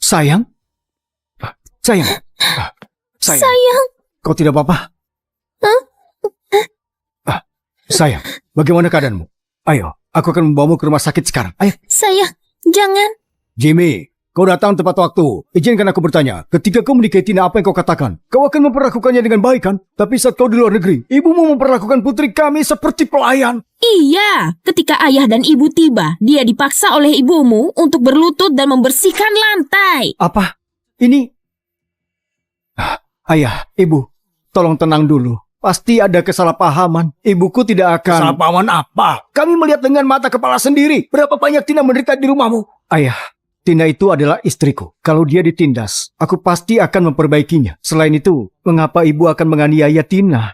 Sayang? Sayang? Sayang? Sayang? Kau tidak apa-apa? Sayang, bagaimana keadaanmu? Ayo, aku akan membawamu ke rumah sakit sekarang. Ayo. Sayang, jangan. Jimmy, kau datang tepat waktu. Izinkan aku bertanya, ketika kau menikahi Tina, apa yang kau katakan? Kau akan memperlakukannya dengan baik, kan? Tapi saat kau di luar negeri, ibumu memperlakukan putri kami seperti pelayan. Iya, ketika ayah dan ibu tiba, dia dipaksa oleh ibumu untuk berlutut dan membersihkan lantai. Apa? Ini... Ayah, ibu, tolong tenang dulu. Pasti ada kesalahpahaman. Ibuku tidak akan... Kesalahpahaman apa? Kami melihat dengan mata kepala sendiri. Berapa banyak Tina menderita di rumahmu? Ayah, Tina itu adalah istriku. Kalau dia ditindas, aku pasti akan memperbaikinya. Selain itu, mengapa ibu akan menganiaya Tina?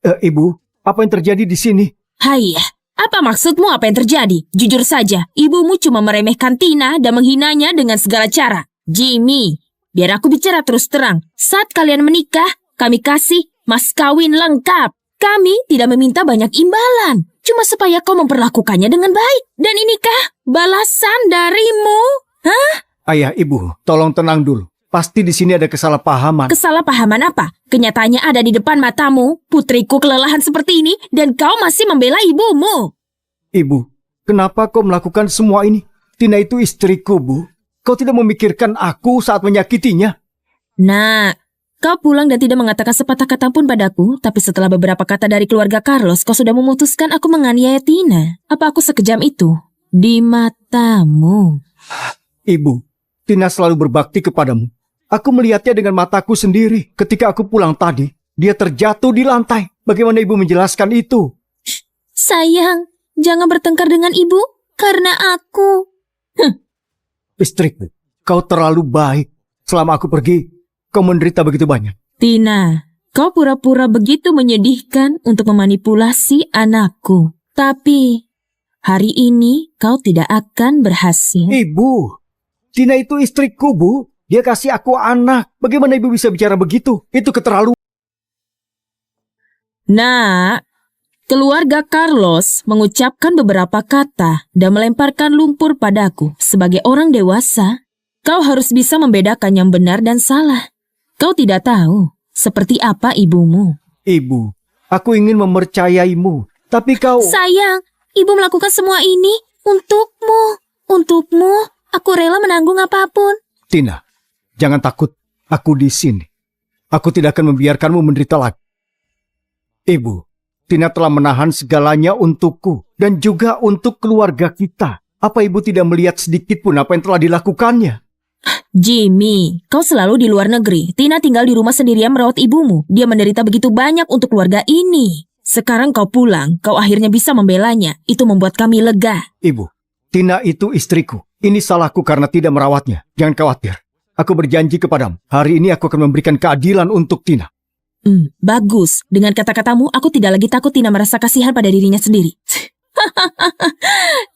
Ibu, apa yang terjadi di sini? Hai, apa maksudmu apa yang terjadi? Jujur saja, ibumu cuma meremehkan Tina dan menghinanya dengan segala cara. Jimmy, biar aku bicara terus terang. Saat kalian menikah, kami kasih mas kawin lengkap. Kami tidak meminta banyak imbalan, cuma supaya kau memperlakukannya dengan baik. Dan inikah balasan darimu? Hah? Ayah, ibu, tolong tenang dulu. Pasti di sini ada kesalahpahaman. Kesalahpahaman apa? Kenyataannya ada di depan matamu. Putriku kelelahan seperti ini dan kau masih membela ibumu. Ibu, kenapa kau melakukan semua ini? Tina itu istriku, Bu. Kau tidak memikirkan aku saat menyakitinya? Nah, kau pulang dan tidak mengatakan sepatah kata pun padaku, tapi setelah beberapa kata dari keluarga Carlos, kau sudah memutuskan aku menganiaya Tina. Apa aku sekejam itu? Di matamu. Ibu, Tina selalu berbakti kepadamu. Aku melihatnya dengan mataku sendiri. Ketika aku pulang tadi, dia terjatuh di lantai. Bagaimana ibu menjelaskan itu? Sayang, jangan bertengkar dengan ibu, karena aku... Istriku, kau terlalu baik. Selama aku pergi, kau menderita begitu banyak. Tina, kau pura-pura begitu menyedihkan untuk memanipulasi anakku. Tapi, hari ini kau tidak akan berhasil. Ibu, Tina itu istriku, Bu. Dia kasih aku anak. Bagaimana ibu bisa bicara begitu? Itu keterlaluan. Nah, keluarga Carlos mengucapkan beberapa kata dan melemparkan lumpur padaku. Sebagai orang dewasa, kau harus bisa membedakan yang benar dan salah. Kau tidak tahu seperti apa ibumu. Ibu, aku ingin mempercayaimu. Tapi kau... Sayang, ibu melakukan semua ini untukmu. Untukmu, aku rela menanggung apapun. Tina, jangan takut. Aku di sini. Aku tidak akan membiarkanmu menderita lagi. Ibu, Tina telah menahan segalanya untukku dan juga untuk keluarga kita. Apa ibu tidak melihat sedikit pun apa yang telah dilakukannya? Jimmy, kau selalu di luar negeri. Tina tinggal di rumah sendirian merawat ibumu. Dia menderita begitu banyak untuk keluarga ini. Sekarang kau pulang, kau akhirnya bisa membelanya. Itu membuat kami lega. Ibu, Tina itu istriku. Ini salahku karena tidak merawatnya. Jangan khawatir. Aku berjanji kepadamu, hari ini aku akan memberikan keadilan untuk Tina. Bagus. Dengan kata-katamu, aku tidak lagi takut Tina merasa kasihan pada dirinya sendiri.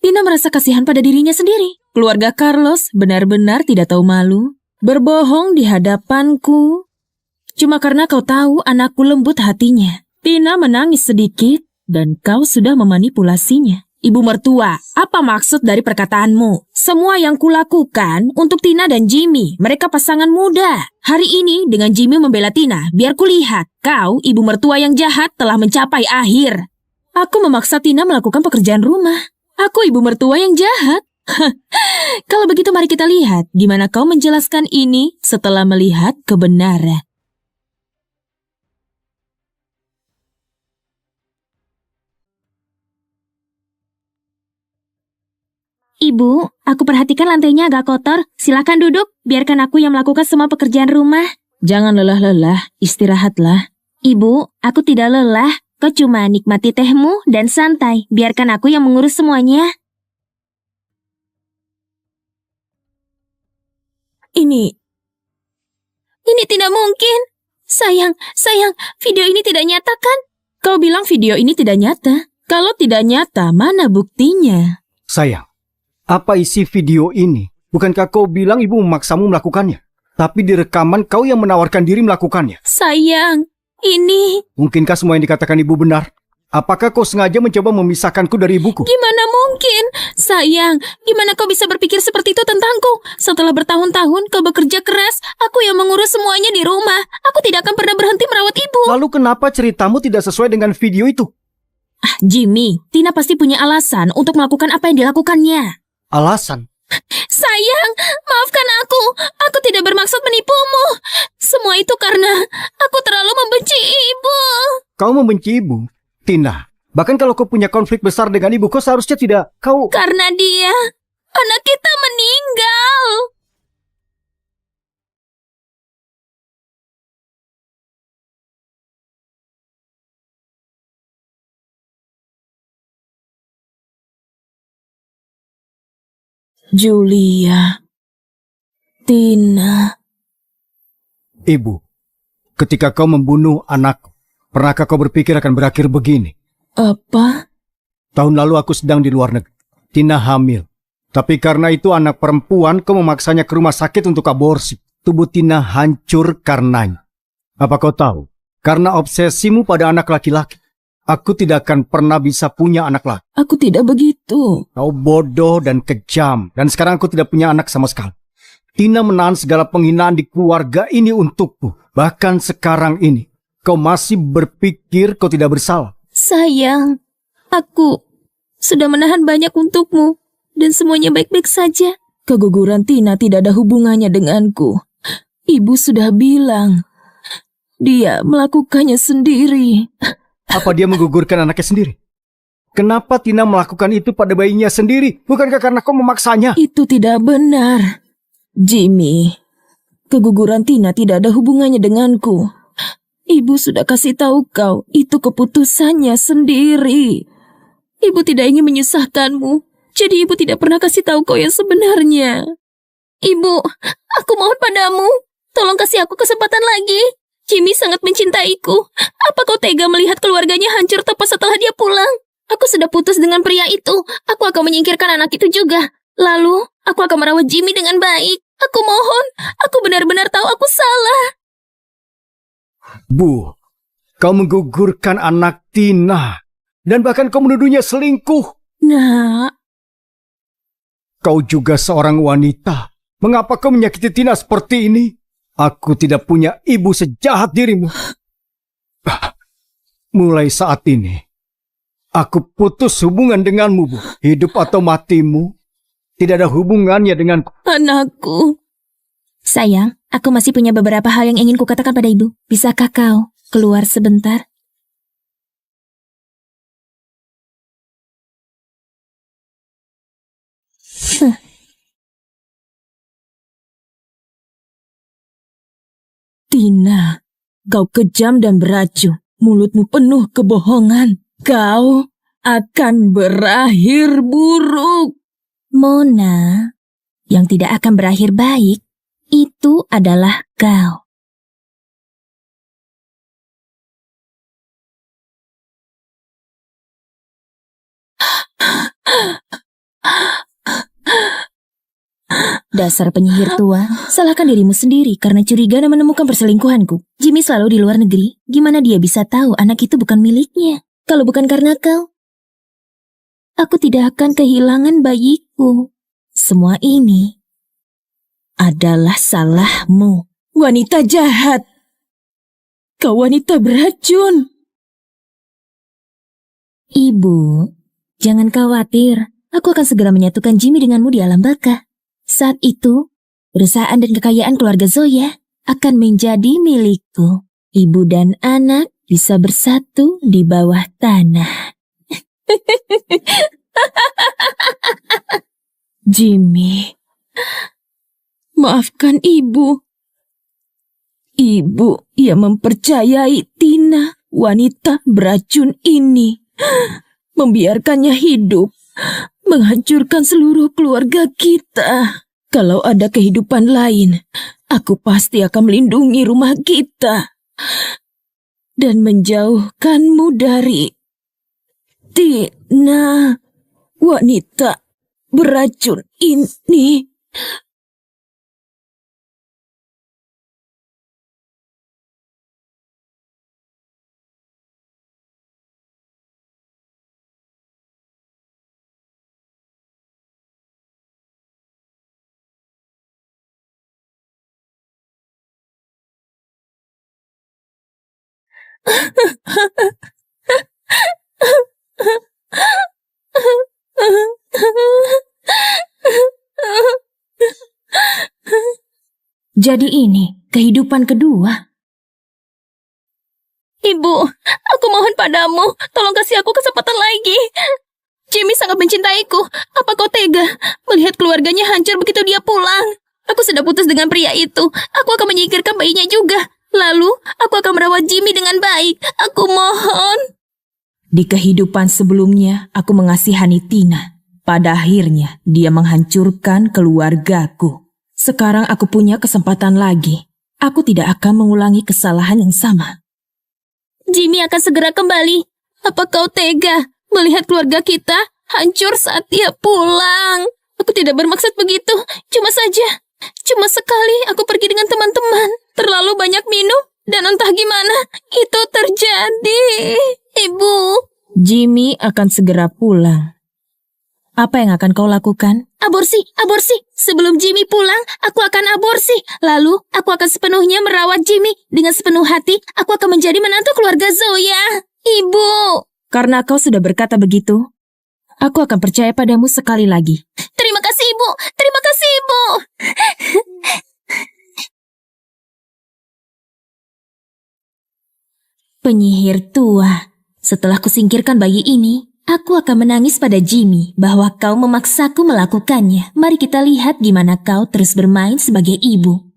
Tina merasa kasihan pada dirinya sendiri. Keluarga Carlos benar-benar tidak tahu malu. Berbohong di hadapanku. Cuma karena kau tahu anakku lembut hatinya. Tina menangis sedikit dan kau sudah memanipulasinya. Ibu mertua, apa maksud dari perkataanmu? Semua yang kulakukan untuk Tina dan Jimmy. Mereka pasangan muda. Hari ini dengan Jimmy membela Tina, biar kulihat kau, ibu mertua yang jahat, telah mencapai akhir. Aku memaksa Tina melakukan pekerjaan rumah. Aku ibu mertua yang jahat. Kalau begitu mari kita lihat gimana kau menjelaskan ini setelah melihat kebenaran. Ibu, aku perhatikan lantainya agak kotor. Silakan duduk, biarkan aku yang melakukan semua pekerjaan rumah. Jangan lelah-lelah, istirahatlah. Ibu, aku tidak lelah. Kau cuma nikmati tehmu dan santai. Biarkan aku yang mengurus semuanya. Ini tidak mungkin. Sayang, video ini tidak nyata kan? Kau bilang video ini tidak nyata. Kalau tidak nyata, mana buktinya? Sayang, apa isi video ini? Bukankah kau bilang ibu memaksamu melakukannya? Tapi di rekaman kau yang menawarkan diri melakukannya. Sayang, ini... Mungkinkah semua yang dikatakan ibu benar? Apakah kau sengaja mencoba memisahkanku dari ibuku? Gimana mungkin? Sayang, gimana kau bisa berpikir seperti itu tentangku? Setelah bertahun-tahun kau bekerja keras, aku yang mengurus semuanya di rumah. Aku tidak akan pernah berhenti merawat ibu. Lalu kenapa ceritamu tidak sesuai dengan video itu? Jimmy, Tina pasti punya alasan untuk melakukan apa yang dilakukannya. Alasan? Sayang, maafkan aku. Aku tidak bermaksud menipumu. Semua itu karena aku terlalu membenci ibu. Kau membenci ibu? Tina, bahkan kalau kau punya konflik besar dengan ibu, kau seharusnya tidak. Karena dia, anak kita meninggal. Julia, Tina. Ibu, ketika kau membunuh anakku, pernahkah kau berpikir akan berakhir begini? Apa? Tahun lalu aku sedang di luar negeri. Tina hamil. Tapi karena itu anak perempuan, kau memaksanya ke rumah sakit untuk aborsi. Tubuh Tina hancur karenanya. Apa kau tahu? Karena obsesimu pada anak laki-laki, aku tidak akan pernah bisa punya anak laki. Aku tidak begitu. Kau bodoh dan kejam. Dan sekarang aku tidak punya anak sama sekali. Tina menahan segala penghinaan di keluarga ini untukku. Bahkan sekarang ini, kau masih berpikir kau tidak bersalah. Sayang, aku sudah menahan banyak untukmu. Dan semuanya baik-baik saja. Keguguran Tina tidak ada hubungannya denganku. Ibu sudah bilang, dia melakukannya sendiri. Apa dia menggugurkan anaknya sendiri? Kenapa Tina melakukan itu pada bayinya sendiri? Bukankah karena kau memaksanya? Itu tidak benar. Jimmy, keguguran Tina tidak ada hubungannya denganku. Ibu sudah kasih tahu kau, itu keputusannya sendiri. Ibu tidak ingin menyusahkanmu, jadi ibu tidak pernah kasih tahu kau yang sebenarnya. Ibu, aku mohon padamu, tolong kasih aku kesempatan lagi. Jimmy sangat mencintaiku. Apa kau tega melihat keluarganya hancur tepat setelah dia pulang? Aku sudah putus dengan pria itu. Aku akan menyingkirkan anak itu juga. Lalu, aku akan merawat Jimmy dengan baik. Aku mohon, aku benar-benar tahu aku salah. Bu, kau menggugurkan anak Tina. Dan bahkan kau menuduhnya selingkuh. Nak, Kau juga seorang wanita. Mengapa kau menyakiti Tina seperti ini? Aku tidak punya ibu sejahat dirimu. Mulai saat ini, aku putus hubungan denganmu, Bu. Hidup atau matimu tidak ada hubungannya denganku. anakku. Sayang, aku masih punya beberapa hal yang ingin kukatakan pada ibu. Bisakah kau keluar sebentar? Tina, kau kejam dan beracun. Mulutmu penuh kebohongan. Kau akan berakhir buruk. Mona, yang tidak akan berakhir baik, itu adalah kau. Dasar penyihir tua, salahkan dirimu sendiri karena curiga dan menemukan perselingkuhanku. Jimmy selalu di luar negeri, gimana dia bisa tahu anak itu bukan miliknya? Kalau bukan karena kau, aku tidak akan kehilangan bayiku. Semua ini adalah salahmu. Wanita jahat. Kau wanita beracun. Ibu, jangan khawatir. Aku akan segera menyatukan Jimmy denganmu di alam baka. Saat itu, perusahaan dan kekayaan keluarga Zoya akan menjadi milikku. Ibu dan anak bisa bersatu di bawah tanah. Jimmy, maafkan ibu. Ibu yang mempercayai Tina, wanita beracun ini, membiarkannya hidup, menghancurkan seluruh keluarga kita. Kalau ada kehidupan lain, aku pasti akan melindungi rumah kita dan menjauhkanmu dari Tina, wanita beracun ini. Jadi ini kehidupan kedua. Ibu, aku mohon padamu, tolong kasih aku kesempatan lagi. Jimmy sangat mencintaiku. Apa kau tega melihat keluarganya hancur begitu dia pulang? Aku sudah putus dengan pria itu. Aku akan menyingkirkan bayinya juga. Lalu, aku akan merawat Jimmy dengan baik. Aku mohon. Di kehidupan sebelumnya, aku mengasihani Tina. Pada akhirnya, dia menghancurkan keluargaku. Sekarang aku punya kesempatan lagi. Aku tidak akan mengulangi kesalahan yang sama. Jimmy akan segera kembali. Apa kau tega melihat keluarga kita hancur saat dia pulang? Aku tidak bermaksud begitu. Cuma sekali aku pergi dengan teman-teman. Terlalu banyak minum dan entah gimana itu terjadi. Ibu. Jimmy akan segera pulang. Apa yang akan kau lakukan? Aborsi. Sebelum Jimmy pulang, aku akan aborsi. Lalu, aku akan sepenuhnya merawat Jimmy. Dengan sepenuh hati, aku akan menjadi menantu keluarga Zoya. Ibu. Karena kau sudah berkata begitu, aku akan percaya padamu sekali lagi. Terima kasih, Ibu. Terima kasih, Ibu. Penyihir tua, setelah kusingkirkan bayi ini, aku akan menangis pada Jimmy bahwa kau memaksaku melakukannya. Mari kita lihat gimana kau terus bermain sebagai ibu.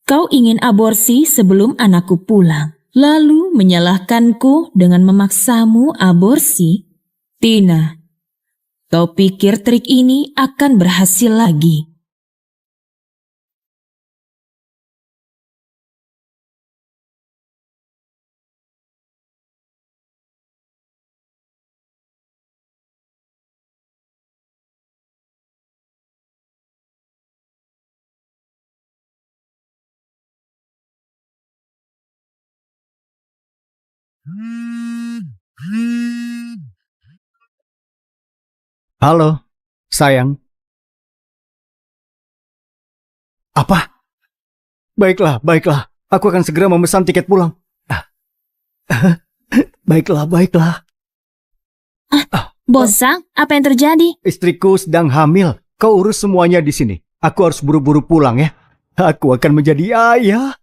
Kau ingin aborsi sebelum anakku pulang, lalu menyalahkanku dengan memaksamu aborsi? Tina, kau pikir trik ini akan berhasil lagi? Halo, sayang. Apa? Baiklah. Aku akan segera memesan tiket pulang. Baiklah. Bosang, apa yang terjadi? Istriku sedang hamil. Kau urus semuanya di sini. Aku harus buru-buru pulang ya. Aku akan menjadi ayah.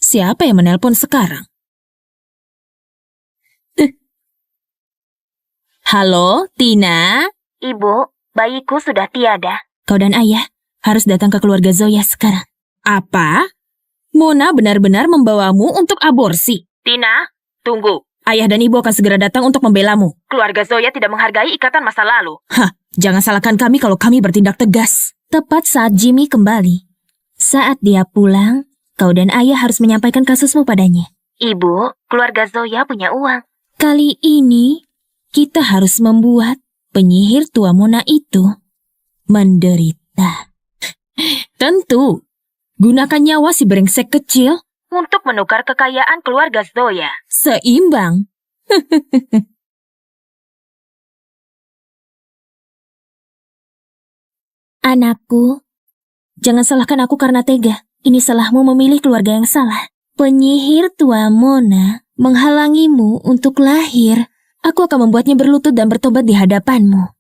Siapa yang menelpon sekarang? Halo, Tina? Ibu, bayiku sudah tiada. Kau dan ayah harus datang ke keluarga Zoya sekarang. Apa? Mona benar-benar membawamu untuk aborsi? Tina, tunggu. Ayah dan ibu akan segera datang untuk membelamu. Keluarga Zoya tidak menghargai ikatan masa lalu. Jangan salahkan kami kalau kami bertindak tegas. Tepat saat Jimmy kembali. Saat dia pulang, kau dan ayah harus menyampaikan kasusmu padanya. Ibu, keluarga Zoya punya uang. Kali ini, kita harus membuat penyihir tua Mona itu menderita. Tentu, gunakan nyawa si brengsek kecil Untuk menukar kekayaan keluarga Zoya. seimbang. Anakku, jangan salahkan aku karena tega. Ini salahmu memilih keluarga yang salah. Penyihir tua Mona menghalangimu untuk lahir. Aku akan membuatnya berlutut dan bertobat di hadapanmu.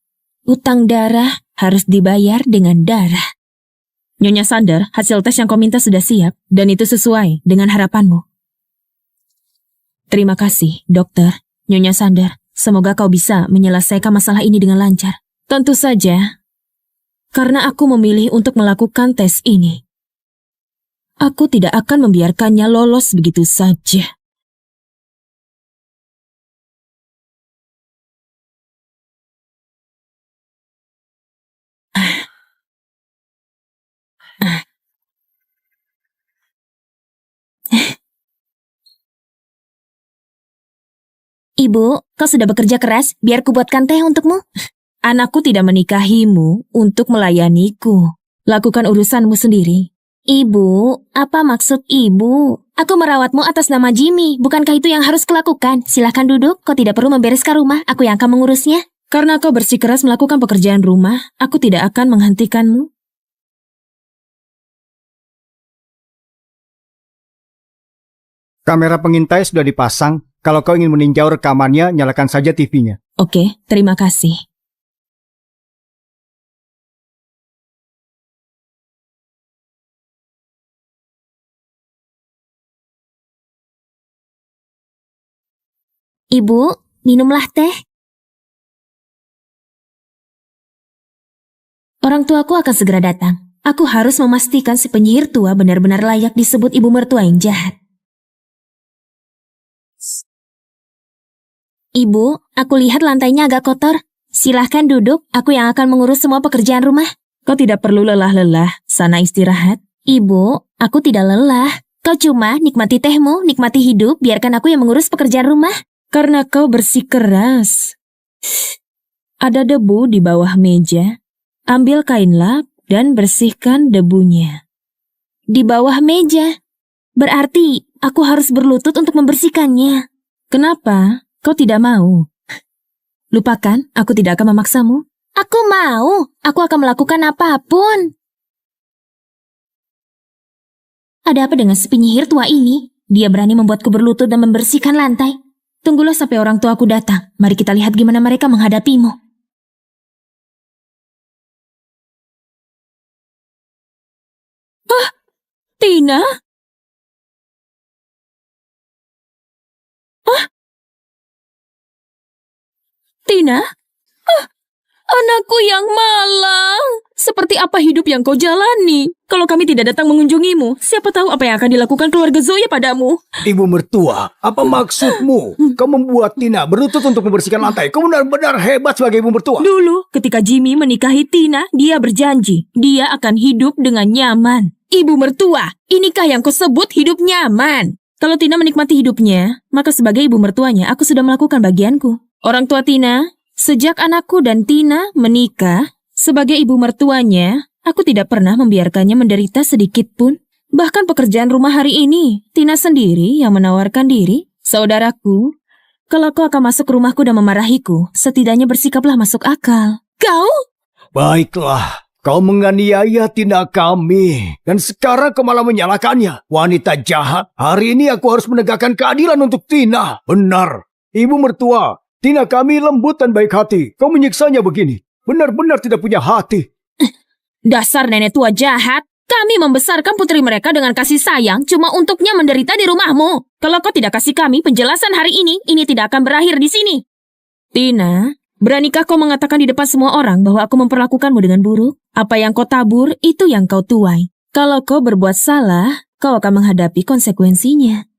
Utang darah harus dibayar dengan darah. Nyonya Sander, hasil tes yang kau minta sudah siap dan itu sesuai dengan harapanmu. Terima kasih, dokter. Nyonya Sander, semoga kau bisa menyelesaikan masalah ini dengan lancar. Tentu saja, karena aku memilih untuk melakukan tes ini. Aku tidak akan membiarkannya lolos begitu saja. Ibu, kau sudah bekerja keras, biar ku buatkan teh untukmu. Anakku tidak menikahimu untuk melayaniku. Lakukan urusanmu sendiri. Ibu, apa maksud ibu? Aku merawatmu atas nama Jimmy. Bukankah itu yang harus kulakukan? Silahkan duduk, kau tidak perlu membereskan rumah. Aku yang akan mengurusnya. Karena kau bersikeras melakukan pekerjaan rumah, aku tidak akan menghentikanmu. Kamera pengintai sudah dipasang. Kalau kau ingin meninjau rekamannya, nyalakan saja TV-nya. Oke, terima kasih. Ibu, minumlah teh. Orang tuaku akan segera datang. Aku harus memastikan si penyihir tua benar-benar layak disebut ibu mertua yang jahat. Ibu, aku lihat lantainya agak kotor. Silahkan duduk, aku yang akan mengurus semua pekerjaan rumah. Kau tidak perlu lelah-lelah, sana istirahat. Ibu, aku tidak lelah. Kau cuma nikmati tehmu, nikmati hidup, biarkan aku yang mengurus pekerjaan rumah. Karena kau bersikeras. Ada debu di bawah meja. Ambil kain lap dan bersihkan debunya. Di bawah meja. Berarti aku harus berlutut untuk membersihkannya. Kenapa? Kau tidak mau? Lupakan, aku tidak akan memaksamu. Aku mau. Aku akan melakukan apapun. Ada apa dengan si penyihir tua ini? Dia berani membuatku berlutut dan membersihkan lantai. Tunggulah sampai orang tuaku datang. Mari kita lihat gimana mereka menghadapimu. Ah, Tina? Ah, Tina? Ah, anakku yang malang. Seperti apa hidup yang kau jalani? Kalau kami tidak datang mengunjungimu, siapa tahu apa yang akan dilakukan keluarga Zoya padamu. Ibu mertua, apa maksudmu? Kau membuat Tina berlutut untuk membersihkan lantai. Kau benar-benar hebat sebagai ibu mertua. Dulu, ketika Jimmy menikahi Tina, dia berjanji dia akan hidup dengan nyaman. Ibu mertua, inikah yang kau sebut hidup nyaman? Kalau Tina menikmati hidupnya, maka sebagai ibu mertuanya, aku sudah melakukan bagianku. Orang tua Tina, sejak anakku dan Tina menikah, sebagai ibu mertuanya, aku tidak pernah membiarkannya menderita sedikit pun. Bahkan pekerjaan rumah hari ini, Tina sendiri yang menawarkan diri. Saudaraku, kalau kau akan masuk ke rumahku dan memarahiku, setidaknya bersikaplah masuk akal. Kau? Baiklah, kau menganiaya Tina kami. Dan sekarang kau malah menyalahkannya. Wanita jahat, hari ini aku harus menegakkan keadilan untuk Tina. Benar, ibu mertua, Tina kami lembut dan baik hati. Kau menyiksanya begini. Benar-benar tidak punya hati. Dasar nenek tua jahat. Kami membesarkan putri mereka dengan kasih sayang cuma untuknya menderita di rumahmu. Kalau kau tidak kasih kami penjelasan hari ini tidak akan berakhir di sini. Tina, beranikah kau mengatakan di depan semua orang bahwa aku memperlakukanmu dengan buruk? Apa yang kau tabur, itu yang kau tuai. Kalau kau berbuat salah, kau akan menghadapi konsekuensinya.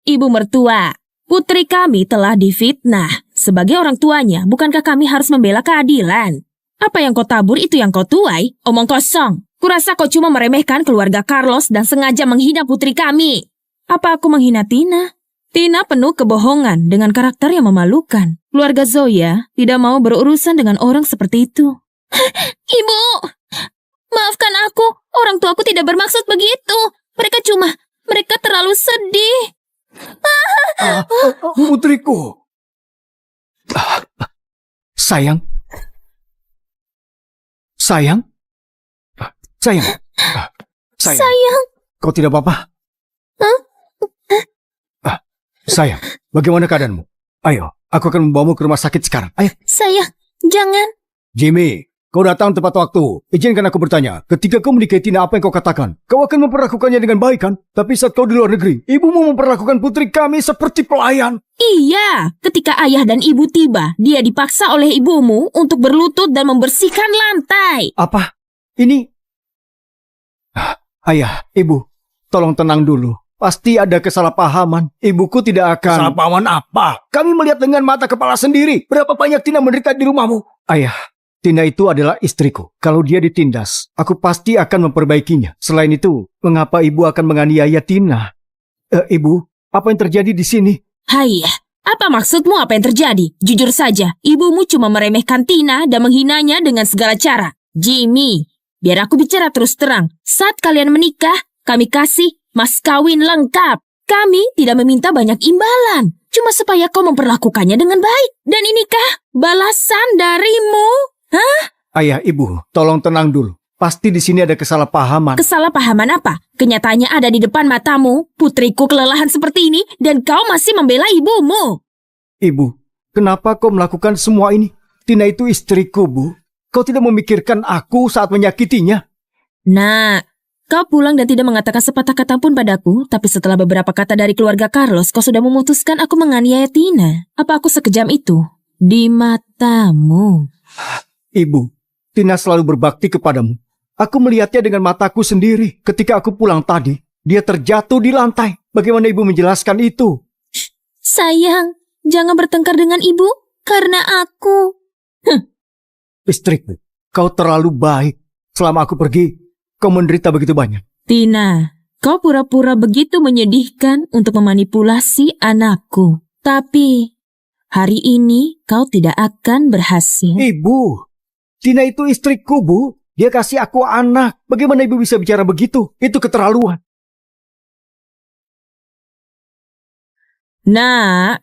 Ibu mertua, putri kami telah difitnah. Sebagai orang tuanya, bukankah kami harus membela keadilan? Apa yang kau tabur itu yang kau tuai? Omong kosong. Kurasa kau cuma meremehkan keluarga Carlos dan sengaja menghina putri kami. Apa aku menghina Tina? Tina penuh kebohongan dengan karakter yang memalukan. Keluarga Zoya tidak mau berurusan dengan orang seperti itu. Ibu, maafkan aku. Orang tuaku tidak bermaksud begitu. Mereka terlalu sedih. Putriku. Sayang. Sayang. Sayang. Kau tidak apa-apa? Sayang, bagaimana keadaanmu? Ayo, aku akan membawamu ke rumah sakit sekarang. Ayo. Sayang, jangan. Jimmy, kau datang tepat waktu. Izinkan aku bertanya, ketika kau menikahi Tina, apa yang kau katakan? Kau akan memperlakukannya dengan baik kan? Tapi saat kau di luar negeri, ibumu memperlakukan putri kami seperti pelayan. Iya, ketika ayah dan ibu tiba, dia dipaksa oleh ibumu untuk berlutut dan membersihkan lantai. Apa? Ini? Ayah, ibu, tolong tenang dulu. Pasti ada kesalahpahaman. Ibuku tidak akan... Kesalahpahaman apa? Kami melihat dengan mata kepala sendiri. Berapa banyak Tina menderita di rumahmu? Ayah, Tina itu adalah istriku. Kalau dia ditindas, aku pasti akan memperbaikinya. Selain itu, mengapa ibu akan menganiaya Tina? Ibu, apa yang terjadi di sini? Hayah, Apa maksudmu, apa yang terjadi? Jujur saja, ibumu cuma meremehkan Tina dan menghinanya dengan segala cara. Jimmy, biar aku bicara terus terang. Saat kalian menikah, kami kasih mas kawin lengkap. Kami tidak meminta banyak imbalan, cuma supaya kau memperlakukannya dengan baik. Dan inikah balasan darimu? Hah? Ayah, ibu, tolong tenang dulu. Pasti di sini ada kesalahpahaman. Kesalahpahaman apa? Kenyataannya ada di depan matamu. Putriku kelelahan seperti ini dan kau masih membela ibumu. Ibu, kenapa kau melakukan semua ini? Tina itu istriku, Bu. Kau tidak memikirkan aku saat menyakitinya. Nah, kau pulang dan tidak mengatakan sepatah kata pun padaku, tapi setelah beberapa kata dari keluarga Carlos, kau sudah memutuskan aku menganiaya Tina. Apa aku sekejam itu? Di matamu. Ibu, Tina selalu berbakti kepadamu. Aku melihatnya dengan mataku sendiri. Ketika aku pulang tadi, dia terjatuh di lantai. Bagaimana ibu menjelaskan itu? Sayang, jangan bertengkar dengan ibu, karena aku... Istriku, kau terlalu baik. Selama aku pergi, kau menderita begitu banyak. Tina, kau pura-pura begitu menyedihkan untuk memanipulasi anakku. Tapi, hari ini kau tidak akan berhasil. Ibu, Tina itu istriku, Bu. Dia kasih aku anak. Bagaimana ibu bisa bicara begitu? Itu keterlaluan. Nah,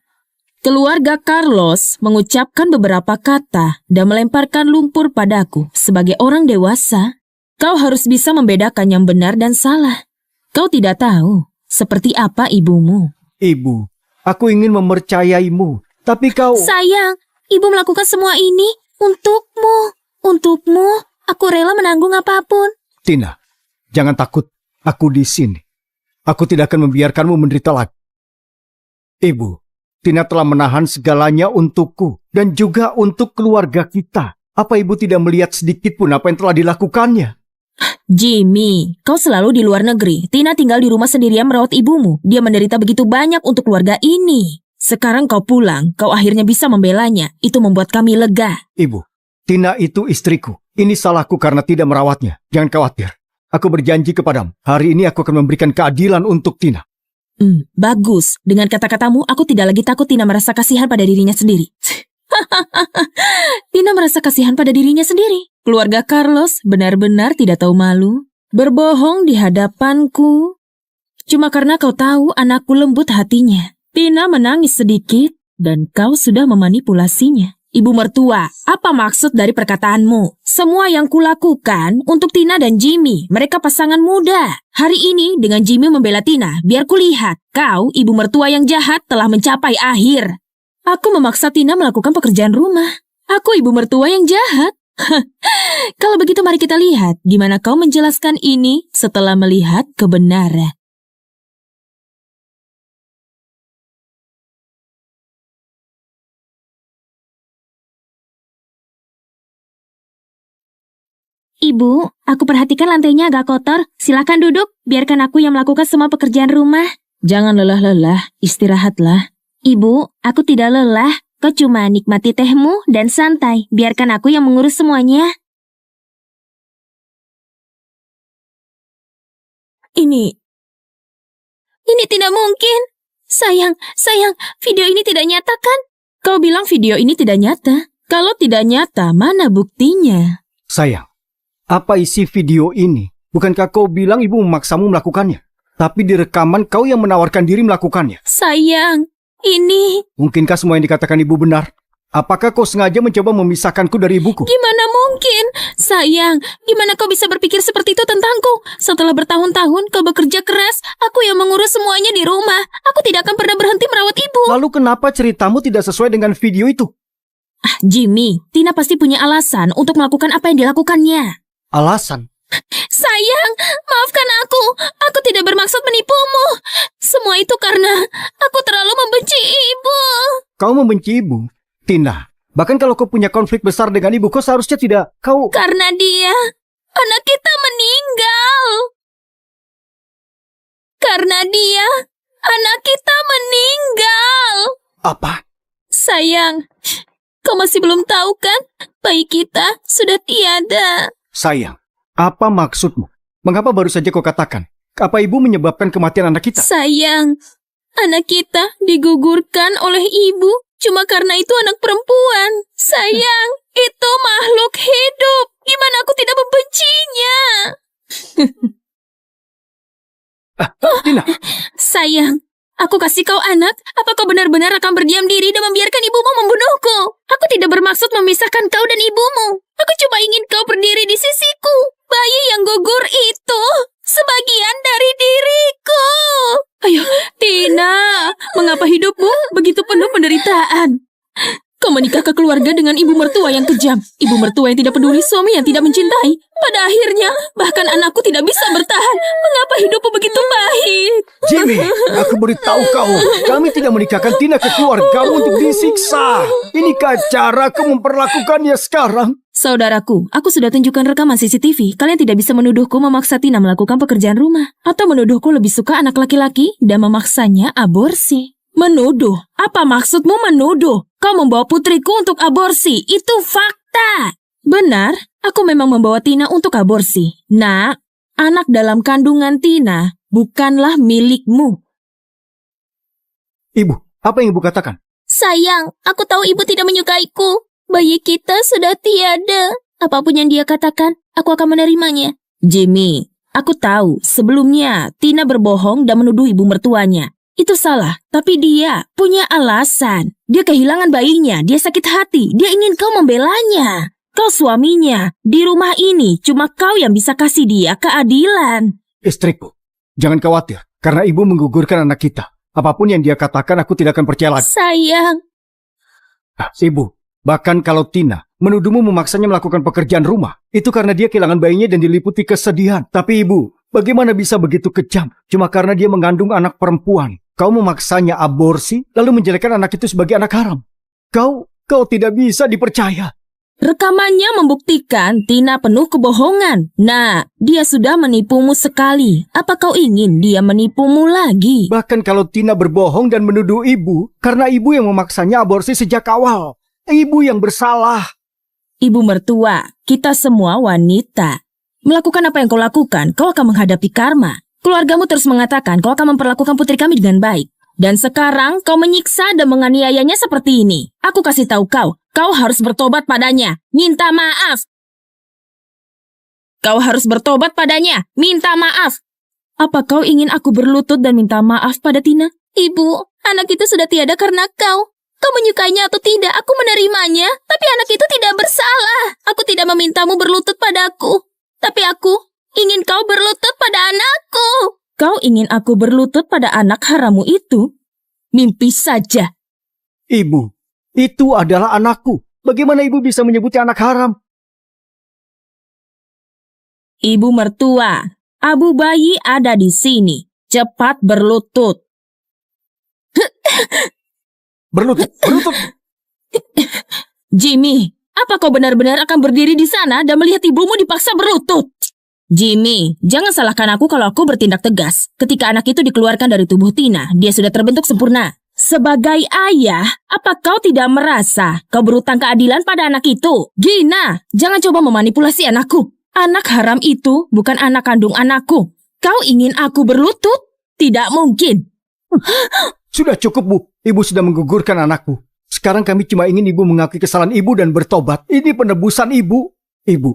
keluarga Carlos mengucapkan beberapa kata dan melemparkan lumpur padaku. Sebagai orang dewasa, kau harus bisa membedakan yang benar dan salah. Kau tidak tahu seperti apa ibumu. Ibu, aku ingin mempercayaimu. Tapi kau... Sayang, ibu melakukan semua ini untukmu. Untukmu, aku rela menanggung apapun. Tina, jangan takut. Aku di sini. Aku tidak akan membiarkanmu menderita lagi. Ibu, Tina telah menahan segalanya untukku dan juga untuk keluarga kita. Apa ibu tidak melihat sedikit pun apa yang telah dilakukannya? Jimmy, kau selalu di luar negeri. Tina tinggal di rumah sendirian merawat ibumu. Dia menderita begitu banyak untuk keluarga ini. Sekarang kau pulang, kau akhirnya bisa membelanya. Itu membuat kami lega. Ibu, Tina itu istriku. Ini salahku karena tidak merawatnya. Jangan khawatir. Aku berjanji kepadamu. Hari ini aku akan memberikan keadilan untuk Tina. Bagus. Dengan kata-katamu, aku tidak lagi takut Tina merasa kasihan pada dirinya sendiri. Tina merasa kasihan pada dirinya sendiri. Keluarga Carlos benar-benar tidak tahu malu. Berbohong di hadapanku. Cuma karena kau tahu anakku lembut hatinya. Tina menangis sedikit dan kau sudah memanipulasinya. Ibu mertua, apa maksud dari perkataanmu? Semua yang kulakukan untuk Tina dan Jimmy, mereka pasangan muda. Hari ini dengan Jimmy membela Tina, biar kulihat kau, ibu mertua yang jahat, telah mencapai akhir. Aku memaksa Tina melakukan pekerjaan rumah. Aku ibu mertua yang jahat. Kalau begitu mari kita lihat gimana kau menjelaskan ini setelah melihat kebenaran. Ibu, aku perhatikan lantainya agak kotor. Silakan duduk, biarkan aku yang melakukan semua pekerjaan rumah. Jangan lelah-lelah, istirahatlah. Ibu, aku tidak lelah. Kau cuma nikmati tehmu dan santai. Biarkan aku yang mengurus semuanya. Ini tidak mungkin. Sayang, video ini tidak nyata kan? Kau bilang video ini tidak nyata. Kalau tidak nyata, mana buktinya? Sayang, apa isi video ini? Bukankah kau bilang ibu memaksamu melakukannya? Tapi di rekaman kau yang menawarkan diri melakukannya. Sayang, ini... Mungkinkah semua yang dikatakan ibu benar? Apakah kau sengaja mencoba memisahkanku dari ibuku? Gimana mungkin? Sayang, gimana kau bisa berpikir seperti itu tentangku? Setelah bertahun-tahun kau bekerja keras, aku yang mengurus semuanya di rumah. Aku tidak akan pernah berhenti merawat ibu. Lalu kenapa ceritamu tidak sesuai dengan video itu? Jimmy, Tina pasti punya alasan untuk melakukan apa yang dilakukannya. Alasan? Sayang, maafkan aku. Aku tidak bermaksud menipumu. Semua itu karena aku terlalu membenci ibu. Kau membenci ibu? Tina, bahkan kalau kau punya konflik besar dengan ibu, kau seharusnya tidak... Karena dia, anak kita meninggal. Karena dia, anak kita meninggal. Apa? Sayang, kau masih belum tahu kan? Bayi kita sudah tiada. Sayang, apa maksudmu? Mengapa baru saja kau katakan? Apa ibu menyebabkan kematian anak kita? Sayang, Anak kita digugurkan oleh ibu cuma karena itu anak perempuan. Sayang, itu makhluk hidup. Gimana aku tidak membencinya? Tina, Sayang, aku kasih kau anak. Apa kau benar-benar akan berdiam diri dan membiarkan ibumu membunuhku? Aku tidak bermaksud memisahkan kau dan ibumu. Aku cuma ingin kau berdiri di sisiku. Bayi yang gugur itu sebagian dari diriku. Ayo, Tina, mengapa hidupmu begitu penuh penderitaan? Kau menikah ke keluarga dengan ibu mertua yang kejam. Ibu mertua yang tidak peduli, suami yang tidak mencintai. Pada akhirnya, bahkan anakku tidak bisa bertahan. Mengapa hidupmu begitu pahit? Jimmy, aku beritahu kau, kami tidak menikahkan Tina ke keluargamu untuk disiksa. Inikah cara kau memperlakukannya sekarang? Saudaraku, aku sudah tunjukkan rekaman CCTV. Kalian tidak bisa menuduhku memaksa Tina melakukan pekerjaan rumah. Atau menuduhku lebih suka anak laki-laki dan memaksanya aborsi. Menuduh? Apa maksudmu menuduh? Kau membawa putriku untuk aborsi. Itu fakta. Benar, aku memang membawa Tina untuk aborsi. Nak, anak dalam kandungan Tina bukanlah milikmu. Ibu, apa yang ibu katakan? Sayang, aku tahu ibu tidak menyukaiku. Bayi kita sudah tiada. Apapun yang dia katakan, aku akan menerimanya. Jimmy, aku tahu sebelumnya Tina berbohong dan menuduh ibu mertuanya. Itu salah, tapi dia punya alasan. Dia kehilangan bayinya, dia sakit hati, dia ingin kau membelanya. Kau suaminya, di rumah ini cuma kau yang bisa kasih dia keadilan. Istriku, jangan khawatir, karena ibu menggugurkan anak kita. Apapun yang dia katakan, aku tidak akan percaya lagi. Sayang, Ibu, bahkan kalau Tina menuduhmu memaksanya melakukan pekerjaan rumah, itu karena dia kehilangan bayinya dan diliputi kesedihan. Tapi ibu, bagaimana bisa begitu kejam? Cuma karena dia mengandung anak perempuan. Kau memaksanya aborsi, lalu menjelekkan anak itu sebagai anak haram. Kau tidak bisa dipercaya. Rekamannya membuktikan Tina penuh kebohongan. Nah, dia sudah menipumu sekali. Apa kau ingin dia menipumu lagi? Bahkan kalau Tina berbohong dan menuduh ibu, karena ibu yang memaksanya aborsi sejak awal. Ibu yang bersalah. Ibu mertua, kita semua wanita. Melakukan apa yang kau lakukan, kau akan menghadapi karma. Keluargamu terus mengatakan kau akan memperlakukan putri kami dengan baik. Dan sekarang kau menyiksa dan menganiayanya seperti ini. Aku kasih tahu kau harus bertobat padanya. Minta maaf. Kau harus bertobat padanya. Minta maaf. Apa kau ingin aku berlutut dan minta maaf pada Tina? ibu, anak itu sudah tiada karena kau. Kau menyukainya atau tidak, aku menerimanya. Tapi anak itu tidak bersalah. Aku tidak memintamu berlutut padaku. Tapi aku ingin kau berlutut pada anakku. Kau ingin aku berlutut pada anak harammu itu? Mimpi saja. Ibu, itu adalah anakku. Bagaimana ibu bisa menyebutnya anak haram? Ibu mertua, abu bayi ada di sini. Cepat berlutut. Berlutut. Jimmy, apa kau benar-benar akan berdiri di sana dan melihat ibumu dipaksa berlutut? Jimmy, jangan salahkan aku kalau aku bertindak tegas. Ketika anak itu dikeluarkan dari tubuh Tina, dia sudah terbentuk sempurna. Sebagai ayah, apa kau tidak merasa kau berutang keadilan pada anak itu? Gina, jangan coba memanipulasi anakku. Anak haram itu bukan anak kandung anakku. Kau ingin aku berlutut? Tidak mungkin. Sudah cukup, Bu. Ibu sudah menggugurkan anakku. Sekarang kami cuma ingin ibu mengakui kesalahan ibu dan bertobat. Ini penebusan ibu. Ibu,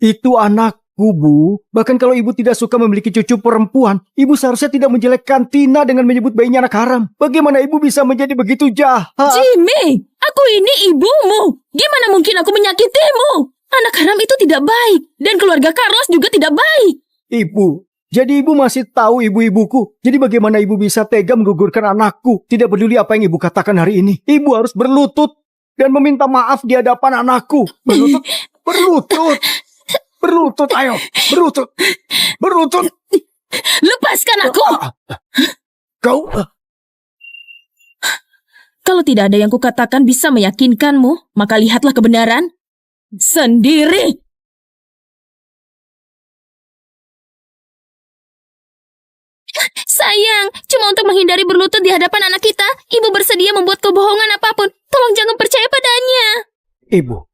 itu anakku, Bu. Bahkan kalau ibu tidak suka memiliki cucu perempuan, ibu seharusnya tidak menjelekkan Tina dengan menyebut bayinya anak haram. Bagaimana ibu bisa menjadi begitu jahat? Jimmy, aku ini ibumu. Gimana mungkin aku menyakitimu? Anak haram itu tidak baik. Dan keluarga Carlos juga tidak baik. Ibu, jadi ibu masih tahu ibu-ibuku. Jadi bagaimana ibu bisa tega menggugurkan anakku? Tidak peduli apa yang ibu katakan hari ini. Ibu harus berlutut dan meminta maaf di hadapan anakku. Berlutut, berlutut, berlutut, ayo, berlutut, berlutut. Lepaskan aku. Kau, Kalau tidak ada yang kukatakan bisa meyakinkanmu, maka lihatlah kebenaran sendiri. Sayang, cuma untuk menghindari berlutut di hadapan anak kita, ibu bersedia membuat kebohongan apapun. Tolong jangan percaya padanya. ibu,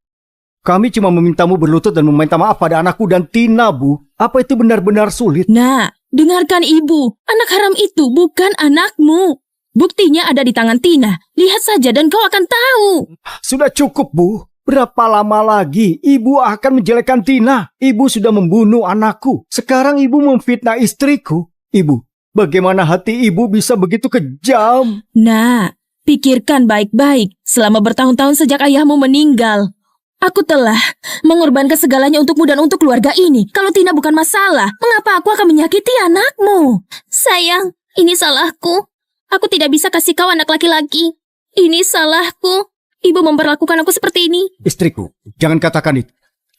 kami cuma memintamu berlutut dan meminta maaf pada anakku dan Tina, Bu. Apa itu benar-benar sulit? Nah, dengarkan ibu. Anak haram itu bukan anakmu. Buktinya ada di tangan Tina. Lihat saja dan kau akan tahu. Sudah cukup, Bu. Berapa lama lagi ibu akan menjelekkan Tina? Ibu sudah membunuh anakku. Sekarang ibu memfitnah istriku. Ibu, bagaimana hati ibu bisa begitu kejam? Nak, pikirkan baik-baik. Selama bertahun-tahun sejak ayahmu meninggal, aku telah mengorbankan segalanya untukmu dan untuk keluarga ini. Kalau Tina bukan masalah, mengapa aku akan menyakiti anakmu? Sayang, ini salahku. Aku tidak bisa kasih kau anak laki-laki. Ini salahku. Ibu memperlakukan aku seperti ini. Istriku, jangan katakan itu.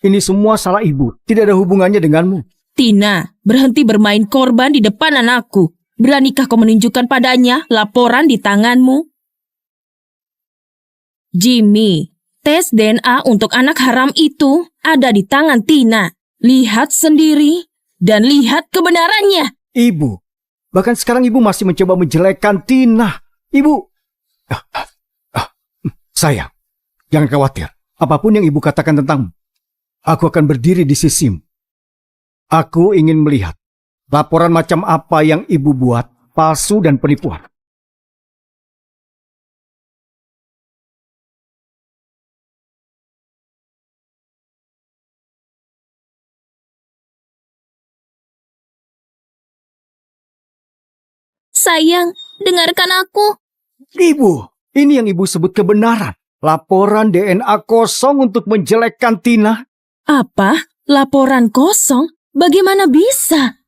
Ini semua salah ibu. Tidak ada hubungannya denganmu. Tina, berhenti bermain korban di depan anakku. Beranikah kau menunjukkan padanya laporan di tanganmu? Jimmy, tes DNA untuk anak haram itu ada di tangan Tina. Lihat sendiri dan lihat kebenarannya. Ibu, bahkan sekarang ibu masih mencoba menjelekkan Tina. Ibu, sayang, jangan khawatir. Apapun yang ibu katakan tentangmu, aku akan berdiri di sisimu. Aku ingin melihat laporan macam apa yang ibu buat, palsu dan penipuan. Sayang, dengarkan aku. Ibu, ini yang ibu sebut kebenaran. Laporan DNA kosong untuk menjelekkan Tina. Apa? Laporan kosong? Bagaimana bisa?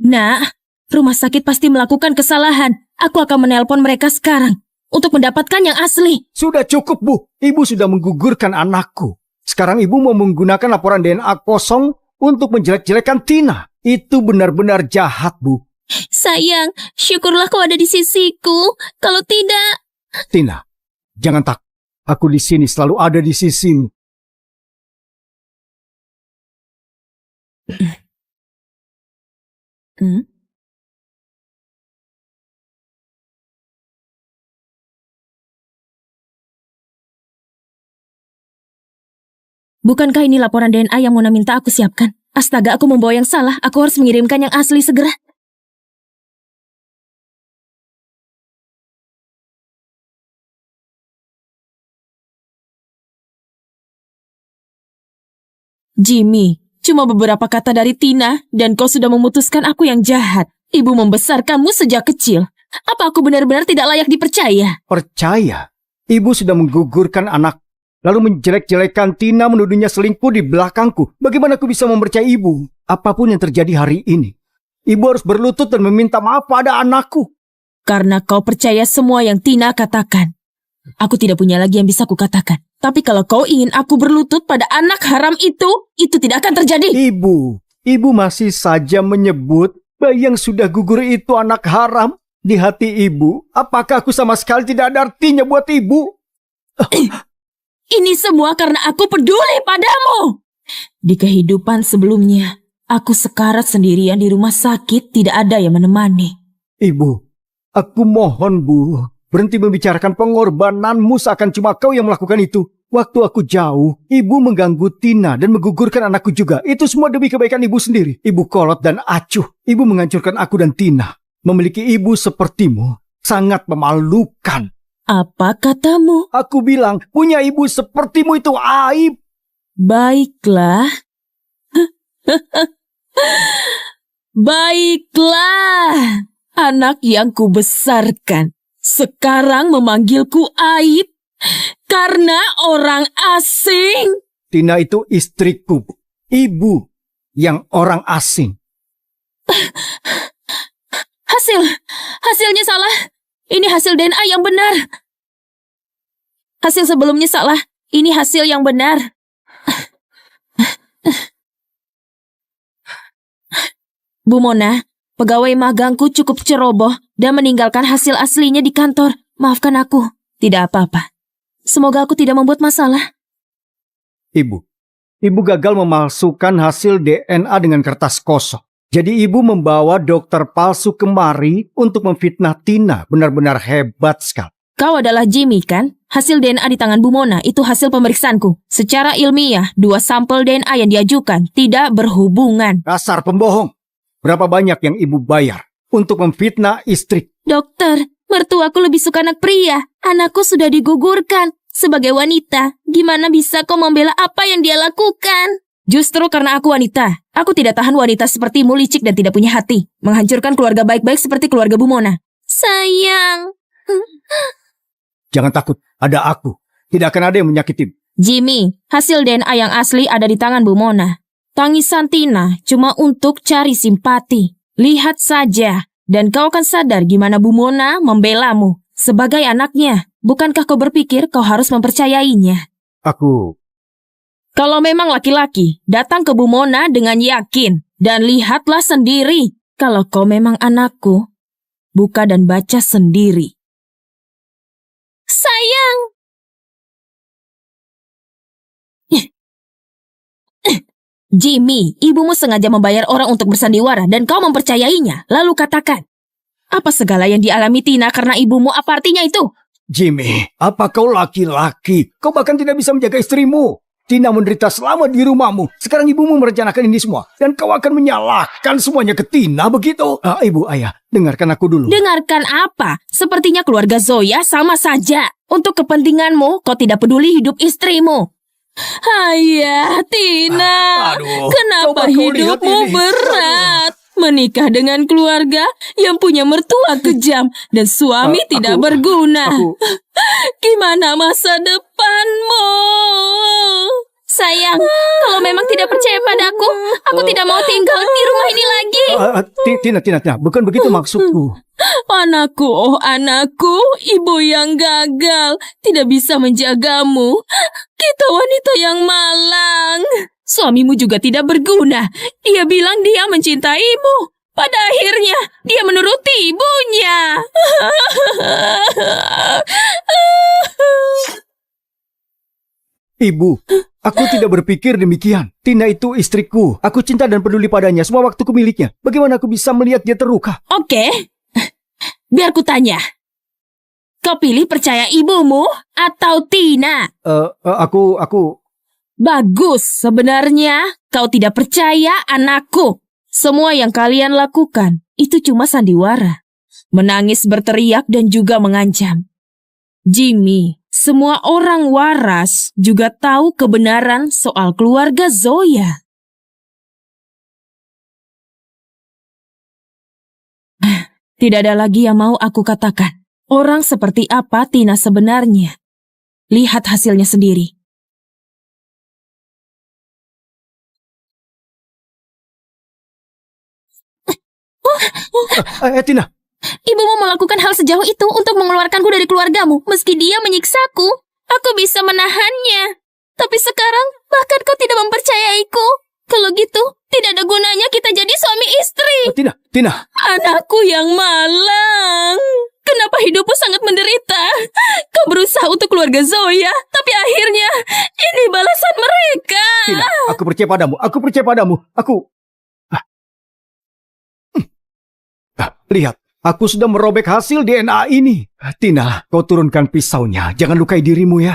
Nak, rumah sakit pasti melakukan kesalahan. Aku akan menelpon mereka sekarang untuk mendapatkan yang asli. Sudah cukup, Bu. Ibu sudah menggugurkan anakku. Sekarang ibu mau menggunakan laporan DNA kosong untuk menjelek-jelekan Tina. Itu benar-benar jahat, Bu. Sayang, syukurlah kau ada di sisiku. Kalau tidak... Tina, jangan takut. Aku di sini selalu ada di sisimu. Bukankah ini laporan DNA yang Mona minta aku siapkan? Astaga, aku membawa yang salah. Aku harus mengirimkan yang asli segera. Jimmy, cuma beberapa kata dari Tina dan kau sudah memutuskan aku yang jahat. Ibu membesarkanmu sejak kecil. Apa aku benar-benar tidak layak dipercaya? Percaya? Ibu sudah menggugurkan anak, lalu menjelek-jelekan Tina, menuduhnya selingkuh di belakangku. Bagaimana aku bisa mempercayai ibu? Apapun yang terjadi hari ini, ibu harus berlutut dan meminta maaf pada anakku. Karena kau percaya semua yang Tina katakan. Aku tidak punya lagi yang bisa kukatakan. Tapi kalau kau ingin aku berlutut pada anak haram itu tidak akan terjadi. Ibu masih saja menyebut bayi yang sudah gugur itu anak haram. Di hati ibu, apakah aku sama sekali tidak ada artinya buat ibu? Ini semua karena aku peduli padamu. Di kehidupan sebelumnya, aku sekarat sendirian di rumah sakit, tidak ada yang menemani. Ibu, aku mohon, Bu, berhenti membicarakan pengorbananmu seakan cuma kau yang melakukan itu. Waktu aku jauh, ibu mengganggu Tina dan menggugurkan anakku juga. Itu semua demi kebaikan ibu sendiri. Ibu kolot dan acuh. Ibu menghancurkan aku dan Tina. Memiliki ibu sepertimu sangat memalukan. Apa katamu? Aku bilang, punya ibu sepertimu itu aib. Baiklah. Baiklah. Anak yang kubesarkan sekarang memanggilku aib karena orang asing. Tina itu istriku, ibu yang orang asing. Hasilnya salah. Ini hasil DNA yang benar. Hasil sebelumnya salah. Ini hasil yang benar. Bu Mona, pegawai magangku cukup ceroboh dan meninggalkan hasil aslinya di kantor. Maafkan aku. Tidak apa-apa. Semoga aku tidak membuat masalah. Ibu gagal memalsukan hasil DNA dengan kertas kosong. Jadi ibu membawa dokter palsu kemari untuk memfitnah Tina. Benar-benar hebat sekali. Kau adalah Jimmy, kan? Hasil DNA di tangan Bu Mona itu hasil pemeriksaanku. Secara ilmiah, 2 sampel DNA yang diajukan tidak berhubungan. Dasar pembohong. Berapa banyak yang ibu bayar untuk memfitnah istri. Dokter, mertuaku lebih suka anak pria. Anakku sudah digugurkan. Sebagai wanita, gimana bisa kau membela apa yang dia lakukan? Justru karena aku wanita, aku tidak tahan wanita sepertimu licik dan tidak punya hati, menghancurkan keluarga baik-baik seperti keluarga Bu Mona. Sayang. Jangan takut, ada aku. Tidak akan ada yang menyakiti. Jimmy, hasil DNA yang asli ada di tangan Bu Mona. Tangisan Tina cuma untuk cari simpati. Lihat saja, dan kau akan sadar gimana Bu Mona membelamu. Sebagai anaknya, bukankah kau berpikir kau harus mempercayainya? Aku... Kalau memang laki-laki, datang ke Bu Mona dengan yakin. Dan lihatlah sendiri, kalau kau memang anakku, buka dan baca sendiri. Sayang. Jimmy, ibumu sengaja membayar orang untuk bersandiwara dan kau mempercayainya. Lalu katakan, apa segala yang dialami Tina karena ibumu, apa artinya itu? Jimmy, apa kau laki-laki? Kau bahkan tidak bisa menjaga istrimu. Tina menderita selama di rumahmu. Sekarang ibumu merencanakan ini semua. Dan kau akan menyalahkan semuanya ke Tina, begitu? Ibu, ayah, dengarkan aku dulu. Dengarkan apa? Sepertinya keluarga Zoya sama saja. Untuk kepentinganmu, kau tidak peduli hidup istrimu. Ayah, Tina, Aduh, kenapa coba kau lihat hidupmu ini. berat? Menikah dengan keluarga yang punya mertua kejam dan suami tidak berguna. Gimana masa depanmu? Sayang, kalau memang tidak percaya padaku, aku tidak mau tinggal di rumah ini lagi. Tina, bukan begitu maksudku. Anakku, oh anakku, ibu yang gagal, tidak bisa menjagamu. Kita wanita yang malang. Suamimu juga tidak berguna. Dia bilang dia mencintaimu. Pada akhirnya, dia menuruti ibunya. Ibu, aku tidak berpikir demikian. Tina itu istriku. Aku cinta dan peduli padanya. Semua waktuku miliknya. Bagaimana aku bisa melihat dia terluka? Oke, biar ku tanya. Kau pilih percaya ibumu atau Tina? Aku... Bagus, sebenarnya kau tidak percaya anakku. Semua yang kalian lakukan itu cuma sandiwara. Menangis, berteriak, dan juga mengancam. Jimmy, semua orang waras juga tahu kebenaran soal keluarga Zoya. Tidak ada lagi yang mau aku katakan. Orang seperti apa Tina sebenarnya? Lihat hasilnya sendiri. Tina. Ibumu melakukan hal sejauh itu untuk mengeluarkanku dari keluargamu. Meski dia menyiksaku, aku bisa menahannya. Tapi sekarang, bahkan kau tidak mempercayaiku. Kalau gitu, tidak ada gunanya kita jadi suami istri. Tina. Anakku yang malang. Kenapa hidupmu sangat menderita? Kau berusaha untuk keluarga Zoya, tapi akhirnya ini balasan mereka. Tina, aku percaya padamu. Lihat, aku sudah merobek hasil DNA ini. Tina, kau turunkan pisaunya. Jangan lukai dirimu ya.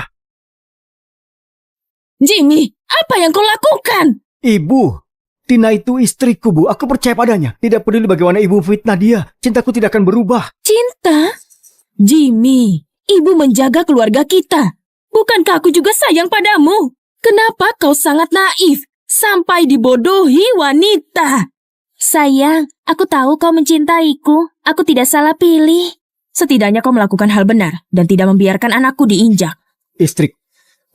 Jimmy, apa yang kau lakukan? Ibu, Tina itu istriku, Bu. Aku percaya padanya. Tidak peduli bagaimana ibu fitnah dia. Cintaku tidak akan berubah. Cinta? Jimmy, ibu menjaga keluarga kita. Bukankah aku juga sayang padamu? Kenapa kau sangat naif sampai dibodohi wanita? Sayang, aku tahu kau mencintaiku. Aku tidak salah pilih. Setidaknya kau melakukan hal benar dan tidak membiarkan anakku diinjak. Istri,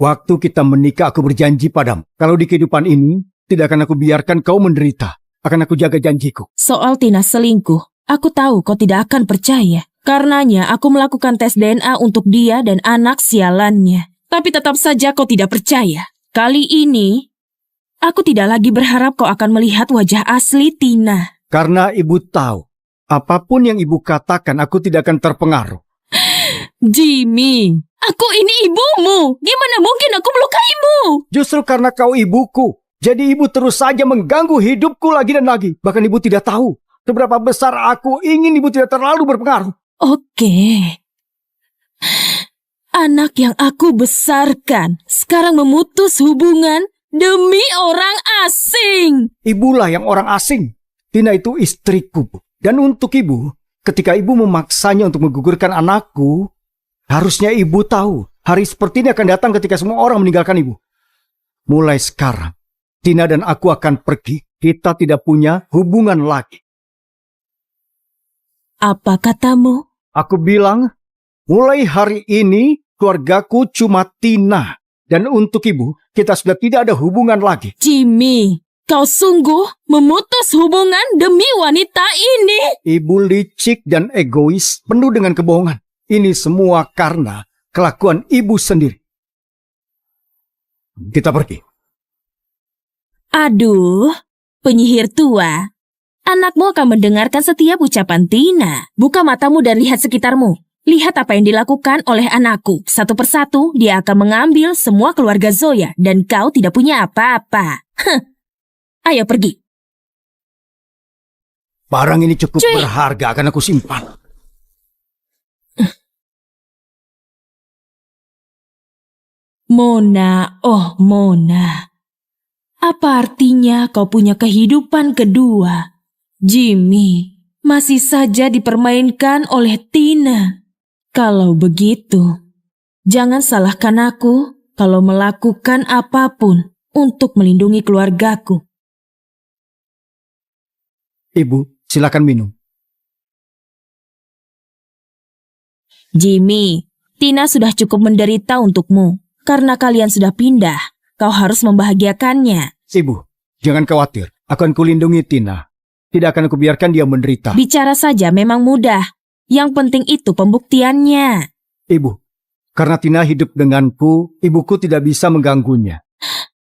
waktu kita menikah aku berjanji padamu. Kalau di kehidupan ini, tidak akan aku biarkan kau menderita. Akan aku jaga janjiku. Soal Tina selingkuh, aku tahu kau tidak akan percaya. Karenanya aku melakukan tes DNA untuk dia dan anak sialannya. Tapi tetap saja kau tidak percaya. Kali ini, aku tidak lagi berharap kau akan melihat wajah asli Tina. Karena ibu tahu, apapun yang ibu katakan aku tidak akan terpengaruh. Jimmy, aku ini ibumu. Gimana mungkin aku melukaimu? Justru karena kau ibuku. Jadi ibu terus saja mengganggu hidupku lagi dan lagi. Bahkan ibu tidak tahu seberapa besar aku ingin ibu tidak terlalu berpengaruh. Oke. Anak yang aku besarkan sekarang memutus hubungan demi orang asing. Ibulah yang orang asing. Tina itu istriku, Bu. Dan untuk ibu, ketika ibu memaksanya untuk menggugurkan anakku, harusnya ibu tahu hari seperti ini akan datang ketika semua orang meninggalkan ibu. Mulai sekarang, Tina dan aku akan pergi. Kita tidak punya hubungan lagi. Apa katamu? Aku bilang, mulai hari ini keluargaku cuma Tina. Dan untuk ibu, kita sudah tidak ada hubungan lagi. Jimmy, kau sungguh memutus hubungan demi wanita ini? Ibu licik dan egois, penuh dengan kebohongan. Ini semua karena kelakuan ibu sendiri. Kita pergi. Aduh, penyihir tua. Anakmu akan mendengarkan setiap ucapan Tina. Buka matamu dan lihat sekitarmu. Lihat apa yang dilakukan oleh anakku. Satu persatu, dia akan mengambil semua keluarga Zoya. Dan kau tidak punya apa-apa. Ayo pergi. Barang ini cukup Cuy. berharga, akan aku simpan. Mona, oh Mona. Apa artinya kau punya kehidupan kedua? Jimmy masih saja dipermainkan oleh Tina. Kalau begitu, jangan salahkan aku kalau melakukan apapun untuk melindungi keluargaku. Ibu, silakan minum. Jimmy, Tina sudah cukup menderita untukmu. Karena kalian sudah pindah, kau harus membahagiakannya. Ibu, jangan khawatir. Akan kulindungi Tina. Tidak akan kubiarkan dia menderita. Bicara saja memang mudah. Yang penting itu pembuktiannya. Ibu, karena Tina hidup denganku, ibuku tidak bisa mengganggunya.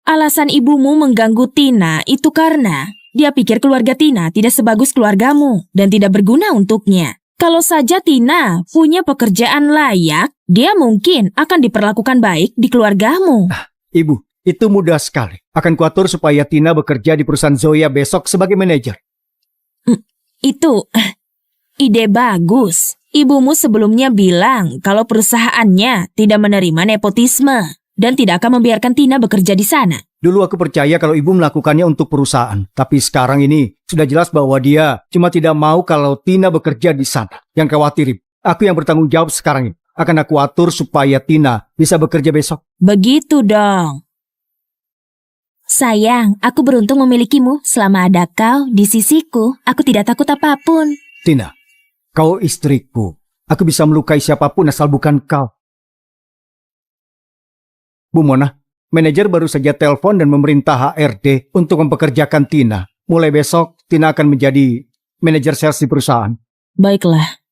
Alasan ibumu mengganggu Tina itu karena dia pikir keluarga Tina tidak sebagus keluargamu dan tidak berguna untuknya. Kalau saja Tina punya pekerjaan layak, dia mungkin akan diperlakukan baik di keluargamu. Ibu, itu mudah sekali. Akan kuatur supaya Tina bekerja di perusahaan Zoya besok sebagai manajer. Itu ide bagus. Ibumu sebelumnya bilang kalau perusahaannya tidak menerima nepotisme dan tidak akan membiarkan Tina bekerja di sana. Dulu aku percaya kalau ibu melakukannya untuk perusahaan. Tapi sekarang ini sudah jelas bahwa dia cuma tidak mau kalau Tina bekerja di sana. Yang khawatir, Ibu. Aku yang bertanggung jawab sekarang ini. Akan aku atur supaya Tina bisa bekerja besok. Begitu dong. Sayang, aku beruntung memilikimu. Selama ada kau di sisiku, aku tidak takut apapun. Tina, kau istriku. Aku bisa melukai siapapun asal bukan kau. Bu Mona, manajer baru saja telepon dan memerintah HRD untuk mempekerjakan Tina. Mulai besok, Tina akan menjadi manajer sales di perusahaan. Baiklah.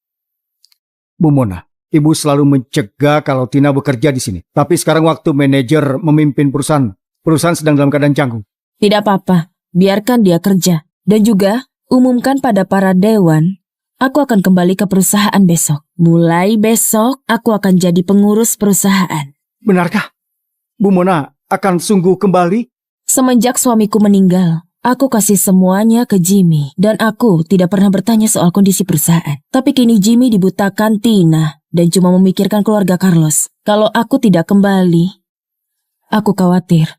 Bu Mona, ibu selalu mencegah kalau Tina bekerja di sini. Tapi sekarang waktu manajer memimpin perusahaan sedang dalam keadaan canggung. Tidak apa-apa, biarkan dia kerja. Dan juga, umumkan pada para dewan, aku akan kembali ke perusahaan besok. Mulai besok, aku akan jadi pengurus perusahaan. Benarkah? Bu Mona akan sungguh kembali? Semenjak suamiku meninggal, aku kasih semuanya ke Jimmy. Dan aku tidak pernah bertanya soal kondisi perusahaan. Tapi kini Jimmy dibutakan Tina dan cuma memikirkan keluarga Carlos. Kalau aku tidak kembali, aku khawatir.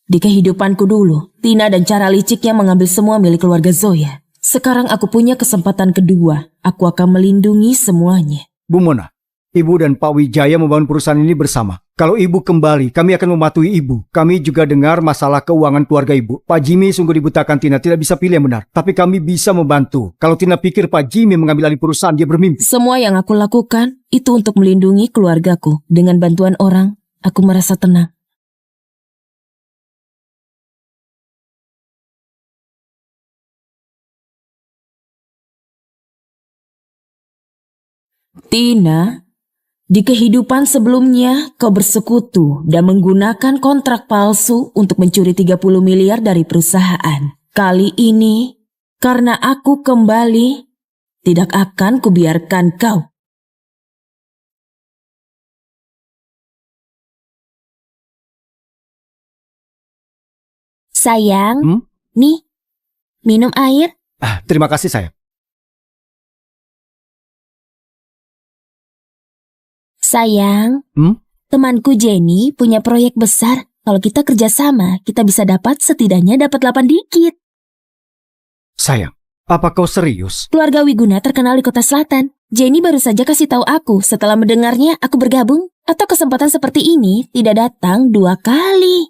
Di kehidupanku dulu, Tina dan cara liciknya mengambil semua milik keluarga Zoya. Sekarang aku punya kesempatan kedua. Aku akan melindungi semuanya. Bu Mona, Ibu dan Pak Wijaya membangun perusahaan ini bersama. Kalau Ibu kembali, kami akan mematuhi Ibu. Kami juga dengar masalah keuangan keluarga Ibu. Pak Jimmy sungguh dibutakan Tina, tidak bisa pilih yang benar. Tapi kami bisa membantu. Kalau Tina pikir Pak Jimmy mengambil alih perusahaan, dia bermimpi. Semua yang aku lakukan, itu untuk melindungi keluargaku. Dengan bantuan orang, aku merasa tenang. Tina, di kehidupan sebelumnya kau bersekutu dan menggunakan kontrak palsu untuk mencuri 30 miliar dari perusahaan. Kali ini, karena aku kembali, tidak akan kubiarkan kau. Sayang, nih, minum air. Terima kasih sayang. Sayang, temanku Jenny punya proyek besar. Kalau kita kerjasama, kita bisa dapat setidaknya dapat 8 dikit. Sayang, Apa kau serius? Keluarga Wiguna terkenal di kota selatan. Jenny baru saja kasih tahu aku setelah mendengarnya aku bergabung. Atau kesempatan seperti ini tidak datang 2 kali.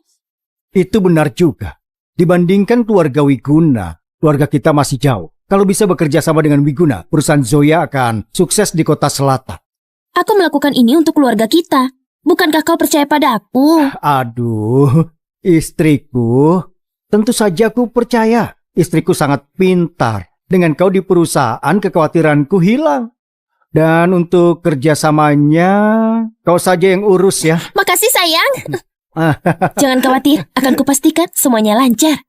Itu benar juga. Dibandingkan keluarga Wiguna, keluarga kita masih jauh. Kalau bisa bekerja sama dengan Wiguna, perusahaan Zoya akan sukses di kota selatan. Aku melakukan ini untuk keluarga kita. Bukankah kau percaya pada aku? Aduh, istriku. Tentu saja aku percaya. Istriku sangat pintar. Dengan kau di perusahaan, kekhawatiranku hilang. Dan untuk kerjasamanya, kau saja yang urus ya. Makasih sayang. Jangan khawatir, akan kupastikan semuanya lancar.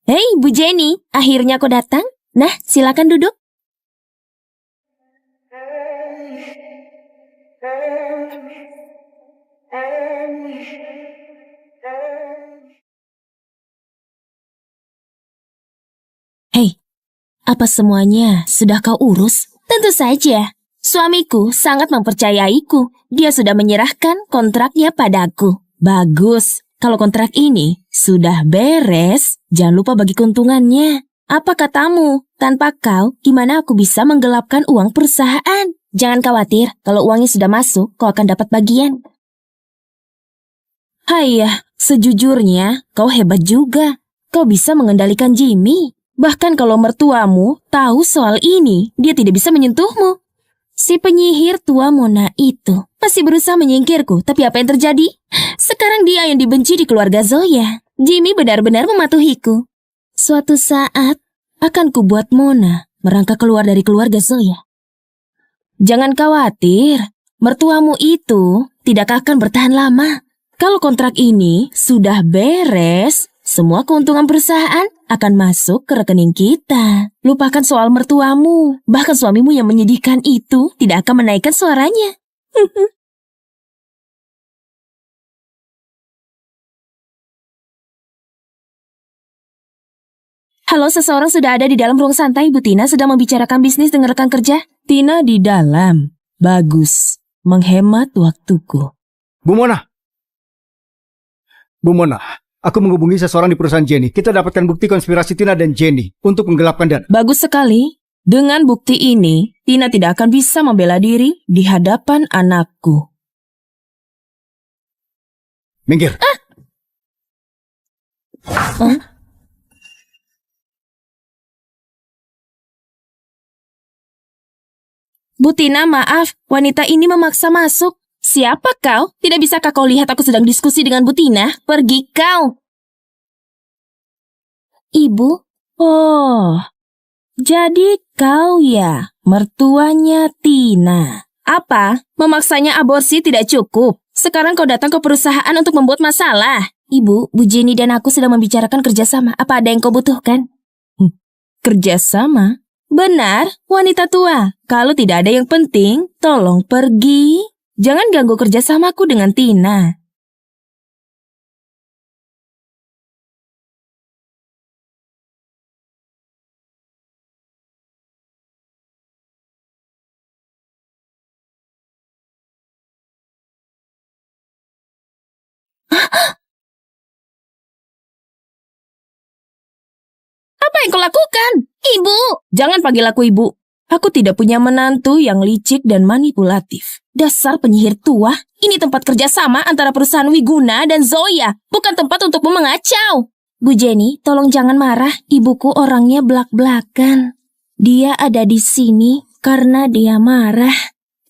Hei, Bu Jenny, akhirnya kau datang. Nah, silakan duduk. Hei, apa semuanya sudah kau urus? Tentu saja. Suamiku sangat mempercayaiku. Dia sudah menyerahkan kontraknya padaku. Bagus. Kalau kontrak ini sudah beres, jangan lupa bagi keuntungannya. Apa katamu? Tanpa kau, gimana aku bisa menggelapkan uang perusahaan? Jangan khawatir, kalau uangnya sudah masuk, kau akan dapat bagian. Hayah, sejujurnya kau hebat juga. Kau bisa mengendalikan Jimmy. Bahkan kalau mertuamu tahu soal ini, dia tidak bisa menyentuhmu. Si penyihir tua Mona itu masih berusaha menyingkirku, tapi apa yang terjadi? Sekarang dia yang dibenci di keluarga Zoya. Jimmy benar-benar mematuhiku. Suatu saat akan kubuat Mona merangkak keluar dari keluarga Zoya. Jangan khawatir, mertuamu itu tidak akan bertahan lama. Kalau kontrak ini sudah beres, semua keuntungan perusahaan akan masuk ke rekening kita. Lupakan soal mertuamu. Bahkan suamimu yang menyedihkan itu tidak akan menaikkan suaranya. Halo, seseorang sudah ada di dalam ruang santai. Bu Tina sedang membicarakan bisnis dengan rekan kerja. Tina di dalam. Bagus. Menghemat waktuku. Bu Mona. Bu Mona, aku menghubungi seseorang di perusahaan Jenny. Kita dapatkan bukti konspirasi Tina dan Jenny untuk menggelapkan dana. Bagus sekali. Dengan bukti ini, Tina tidak akan bisa membela diri di hadapan anakku. Minggir. Bu Tina, maaf. Wanita ini memaksa masuk. Siapa kau? Tidak bisakah kau lihat aku sedang diskusi dengan Bu Tina? Pergi kau. Ibu? Oh, jadi kau ya mertuanya Tina. Apa? Memaksanya aborsi tidak cukup. Sekarang kau datang ke perusahaan untuk membuat masalah. Ibu, Bu Jenny dan aku sedang membicarakan kerjasama. Apa ada yang kau butuhkan? Kerjasama? Benar, wanita tua. Kalau tidak ada yang penting, tolong pergi. Jangan ganggu kerjasamaku dengan Tina. Apa yang kau lakukan? Ibu! Jangan panggil aku ibu. Aku tidak punya menantu yang licik dan manipulatif. Dasar penyihir tua, ini tempat kerjasama antara perusahaan Wiguna dan Zoya, bukan tempat untuk mengacau. Bu Jenny, tolong jangan marah, ibuku orangnya belak-belakan. Dia ada di sini karena dia marah.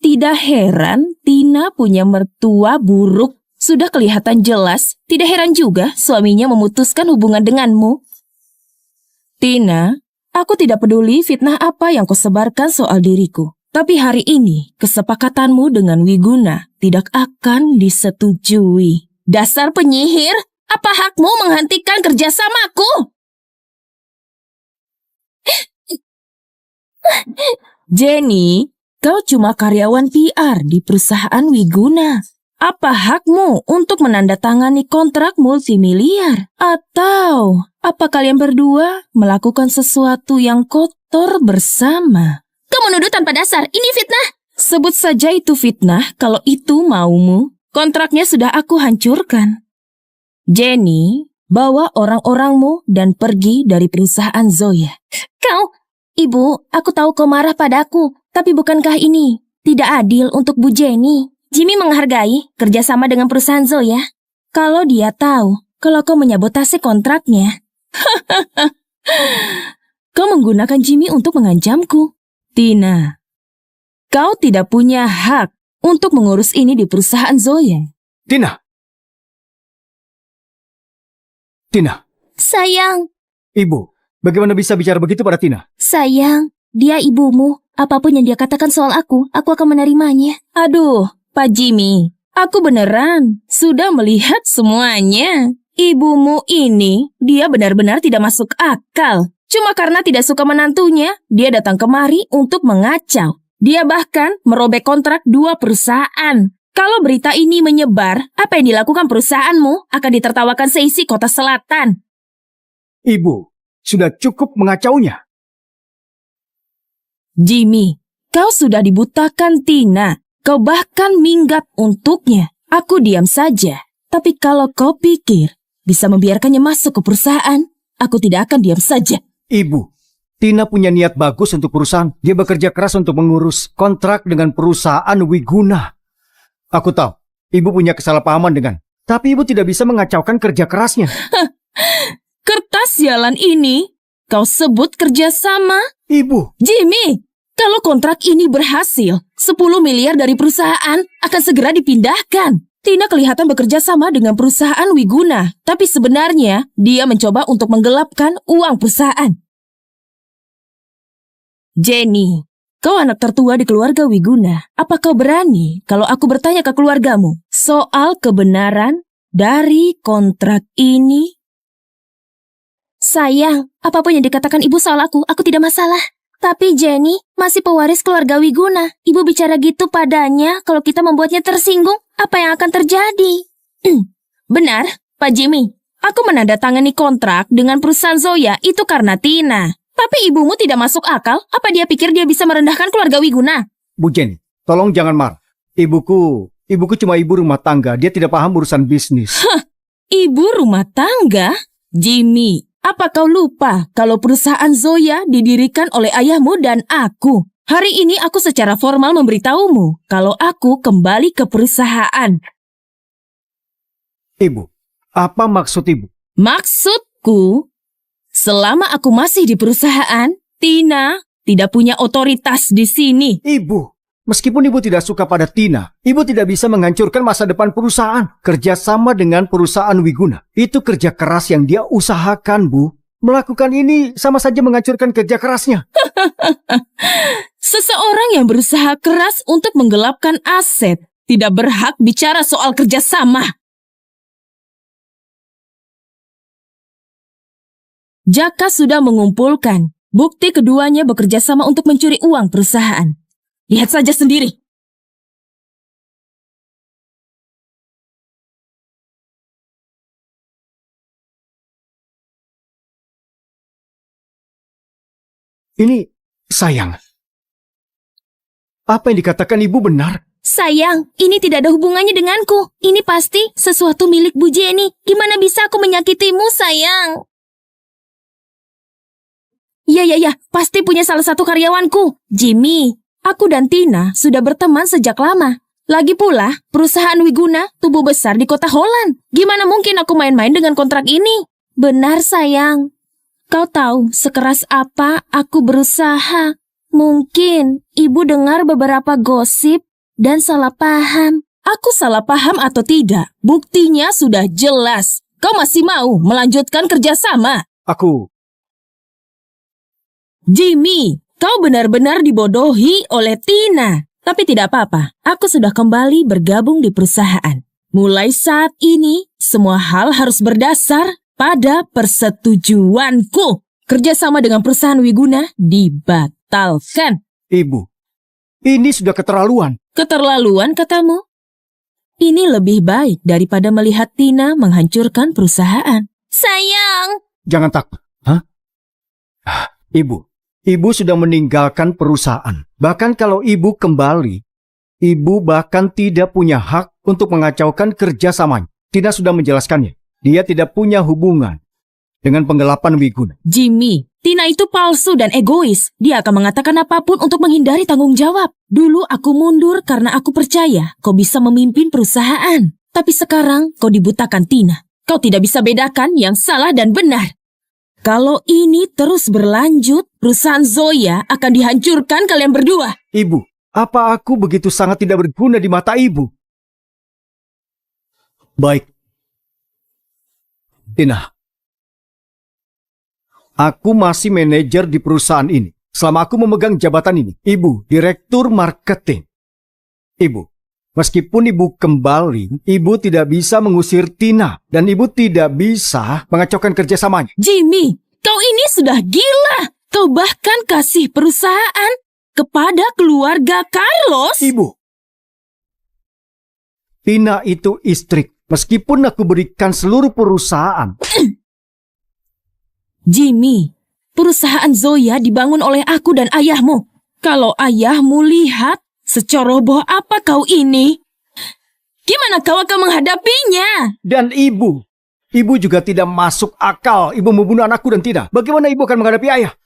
Tidak heran Tina punya mertua buruk. Sudah kelihatan jelas, tidak heran juga suaminya memutuskan hubungan denganmu. Tina, aku tidak peduli fitnah apa yang kau sebarkan soal diriku. Tapi hari ini, kesepakatanmu dengan Wiguna tidak akan disetujui. Dasar penyihir, apa hakmu menghentikan kerjasamaku? Jenny, kau cuma karyawan PR di perusahaan Wiguna. Apa hakmu untuk menandatangani kontrak multimiliar? Atau apa kalian berdua melakukan sesuatu yang kotor bersama? Kau menuduh tanpa dasar, ini fitnah. Sebut saja itu fitnah kalau itu maumu. Kontraknya sudah aku hancurkan. Jenny, bawa orang-orangmu dan pergi dari perusahaan Zoya. Ibu, aku tahu kau marah padaku, tapi bukankah ini tidak adil untuk Bu Jenny? Jimmy menghargai kerjasama dengan perusahaan Zoya. Kalau dia tahu kalau kau menyabotase kontraknya. Kau menggunakan Jimmy untuk mengancamku. Tina, kau tidak punya hak untuk mengurus ini di perusahaan Zoya. Tina! Sayang, Ibu, bagaimana bisa bicara begitu pada Tina? sayang, dia ibumu. Apapun yang dia katakan soal aku akan menerimanya. Aduh, Pak Jimmy, aku beneran sudah melihat semuanya. Ibumu ini, dia benar-benar tidak masuk akal. Cuma karena tidak suka menantunya, dia datang kemari untuk mengacau. Dia bahkan merobek kontrak 2 perusahaan. Kalau berita ini menyebar, apa yang dilakukan perusahaanmu akan ditertawakan seisi kota selatan. Ibu, sudah cukup mengacaunya. Jimmy, kau sudah dibutakan Tina. Kau bahkan minggat untuknya. Aku diam saja. Tapi kalau kau pikir bisa membiarkannya masuk ke perusahaan, aku tidak akan diam saja. Ibu, Tina punya niat bagus untuk perusahaan. Dia bekerja keras untuk mengurus kontrak dengan perusahaan Wiguna. Aku tahu, ibu punya kesalahpahaman dengan, tapi ibu tidak bisa mengacaukan kerja kerasnya. Kertas sialan ini, kau sebut kerjasama? Ibu, Jimmy, kalau kontrak ini berhasil, 10 miliar dari perusahaan akan segera dipindahkan. Tina kelihatan bekerja sama dengan perusahaan Wiguna, tapi sebenarnya dia mencoba untuk menggelapkan uang perusahaan. Jenny, kau anak tertua di keluarga Wiguna. Apa kau berani kalau aku bertanya ke keluargamu soal kebenaran dari kontrak ini? Sayang, apapun yang dikatakan ibu soal aku tidak masalah. Tapi Jenny masih pewaris keluarga Wiguna. Ibu bicara gitu padanya, kalau kita membuatnya tersinggung, apa yang akan terjadi? Benar, Pak Jimmy. Aku menandatangani kontrak dengan perusahaan Zoya itu karena Tina. Tapi ibumu tidak masuk akal. Apa dia pikir dia bisa merendahkan keluarga Wiguna? Bu Jenny, tolong jangan marah. Ibuku cuma ibu rumah tangga. Dia tidak paham urusan bisnis. Ibu rumah tangga? Jimmy, apa kau lupa kalau perusahaan Zoya didirikan oleh ayahmu dan aku? Hari ini aku secara formal memberitahumu kalau aku kembali ke perusahaan. Ibu, apa maksud ibu? Maksudku, selama aku masih di perusahaan, Tina tidak punya otoritas di sini. Ibu, meskipun ibu tidak suka pada Tina, ibu tidak bisa menghancurkan masa depan perusahaan. Kerjasama dengan perusahaan Wiguna, itu kerja keras yang dia usahakan, Bu. Melakukan ini sama saja menghancurkan kerja kerasnya. Seseorang yang berusaha keras untuk menggelapkan aset tidak berhak bicara soal kerjasama. Jaka sudah mengumpulkan bukti keduanya bekerja sama untuk mencuri uang perusahaan. Lihat saja sendiri. Ini, sayang. Apa yang dikatakan ibu benar? Sayang, ini tidak ada hubungannya denganku. Ini pasti sesuatu milik Bu Jenny. Gimana bisa aku menyakitimu, sayang? Ya, pasti punya salah satu karyawanku. Jimmy, aku dan Tina sudah berteman sejak lama. Lagi pula, perusahaan Wiguna tumbuh besar di kota Holland. Gimana mungkin aku main-main dengan kontrak ini? Benar, sayang. Kau tahu sekeras apa aku berusaha. Mungkin ibu dengar beberapa gosip dan salah paham. Aku salah paham atau tidak? Buktinya sudah jelas. Kau masih mau melanjutkan kerjasama? Jimmy, kau benar-benar dibodohi oleh Tina. Tapi tidak apa-apa, aku sudah kembali bergabung di perusahaan. Mulai saat ini, semua hal harus berdasar pada persetujuanku. Kerjasama dengan perusahaan Wiguna dibatalkan. Ibu, ini sudah keterlaluan. Keterlaluan katamu? Ini lebih baik daripada melihat Tina menghancurkan perusahaan. Sayang! Jangan takut. Hah? Ibu sudah meninggalkan perusahaan. Bahkan kalau ibu kembali, ibu bahkan tidak punya hak untuk mengacaukan kerjasamanya. Tina sudah menjelaskannya. Dia tidak punya hubungan dengan penggelapan Wiguna. Jimmy, Tina itu palsu dan egois. Dia akan mengatakan apapun untuk menghindari tanggung jawab. Dulu aku mundur karena aku percaya kau bisa memimpin perusahaan. Tapi sekarang kau dibutakan Tina. Kau tidak bisa bedakan yang salah dan benar. Kalau ini terus berlanjut, perusahaan Zoya akan dihancurkan kalian berdua. Ibu, apa aku begitu sangat tidak berguna di mata ibu? Baik. Tina, aku masih manajer di perusahaan ini. Selama aku memegang jabatan ini, Ibu, direktur marketing. Ibu, meskipun Ibu kembali, Ibu tidak bisa mengusir Tina. Dan Ibu tidak bisa mengacaukan kerjasamanya. Jimmy, kau ini sudah gila. Kau bahkan kasih perusahaan kepada keluarga Carlos. Ibu, Tina itu istri. Meskipun aku berikan seluruh perusahaan. Jimmy, perusahaan Zoya dibangun oleh aku dan ayahmu. Kalau ayahmu lihat secoroboh apa kau ini, gimana kau akan menghadapinya? Dan ibu juga tidak masuk akal. Ibu membunuh anakku dan Tina. Bagaimana ibu akan menghadapi ayah?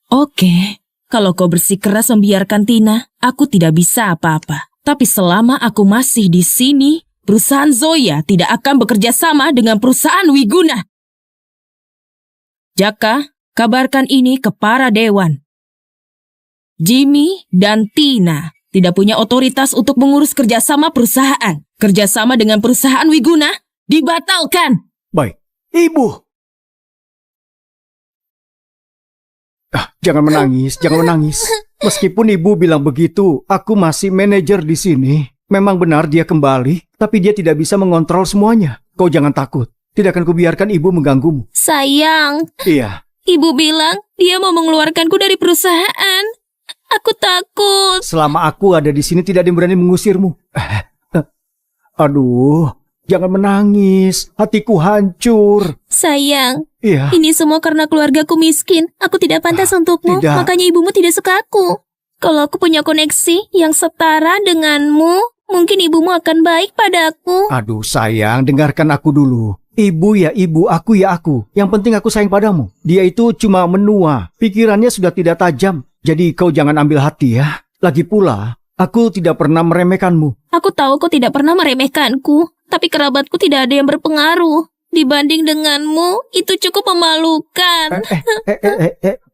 Oke, kalau kau bersikeras membiarkan Tina, aku tidak bisa apa-apa. Tapi selama aku masih di sini, perusahaan Zoya tidak akan bekerja sama dengan perusahaan Wiguna. Jaka, kabarkan ini ke para dewan. Jimmy dan Tina tidak punya otoritas untuk mengurus kerjasama perusahaan. Kerjasama dengan perusahaan Wiguna dibatalkan. Baik, ibu. Jangan menangis, jangan menangis. Meskipun ibu bilang begitu, aku masih manajer di sini. Memang benar dia kembali, tapi dia tidak bisa mengontrol semuanya. Kau jangan takut. Tidak akan kubiarkan ibu mengganggumu. Sayang, Iya. ibu bilang dia mau mengeluarkanku dari perusahaan. Aku takut. Selama aku ada di sini tidak ada yang berani mengusirmu. Aduh, jangan menangis. Hatiku hancur. Sayang, Iya. ini semua karena keluargaku miskin. Aku tidak pantas untukmu, tidak. makanya ibumu tidak suka aku. Kalau aku punya koneksi yang setara denganmu, mungkin ibumu akan baik padaku. Aduh sayang, dengarkan aku dulu. Ibu ya ibu, aku ya aku. Yang penting aku sayang padamu. Dia itu cuma menua. Pikirannya sudah tidak tajam. Jadi kau jangan ambil hati ya. Lagi pula, aku tidak pernah meremehkanmu. Aku tahu kau tidak pernah meremehkanku, tapi kerabatku tidak ada yang berpengaruh. Dibanding denganmu, itu cukup memalukan.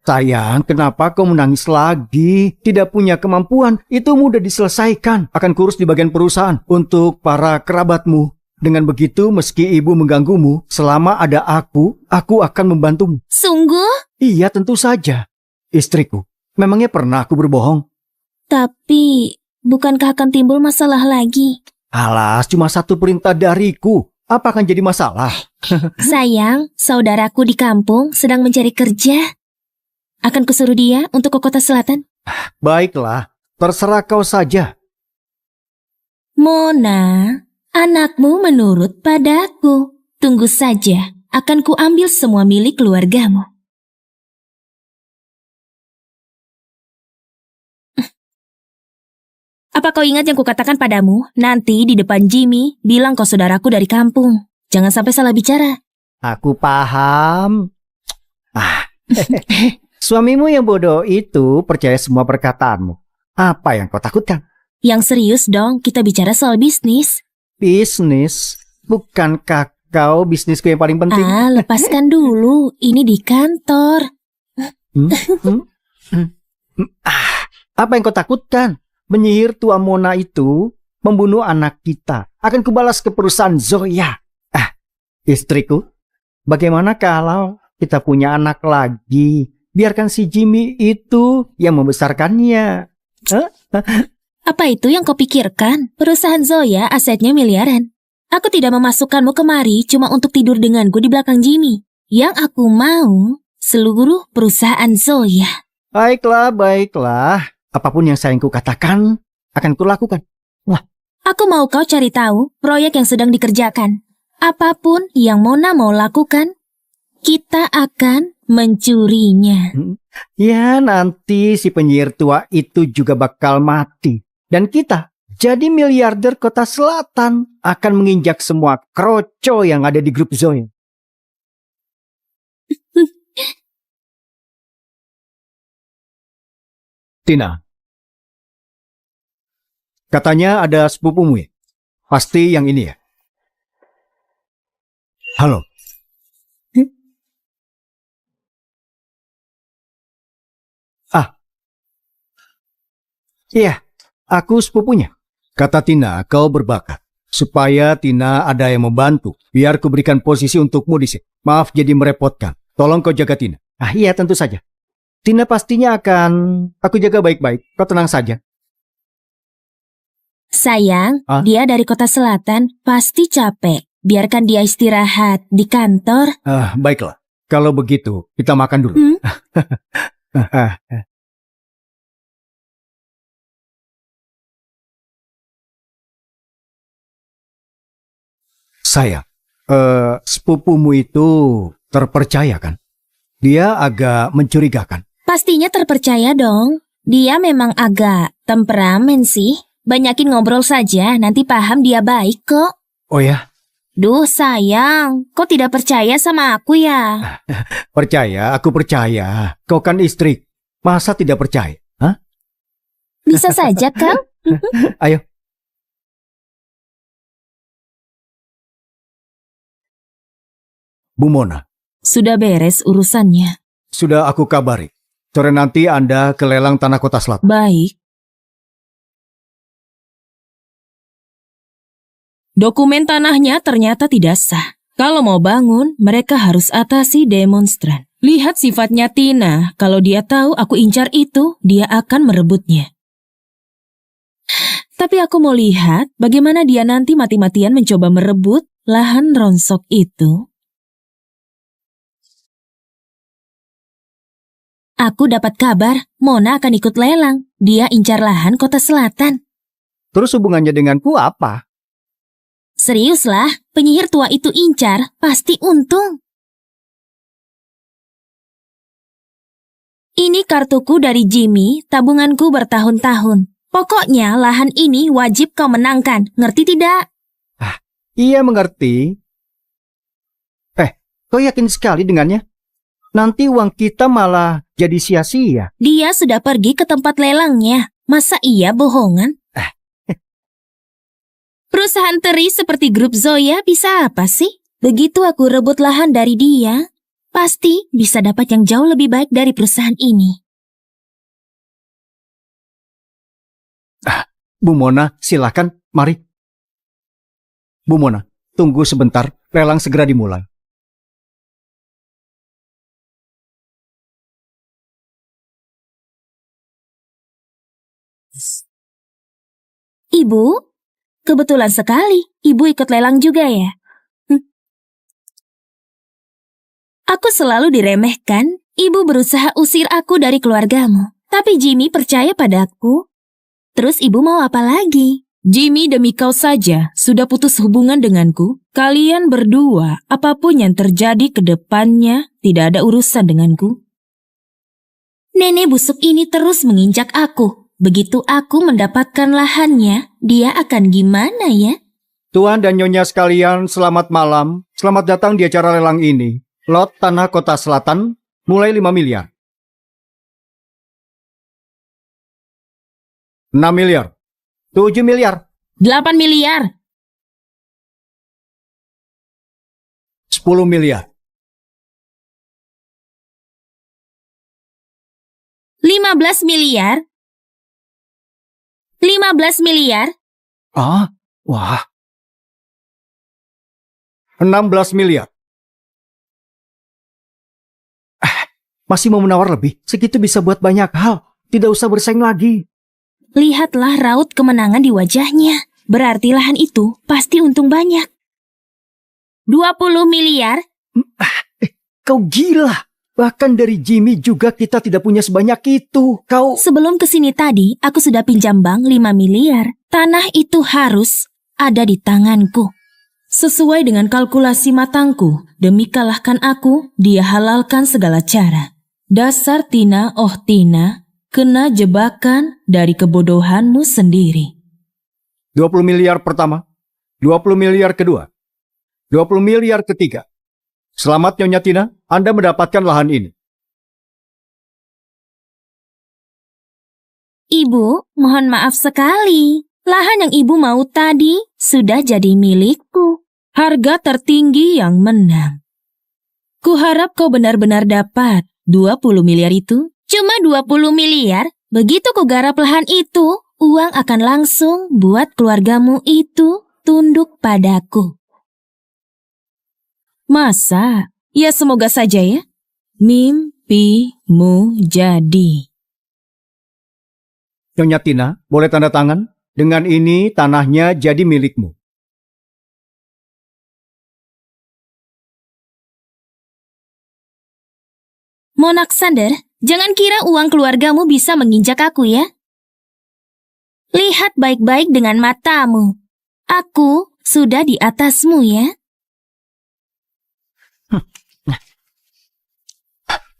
Sayang, kenapa kau menangis lagi? Tidak punya kemampuan, itu mudah diselesaikan. Akan kurus di bagian perusahaan untuk para kerabatmu. Dengan begitu, meski ibu mengganggumu, selama ada aku akan membantumu. Sungguh? Iya, tentu saja. Istriku, memangnya pernah aku berbohong? Tapi, bukankah akan timbul masalah lagi? Alas, cuma satu perintah dariku. Apa akan jadi masalah? Sayang, saudaraku di kampung sedang mencari kerja. Akan kusuruh dia untuk ke kota selatan. Baiklah, terserah kau saja. Mona, anakmu menurut padaku. Tunggu saja, akan kuambil semua milik keluargamu. Apa kau ingat yang kukatakan padamu? Nanti di depan Jimmy, bilang kau saudaraku dari kampung. Jangan sampai salah bicara. Aku paham. Suamimu yang bodoh itu percaya semua perkataanmu. Apa yang kau takutkan? Yang serius dong, kita bicara soal bisnis. Bisnis? Bukankah kau bisnisku yang paling penting? Lepaskan dulu. Ini di kantor. Apa yang kau takutkan? Menyihir Tua Mona itu membunuh anak kita. Akan kubalas ke perusahaan Zoya. Istriku, bagaimana kalau kita punya anak lagi? Biarkan si Jimmy itu yang membesarkannya. Apa itu yang kau pikirkan? Perusahaan Zoya asetnya miliaran. Aku tidak memasukkanmu kemari cuma untuk tidur denganku di belakang Jimmy. Yang aku mau, seluruh perusahaan Zoya. Baiklah. Apapun yang sayangku katakan, akan kulakukan. Aku mau kau cari tahu proyek yang sedang dikerjakan. Apapun yang Mona mau lakukan, kita akan mencurinya. Ya, nanti si penyihir tua itu juga bakal mati. Dan kita Jadi miliarder Kota Selatan akan menginjak semua kroco yang ada di grup Zoe. Tina, katanya ada sepupumu ya? Pasti yang ini ya? Halo? Iya, aku sepupunya. Kata Tina, kau berbakat. Supaya Tina ada yang membantu. Biar ku berikan posisi untukmu di sini. Maaf jadi merepotkan. Tolong kau jaga Tina. Iya, tentu saja. Tina pastinya akan aku jaga baik-baik. Kau tenang saja. Sayang, dia dari Kota Selatan, pasti capek. Biarkan dia istirahat di kantor. Baiklah. Kalau begitu, kita makan dulu. Sayang, sepupumu itu terpercaya kan? Dia agak mencurigakan. Pastinya terpercaya dong. Dia memang agak temperamen sih. Banyakin ngobrol saja, nanti paham dia baik kok. Oh ya? Duh sayang, kok tidak percaya sama aku ya? Percaya, aku percaya. Kau kan istri. Masa tidak percaya? Hah? Bisa saja kau. Ayo. Bu Mona. Sudah beres urusannya. Sudah aku kabari. Sore nanti Anda ke lelang tanah Kota Selatan. Baik. Dokumen tanahnya ternyata tidak sah. Kalau mau bangun, mereka harus atasi demonstran. Lihat sifatnya Tina, kalau dia tahu aku incar itu, dia akan merebutnya. Tapi aku mau lihat bagaimana dia nanti mati-matian mencoba merebut lahan ronsok itu. Aku dapat kabar, Mona akan ikut lelang. Dia incar lahan Kota Selatan. Terus hubungannya denganku apa? Seriuslah, penyihir tua itu incar, pasti untung. Ini kartuku dari Jimmy, tabunganku bertahun-tahun. Pokoknya lahan ini wajib kau menangkan, ngerti tidak? Iya mengerti. Kau yakin sekali dengannya? Nanti uang kita malah jadi sia-sia. Dia sudah pergi ke tempat lelangnya. Masa iya bohongan? Perusahaan teri seperti grup Zoya bisa apa sih? Begitu aku rebut lahan dari dia, pasti bisa dapat yang jauh lebih baik dari perusahaan ini. Bu Mona, silakan, mari. Bu Mona, tunggu sebentar, lelang segera dimulai. Ibu, kebetulan sekali, ibu ikut lelang juga ya? Aku selalu diremehkan, ibu berusaha usir aku dari keluargamu. Tapi Jimmy percaya padaku. Terus ibu mau apa lagi? Jimmy, demi kau saja sudah putus hubungan denganku. Kalian berdua, apapun yang terjadi ke depannya, tidak ada urusan denganku. Nenek busuk ini terus menginjak aku. Begitu aku mendapatkan lahannya, dia akan gimana ya? Tuan dan Nyonya sekalian, selamat malam. Selamat datang di acara lelang ini. Lot tanah Kota Selatan mulai 5 miliar. 6 miliar. 7 miliar. 8 miliar. 10 miliar. 15 miliar. 15 miliar. Wah. 16 miliar. Masih mau menawar lebih? Segitu bisa buat banyak hal. Tidak usah bersaing lagi. Lihatlah raut kemenangan di wajahnya. Berarti lahan itu pasti untung banyak. 20 miliar. Kau gila. Bahkan dari Jimmy juga kita tidak punya sebanyak itu. Kau... Sebelum kesini tadi, aku sudah pinjam bank 5 miliar. Tanah itu harus ada di tanganku. Sesuai dengan kalkulasi matangku, demi kalahkan aku, dia halalkan segala cara. Dasar Tina, oh Tina, kena jebakan dari kebodohanmu sendiri. 20 miliar pertama, 20 miliar kedua, 20 miliar ketiga. Selamat Nyonya Tina, Anda mendapatkan lahan ini. Ibu, mohon maaf sekali. Lahan yang ibu mau tadi sudah jadi milikku. Harga tertinggi yang menang. Kuharap kau benar-benar dapat 20 miliar itu. Cuma 20 miliar, begitu ku garap lahan itu, uang akan langsung buat keluargamu itu tunduk padaku. Masa? Ya semoga saja ya. Mimpimu jadi. Nyonya Tina, boleh tanda tangan? Dengan ini tanahnya jadi milikmu. Monaksander, jangan kira uang keluargamu bisa menginjak aku ya. Lihat baik-baik dengan matamu. Aku sudah di atasmu ya.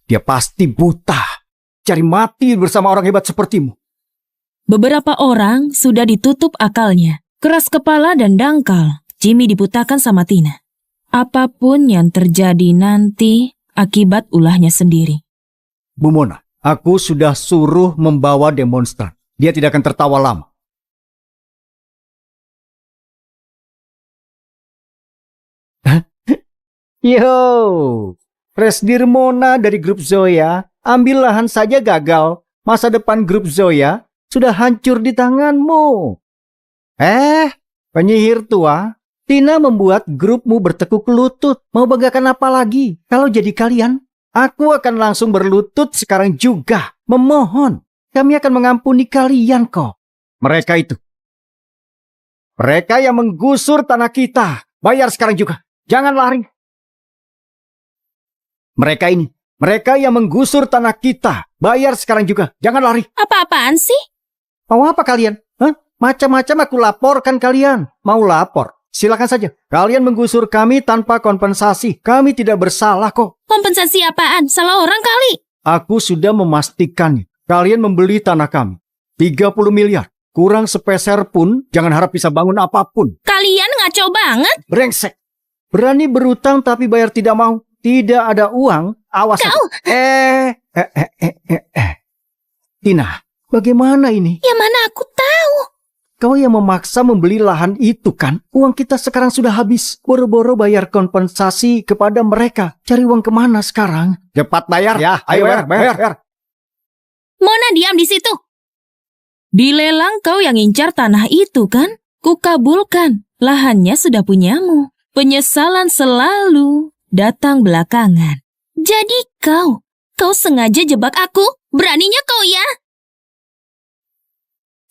Dia pasti buta. Cari mati bersama orang hebat sepertimu. Beberapa orang sudah ditutup akalnya. Keras kepala dan dangkal, Jimmy dibutakan sama Tina. Apapun yang terjadi nanti, akibat ulahnya sendiri. Bu Mona, aku sudah suruh membawa demonstran. Dia tidak akan tertawa lama. Yo, Presdir Mona dari grup Zoya, ambil lahan saja gagal. Masa depan grup Zoya sudah hancur di tanganmu. Penyihir tua, Tina membuat grupmu bertekuk lutut. Mau banggakan apa lagi? Kalau jadi kalian, aku akan langsung berlutut sekarang juga. Memohon, kami akan mengampuni kalian kok. Mereka itu. Mereka yang menggusur tanah kita. Bayar sekarang juga. Jangan lari. Mereka ini. Mereka yang menggusur tanah kita. Bayar sekarang juga. Jangan lari. Apa-apaan sih? Mau apa kalian? Macam-macam aku laporkan kalian. Mau lapor? Silakan saja. Kalian menggusur kami tanpa kompensasi. Kami tidak bersalah kok. Kompensasi apaan? Salah orang kali. Aku sudah memastikan. Kalian membeli tanah kami. 30 miliar. Kurang sepeser pun. Jangan harap bisa bangun apapun. Kalian ngaco banget. Brengsek. Berani berutang tapi bayar tidak mau. Tidak ada uang. Awas. Kau. Tina, bagaimana ini? Ya mana aku tahu. Kau yang memaksa membeli lahan itu kan? Uang kita sekarang sudah habis. Boro-boro bayar kompensasi kepada mereka. Cari uang kemana sekarang? Cepat bayar. Ya, ayo bayar. Mona diam di situ. Dilelang kau yang incar tanah itu kan? Kukabulkan. Lahannya sudah punyamu. Penyesalan selalu datang belakangan. Jadi kau sengaja jebak aku? Beraninya kau ya?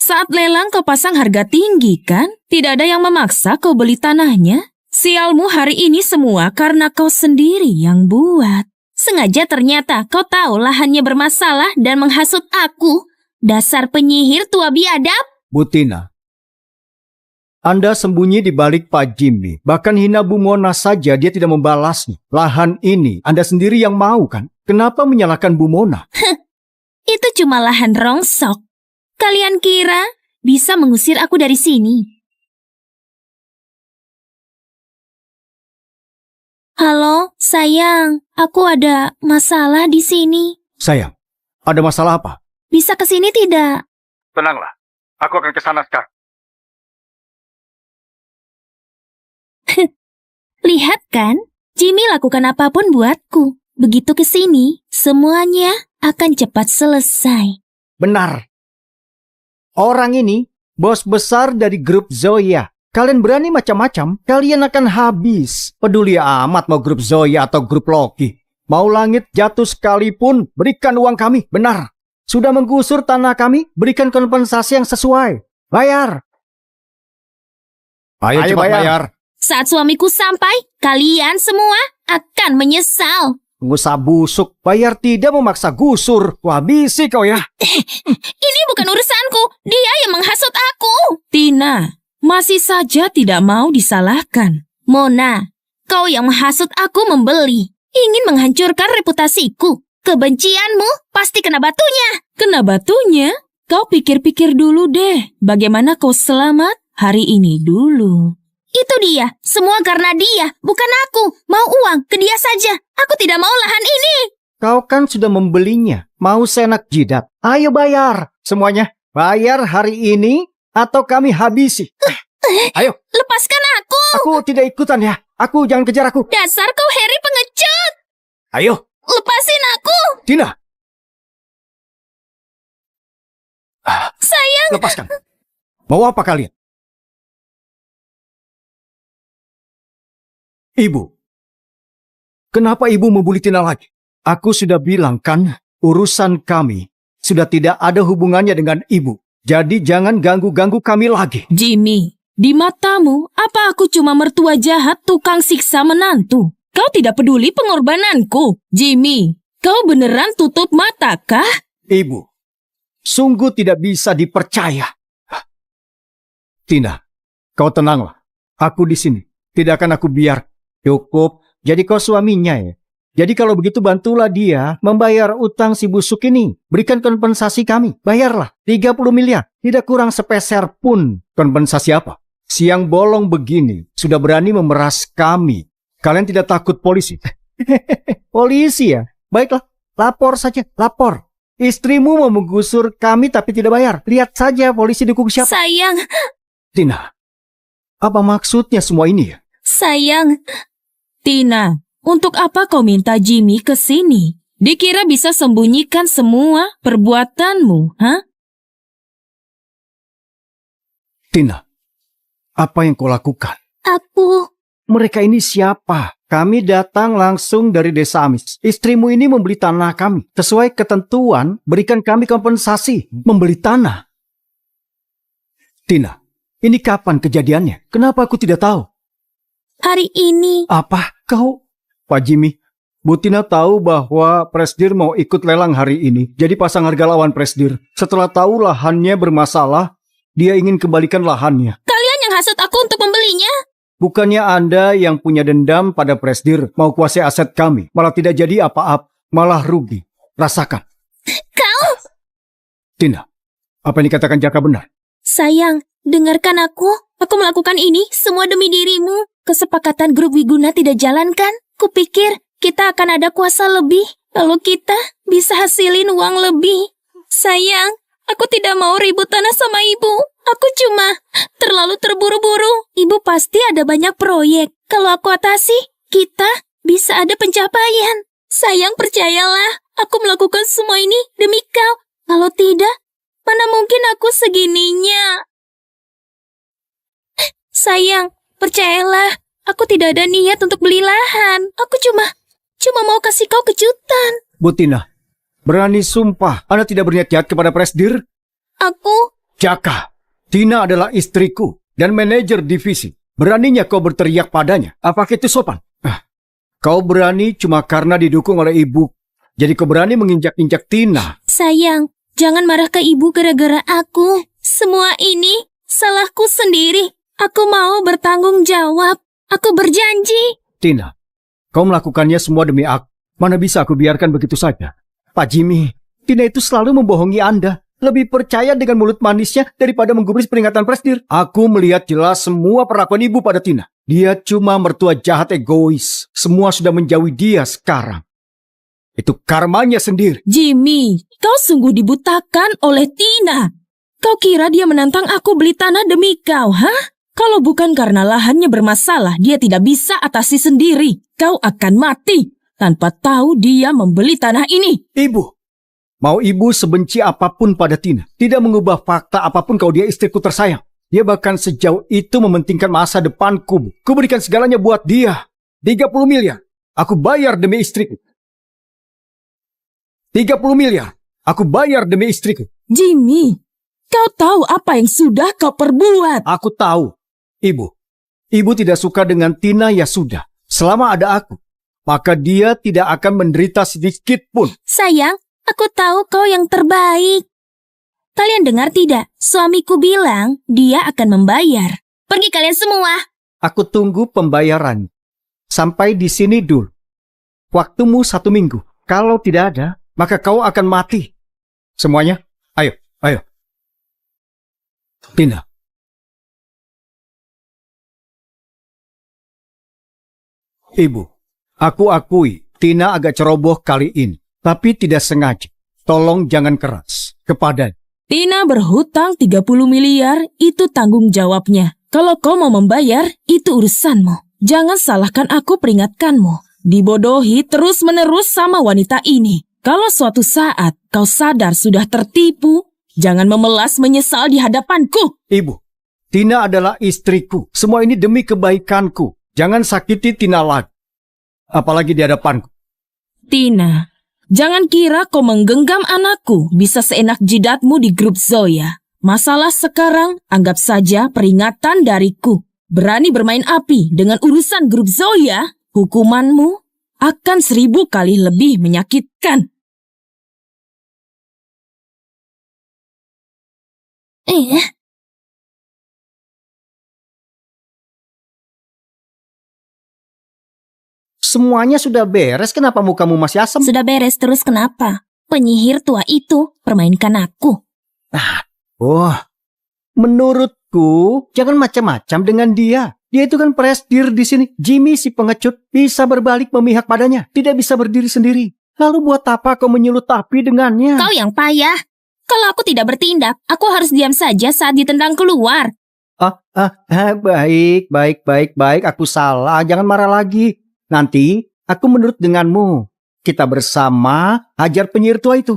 Saat lelang kau pasang harga tinggi kan? Tidak ada yang memaksa kau beli tanahnya. Sialmu hari ini semua karena kau sendiri yang buat. Sengaja ternyata kau tahu lahannya bermasalah dan menghasut aku. Dasar penyihir tua biadab. Bu Tina, Anda sembunyi di balik Pak Jimmy. Bahkan hina Bu Mona saja dia tidak membalasnya. Lahan ini Anda sendiri yang mau kan? Kenapa menyalahkan Bu Mona? Itu cuma lahan rongsok. Kalian kira bisa mengusir aku dari sini? Halo, sayang. Aku ada masalah di sini. Sayang, ada masalah apa? Bisa ke sini tidak? Tenanglah, aku akan ke sana sekarang. Lihat kan, Jimmy lakukan apapun buatku. Begitu ke sini, semuanya akan cepat selesai. Benar. Orang ini bos besar dari grup Zoya. Kalian berani macam-macam, kalian akan habis. Peduli amat mau grup Zoya atau grup Loki. Mau langit jatuh sekalipun, berikan uang kami. Benar. Sudah menggusur tanah kami, berikan kompensasi yang sesuai. Bayar. Ayo cepat bayar. Saat suamiku sampai, kalian semua akan menyesal. Pengusaha busuk, bayar tidak memaksa gusur. Wah, bisi kau ya. Ini bukan urusanku, dia yang menghasut aku. Tina, masih saja tidak mau disalahkan. Mona, kau yang menghasut aku membeli. Ingin menghancurkan reputasiku. Kebencianmu pasti kena batunya. Kena batunya? Kau pikir-pikir dulu deh. Bagaimana kau selamat hari ini dulu. Itu dia. Semua karena dia, bukan aku. Mau uang, ke dia saja. Aku tidak mau lahan ini. Kau kan sudah membelinya. Mau senak jidat. Ayo bayar. Semuanya. Bayar hari ini atau kami habisi. Ayo. Lepaskan aku. Aku tidak ikutan ya. Jangan kejar aku. Dasar kau Harry pengecut. Ayo. Lepasin aku. Tina. Sayang. Lepaskan. Mau apa kalian? Ibu. Kenapa ibu membuli Tina lagi? Aku sudah bilang kan, urusan kami sudah tidak ada hubungannya dengan ibu. Jadi jangan ganggu-ganggu kami lagi. Jimmy, di matamu, apa aku cuma mertua jahat tukang siksa menantu? Kau tidak peduli pengorbananku. Jimmy, kau beneran tutup mata kah? Ibu, sungguh tidak bisa dipercaya. Tina, kau tenanglah. Aku di sini. Tidak akan aku biar. Cukup. Jadi kau suaminya ya. Jadi kalau begitu bantulah dia membayar utang si busuk ini. Berikan kompensasi kami. Bayarlah 30 miliar. Tidak kurang sepeser pun. Kompensasi apa? Siang bolong begini sudah berani memeras kami. Kalian tidak takut polisi? Polisi ya? Baiklah. Lapor saja. Lapor. Istrimu mau menggusur kami tapi tidak bayar. Lihat saja polisi dukung siapa. Sayang. Tina, apa maksudnya semua ini ya? Sayang. Tina, untuk apa kau minta Jimmy ke sini? Dikira bisa sembunyikan semua perbuatanmu, ha? Tina, apa yang kau lakukan? Aku. Mereka ini siapa? Kami datang langsung dari desa Amis. Istrimu ini membeli tanah kami. Sesuai ketentuan, berikan kami kompensasi. Membeli tanah. Tina, ini kapan kejadiannya? Kenapa aku tidak tahu? Hari ini. Apa? Kau? Pak Jimmy, Bu Tina tahu bahwa Presdir mau ikut lelang hari ini. Jadi pasang harga lawan Presdir. Setelah tahu lahannya bermasalah, dia ingin kembalikan lahannya. Kalian yang hasut aku untuk membelinya. Bukannya Anda yang punya dendam pada Presdir mau kuasai aset kami. Malah tidak jadi apa-apa. Malah rugi. Rasakan. Kau. Tina, apa yang dikatakan Jaka benar? Sayang, dengarkan aku. Aku melakukan ini semua demi dirimu. Kesepakatan grup Wiguna tidak jalan kan? Kupikir kita akan ada kuasa lebih. Lalu kita bisa hasilin uang lebih. Sayang, aku tidak mau ribut tanah sama ibu. Aku cuma terlalu terburu-buru. Ibu pasti ada banyak proyek. Kalau aku atasi, kita bisa ada pencapaian. Sayang, percayalah. Aku melakukan semua ini demi kau. Kalau tidak, mana mungkin aku segininya. Sayang, percayalah. Aku tidak ada niat untuk beli lahan. Aku cuma mau kasih kau kejutan. Bu Tina, berani sumpah Anda tidak berniat jahat kepada Presdir? Aku. Jaka, Tina adalah istriku dan manajer divisi. Beraninya kau berteriak padanya? Apakah itu sopan? Kau berani cuma karena didukung oleh ibu. Jadi kau berani menginjak-injak Tina. Sayang, jangan marah ke ibu gara-gara aku. Semua ini salahku sendiri. Aku mau bertanggung jawab. Aku berjanji. Tina, kau melakukannya semua demi aku. Mana bisa aku biarkan begitu saja? Pak Jimmy, Tina itu selalu membohongi Anda. Lebih percaya dengan mulut manisnya daripada menggubris peringatan Presdir. Aku melihat jelas semua perlakuan ibu pada Tina. Dia cuma mertua jahat egois. Semua sudah menjauhi dia sekarang. Itu karmanya sendiri. Jimmy, kau sungguh dibutakan oleh Tina. Kau kira dia menantang aku beli tanah demi kau, ha? Kalau bukan karena lahannya bermasalah, dia tidak bisa atasi sendiri. Kau akan mati tanpa tahu dia membeli tanah ini. Ibu, mau ibu sebenci apapun pada Tina, tidak mengubah fakta apapun kalau dia istriku tersayang. Dia bahkan sejauh itu mementingkan masa depanku. Ku berikan segalanya buat dia. 30 miliar, aku bayar demi istriku. 30 miliar, aku bayar demi istriku. Jimmy, kau tahu apa yang sudah kau perbuat. Aku tahu. Ibu tidak suka dengan Tina, ya sudah. Selama ada aku, maka dia tidak akan menderita sedikit pun. Sayang, aku tahu kau yang terbaik. Kalian dengar tidak? Suamiku bilang dia akan membayar. Pergi kalian semua. Aku tunggu pembayaran. Sampai di sini dulu. Waktumu 1 minggu. Kalau tidak ada, maka kau akan mati. Semuanya, ayo. Tina, Ibu, aku akui Tina agak ceroboh kali ini, tapi tidak sengaja. Tolong jangan keras kepadanya. Tina berhutang 30 miliar, itu tanggung jawabnya. Kalau kau mau membayar, itu urusanmu. Jangan salahkan aku peringatkanmu. Dibodohi terus-menerus sama wanita ini. Kalau suatu saat kau sadar sudah tertipu, jangan memelas menyesal di hadapanku. Ibu, Tina adalah istriku. Semua ini demi kebaikanku. Jangan sakiti Tina lagi. Apalagi di hadapanku. Tina, jangan kira kau menggenggam anakku bisa seenak jidatmu di grup Zoya. Masalah sekarang anggap saja peringatan dariku. Berani bermain api dengan urusan grup Zoya, hukumanmu akan 1000 kali lebih menyakitkan. Semuanya sudah beres, kenapa mukamu masih asam? Sudah beres, terus kenapa? Penyihir tua itu permainkan aku. Oh, menurutku jangan macam-macam dengan dia. Dia itu kan presidir di sini. Jimmy si pengecut bisa berbalik memihak padanya, tidak bisa berdiri sendiri. Lalu buat apa kau menyulut api dengannya? Kau yang payah. Kalau aku tidak bertindak, aku harus diam saja saat ditendang keluar. Baik. Aku salah. Jangan marah lagi. Nanti aku menurut denganmu. Kita bersama hajar penyihir tua itu.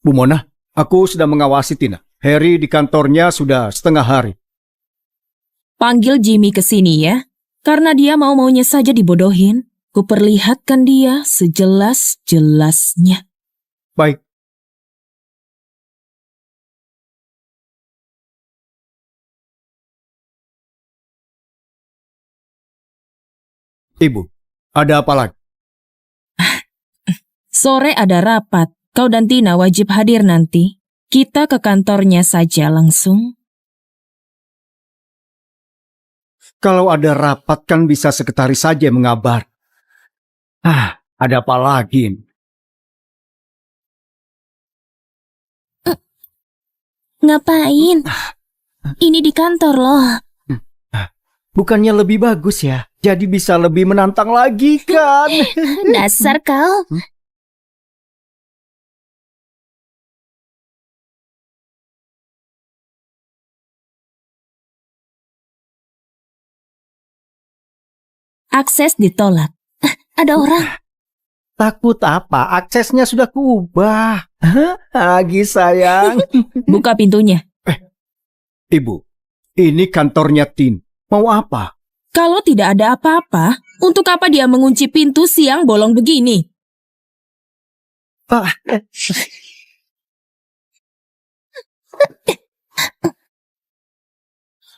Bu Mona, aku sudah mengawasi Tina. Harry di kantornya sudah setengah hari. Panggil Jimmy ke sini ya. Karena dia mau-maunya saja dibodohin, kuperlihatkan dia sejelas-jelasnya. Baik. Ibu, ada apa lagi? Sore ada rapat. Kau dan Tina wajib hadir nanti. Kita ke kantornya saja langsung. Kalau ada rapat kan bisa sekretaris saja yang mengabar. Ada apa lagi? Ngapain? Ini di kantor loh. Bukannya lebih bagus ya? Jadi bisa lebih menantang lagi kan? Dasar kau. Akses ditolak. Ada orang. Takut apa? Aksesnya sudah kuubah. Agi sayang. Buka pintunya. Ibu, ini kantornya Tin. Mau apa? Kalau tidak ada apa-apa, untuk apa dia mengunci pintu siang bolong begini?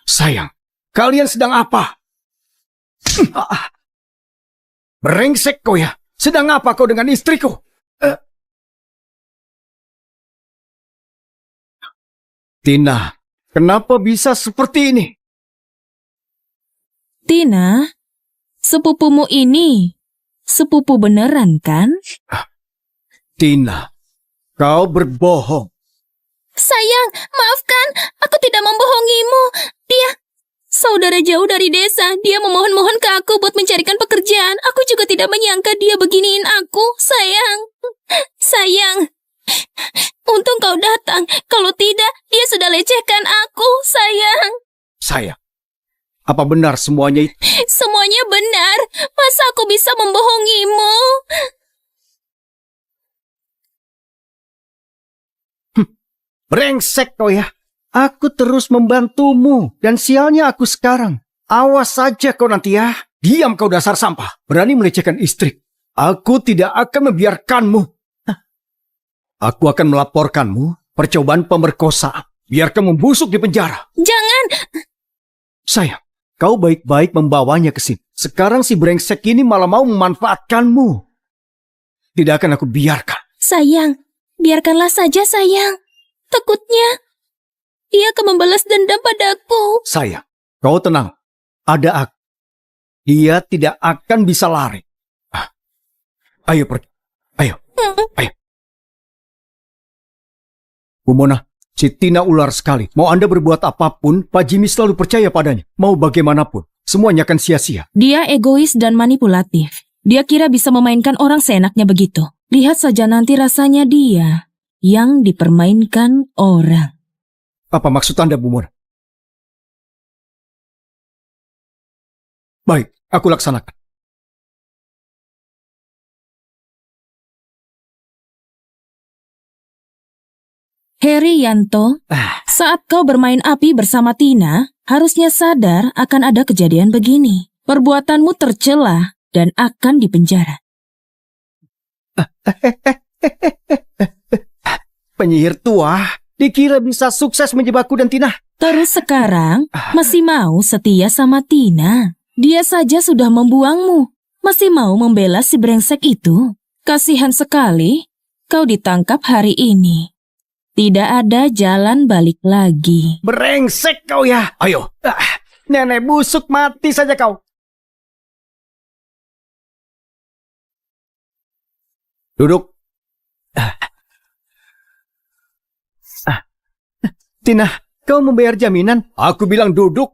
Sayang, kalian sedang apa? Brengsek kau ya. Sedang apa kau dengan istriku? Tina, kenapa bisa seperti ini? Tina, sepupumu ini sepupu beneran kan? Tina, kau berbohong. Sayang, maafkan. Aku tidak membohongimu. Dia saudara jauh dari desa. Dia memohon-mohon ke aku buat mencarikan pekerjaan. Aku juga tidak menyangka dia beginiin aku. Sayang. Untung kau datang. Kalau tidak, dia sudah lecehkan aku. Sayang, apa benar semuanya itu? Semuanya benar. Masa aku bisa membohongimu? Brengsek kau ya. Aku terus membantumu. Dan sialnya aku sekarang. Awas saja kau nanti ya. Diam kau dasar sampah. Berani melecehkan istri. Aku tidak akan membiarkanmu. Aku akan melaporkanmu percobaan pemerkosaan. Biar kamu membusuk di penjara. Jangan. Sayang, kau baik-baik membawanya ke sini. Sekarang si brengsek ini malah mau memanfaatkanmu. Tidak akan aku biarkan. Sayang, biarkanlah saja sayang. Takutnya dia akan membalas dendam padaku. Sayang, kau tenang. Ada aku. Dia tidak akan bisa lari. Ayo pergi. Ayo. Bu Mona, Si Tina ular sekali. Mau Anda berbuat apapun, Pak Jimmy selalu percaya padanya. Mau bagaimanapun, semuanya akan sia-sia. Dia egois dan manipulatif. Dia kira bisa memainkan orang seenaknya begitu. Lihat saja nanti rasanya dia yang dipermainkan orang. Apa maksud Anda, Bu Mona? Baik, aku laksanakan. Heri Yanto, saat kau bermain api bersama Tina, harusnya sadar akan ada kejadian begini. Perbuatanmu tercela dan akan dipenjara. Penyihir tua, dikira bisa sukses menjebakku dan Tina. Terus sekarang masih mau setia sama Tina. Dia saja sudah membuangmu. Masih mau membela si brengsek itu. Kasihan sekali kau ditangkap hari ini. Tidak ada jalan balik lagi. Brengsek kau ya. Ayo, nenek busuk mati saja kau. Duduk. Tina, kau membayar jaminan? Aku bilang duduk.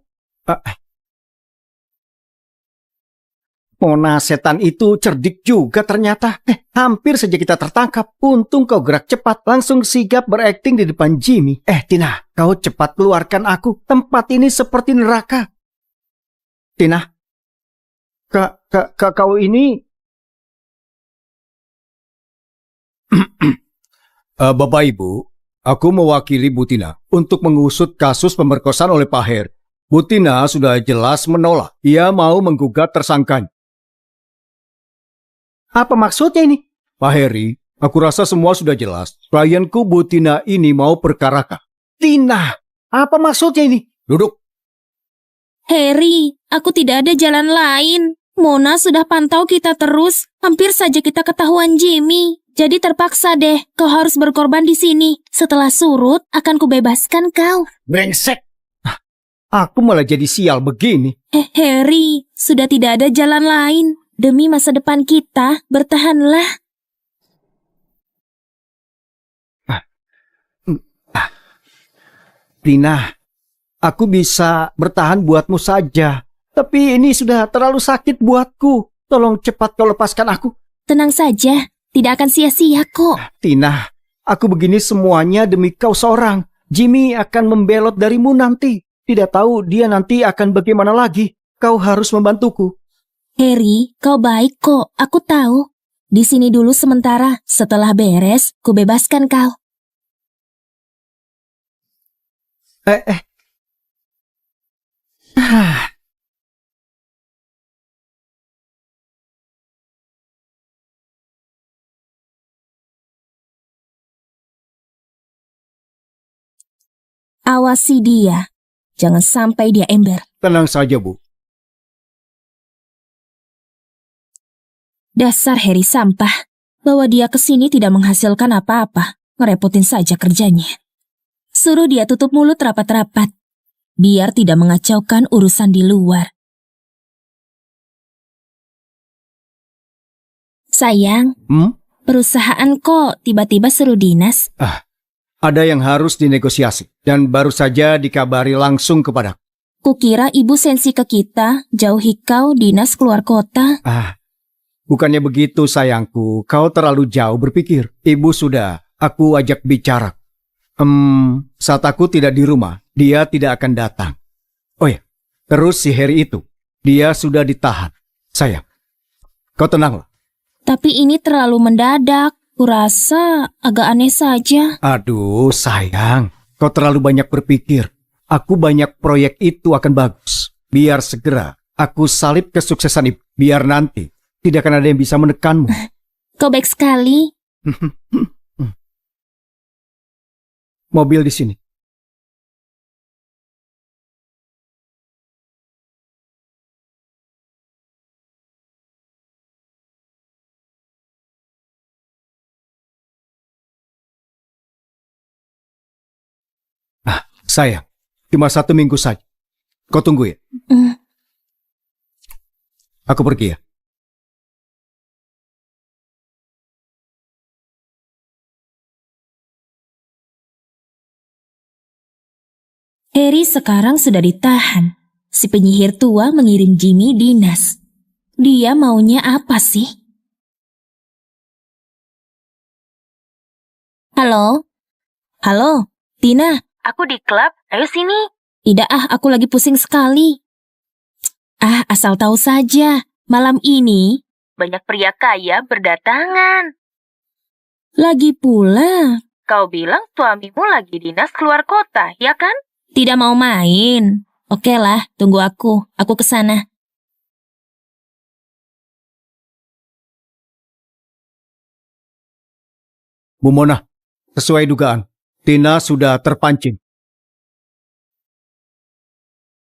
Mona setan itu cerdik juga ternyata. Hampir saja kita tertangkap. Untung kau gerak cepat. Langsung sigap berakting di depan Jimmy. Tina, kau cepat keluarkan aku. Tempat ini seperti neraka. Tina, kau ini... Bapak Ibu, aku mewakili Bu Tina untuk mengusut kasus pemerkosaan oleh Pak Her. Bu Tina sudah jelas menolak. Ia mau menggugat tersangkanya. Apa maksudnya ini? Pak Heri, aku rasa semua sudah jelas. Klienku Bu Tina ini mau perkarakan. Tina, apa maksudnya ini? Duduk. Heri, aku tidak ada jalan lain. Mona sudah pantau kita terus. Hampir saja kita ketahuan Jimmy. Jadi terpaksa deh, kau harus berkorban di sini. Setelah surut, akan kubebaskan kau. Brengsek. Aku malah jadi sial begini. Heri, sudah tidak ada jalan lain. Demi masa depan kita, bertahanlah. Tina, aku bisa bertahan buatmu saja. Tapi ini sudah terlalu sakit buatku. Tolong cepat kau lepaskan aku. Tenang saja, tidak akan sia-sia kok. Tina, aku begini semuanya demi kau seorang. Jimmy akan membelot darimu nanti. Tidak tahu dia nanti akan bagaimana lagi. Kau harus membantuku. Heri, kau baik kok, aku tahu. Di sini dulu sementara, setelah beres, ku bebaskan kau. Awasi dia, jangan sampai dia ember. Tenang saja, Bu. Dasar Heri sampah. Bawa dia ke sini tidak menghasilkan apa-apa. Ngerepotin saja kerjanya. Suruh dia tutup mulut rapat-rapat. Biar tidak mengacaukan urusan di luar. Sayang, perusahaan kok tiba-tiba suruh dinas? Ada yang harus dinegosiasi. Dan baru saja dikabari langsung kepadaku. Kukira ibu sensi ke kita, jauhi kau dinas keluar kota. Bukannya begitu sayangku, kau terlalu jauh berpikir. Ibu sudah, aku ajak bicara. Saat aku tidak di rumah, dia tidak akan datang. Oh ya, terus si Heri itu, dia sudah ditahan. Sayang, kau tenanglah. Tapi ini terlalu mendadak, kurasa agak aneh saja. Aduh sayang, kau terlalu banyak berpikir. Aku banyak proyek itu akan bagus. Biar segera aku salib kesuksesan ibu. Biar nanti tidak akan ada yang bisa menekanmu. Kau baik sekali. Mobil di sini. Sayang, cuma 1 minggu saja. Kau tunggu ya. Aku pergi ya. Harry sekarang sudah ditahan. Si penyihir tua mengirim Jimmy dinas. Dia maunya apa sih? Halo? Halo, Tina. Aku di klub, ayo sini. Tidak aku lagi pusing sekali. Asal tahu saja, malam ini Banyak pria kaya berdatangan. lagi pula Kau bilang suamimu lagi dinas keluar kota, ya kan? tidak mau main. Oke lah, tunggu aku. Aku ke sana. Bu Mona, sesuai dugaan, Tina sudah terpancing.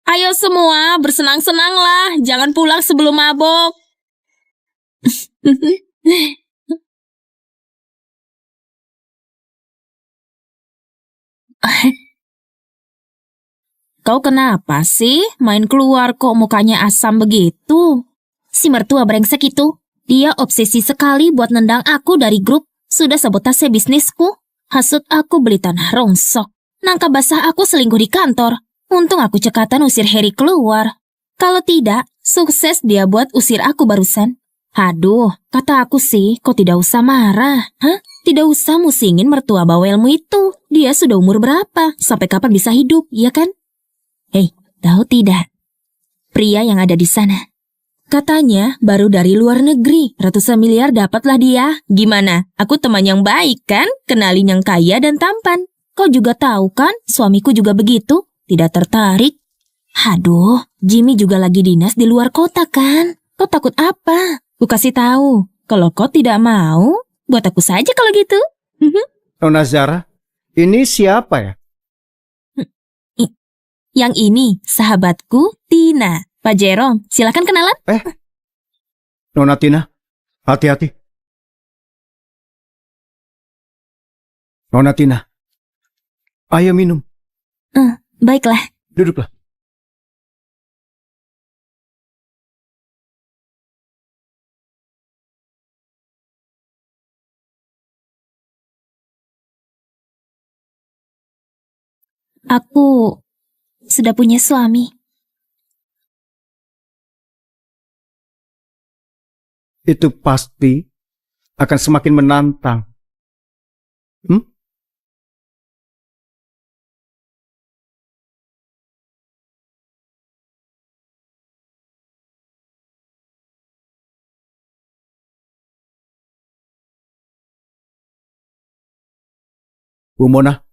Ayo semua, bersenang-senanglah. Jangan pulang sebelum mabok. Kau kenapa sih? Main keluar kok mukanya asam begitu? Si mertua brengsek itu, dia obsesi sekali buat nendang aku dari grup. Sudah sabotase bisnisku. Hasut aku beli tanah rongsok. Nangka basah aku selingkuh di kantor. Untung aku cekatan usir Harry keluar. Kalau tidak, sukses dia buat usir aku barusan. Aduh, kata aku sih, kau tidak usah marah. Hah? Tidak usah musingin mertua bawelmu itu. Dia sudah umur berapa? Sampai kapan bisa hidup, ya kan? Hei, tahu tidak? Pria yang ada di sana. Katanya baru dari luar negeri, ratusan miliar dapatlah dia. Gimana? Aku teman yang baik kan? Kenalin yang kaya dan tampan. Kau juga tahu kan, suamiku juga begitu. Tidak tertarik. Aduh, Jimmy juga lagi dinas di luar kota kan? Kau takut apa? Ku kasih tahu. Kalau kau tidak mau, buat aku saja kalau gitu. Nona Zara, ini siapa ya? Yang ini, sahabatku, Tina. Pak Jerome, silakan kenalan. Nona Tina, hati-hati. Nona Tina, ayo minum. Baiklah. Duduklah. Aku sudah punya suami. Itu pasti akan semakin menantang. Bu Mona,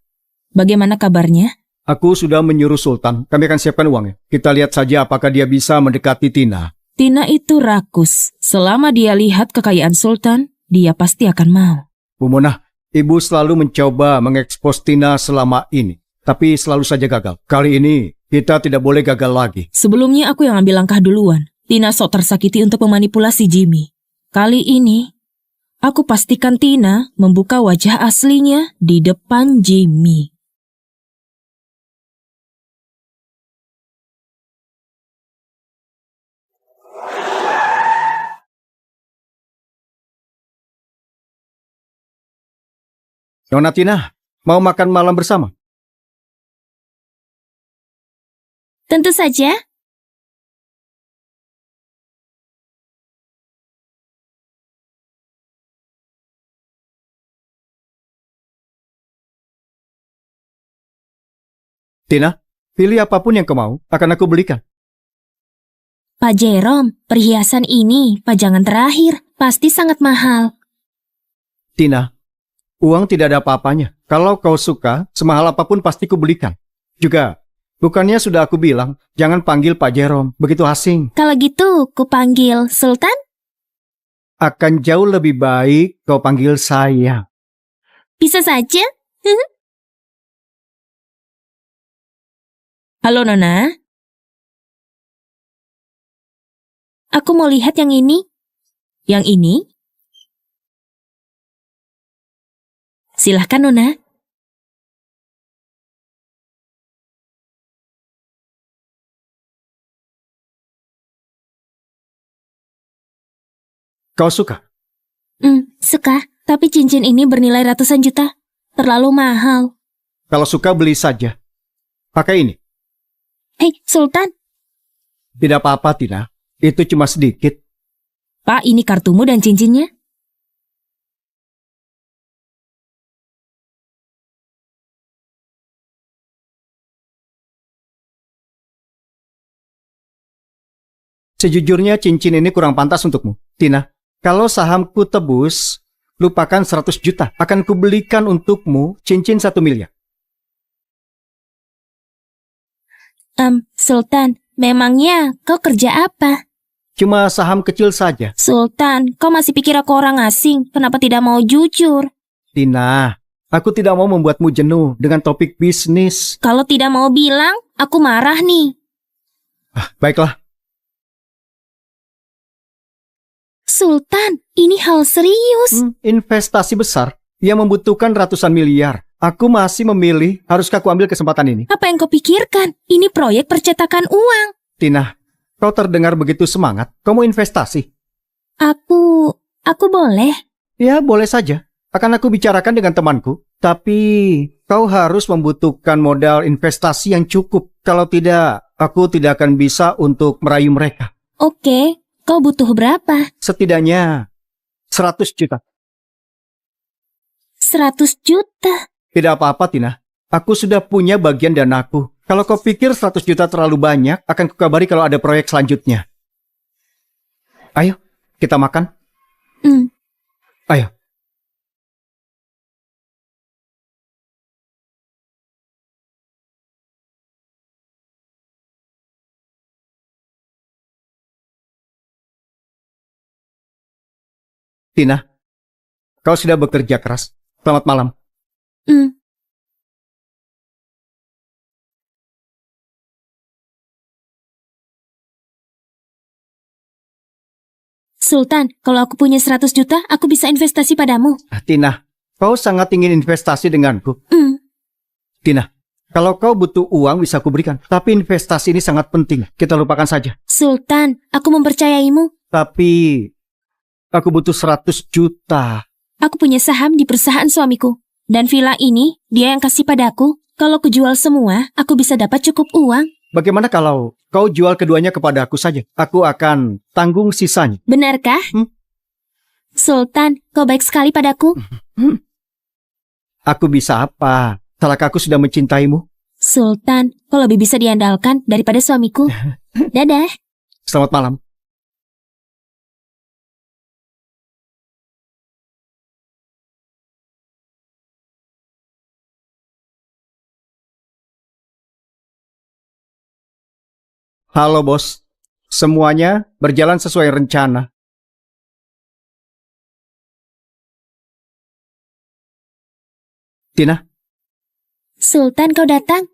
Bagaimana kabarnya? aku sudah menyuruh Sultan. Kami akan siapkan uangnya. Kita lihat saja apakah dia bisa mendekati Tina. Tina itu rakus. Selama dia lihat kekayaan Sultan, dia pasti akan mau. Bu Mona, ibu selalu mencoba mengekspos Tina selama ini. Tapi selalu saja gagal. Kali ini kita tidak boleh gagal lagi. Sebelumnya aku yang ambil langkah duluan. Tina sok tersakiti untuk memanipulasi Jimmy. Kali ini, aku pastikan Tina membuka wajah aslinya di depan Jimmy. Nona Tina, mau makan malam bersama? Tentu saja. Tina, pilih apapun yang kau mau, akan aku belikan. Pak Jerome, perhiasan ini pajangan terakhir. Pasti sangat mahal. Tina, uang tidak ada apa-apanya. Kalau kau suka, semahal apapun pasti ku belikan. Juga, bukannya sudah aku bilang, jangan panggil Pak Jerome, begitu asing. Kalau gitu, ku panggil Sultan? Akan jauh lebih baik kau panggil saya. Bisa saja. Halo Nona, Aku mau lihat yang ini. yang ini? Silahkan Nona. Kau suka? Suka. Tapi cincin ini bernilai ratusan juta. Terlalu mahal. Kalau suka beli saja. Pakai ini. Hei, Sultan. Tidak apa-apa, Tina. Itu cuma sedikit. Pak, ini kartumu dan cincinnya. Sejujurnya cincin ini kurang pantas untukmu. Tina, kalau sahamku tebus, lupakan 100 juta. Akan kubelikan untukmu cincin 1 miliar. Sultan, memangnya kau kerja apa? Cuma saham kecil saja. Sultan, kau masih pikir aku orang asing? Kenapa tidak mau jujur? Tina, aku tidak mau membuatmu jenuh dengan topik bisnis. Kalau tidak mau bilang, aku marah nih. Baiklah, Sultan, ini hal serius. investasi besar yang membutuhkan ratusan miliar. Aku masih memilih, haruskah aku ambil kesempatan ini? Apa yang kau pikirkan? Ini proyek percetakan uang. Tina, kau terdengar begitu semangat. Kau mau investasi? Aku boleh. Ya, boleh saja. Akan aku bicarakan dengan temanku. Tapi, kau harus membutuhkan modal investasi yang cukup. Kalau tidak, aku tidak akan bisa untuk merayu mereka. Oke, kau butuh berapa? Setidaknya 100 juta. 100 juta. Tidak apa-apa, Tina. Aku sudah punya bagian danaku. Kalau kau pikir 100 juta terlalu banyak, akan kukabari kalau ada proyek selanjutnya. Ayo, kita makan. Ayo. Tina, kau sudah bekerja keras. Selamat malam. Sultan, kalau aku punya 100 juta, aku bisa investasi padamu. Tina, kau sangat ingin investasi denganku. Tina, kalau kau butuh uang bisa aku berikan. Tapi investasi ini sangat penting. Kita lupakan saja. Sultan, aku mempercayaimu. Tapi, aku butuh 100 juta. Aku punya saham di perusahaan suamiku. Dan villa ini, dia yang kasih padaku. Kalau kujual semua, aku bisa dapat cukup uang. Bagaimana kalau kau jual keduanya kepada aku saja? Aku akan tanggung sisanya. Benarkah? Sultan, kau baik sekali padaku. Aku bisa apa? Salahkah aku sudah mencintaimu? Sultan, kau lebih bisa diandalkan daripada suamiku. Dadah. Selamat malam. Halo bos, semuanya berjalan sesuai rencana. Tina, Sultan, kau datang.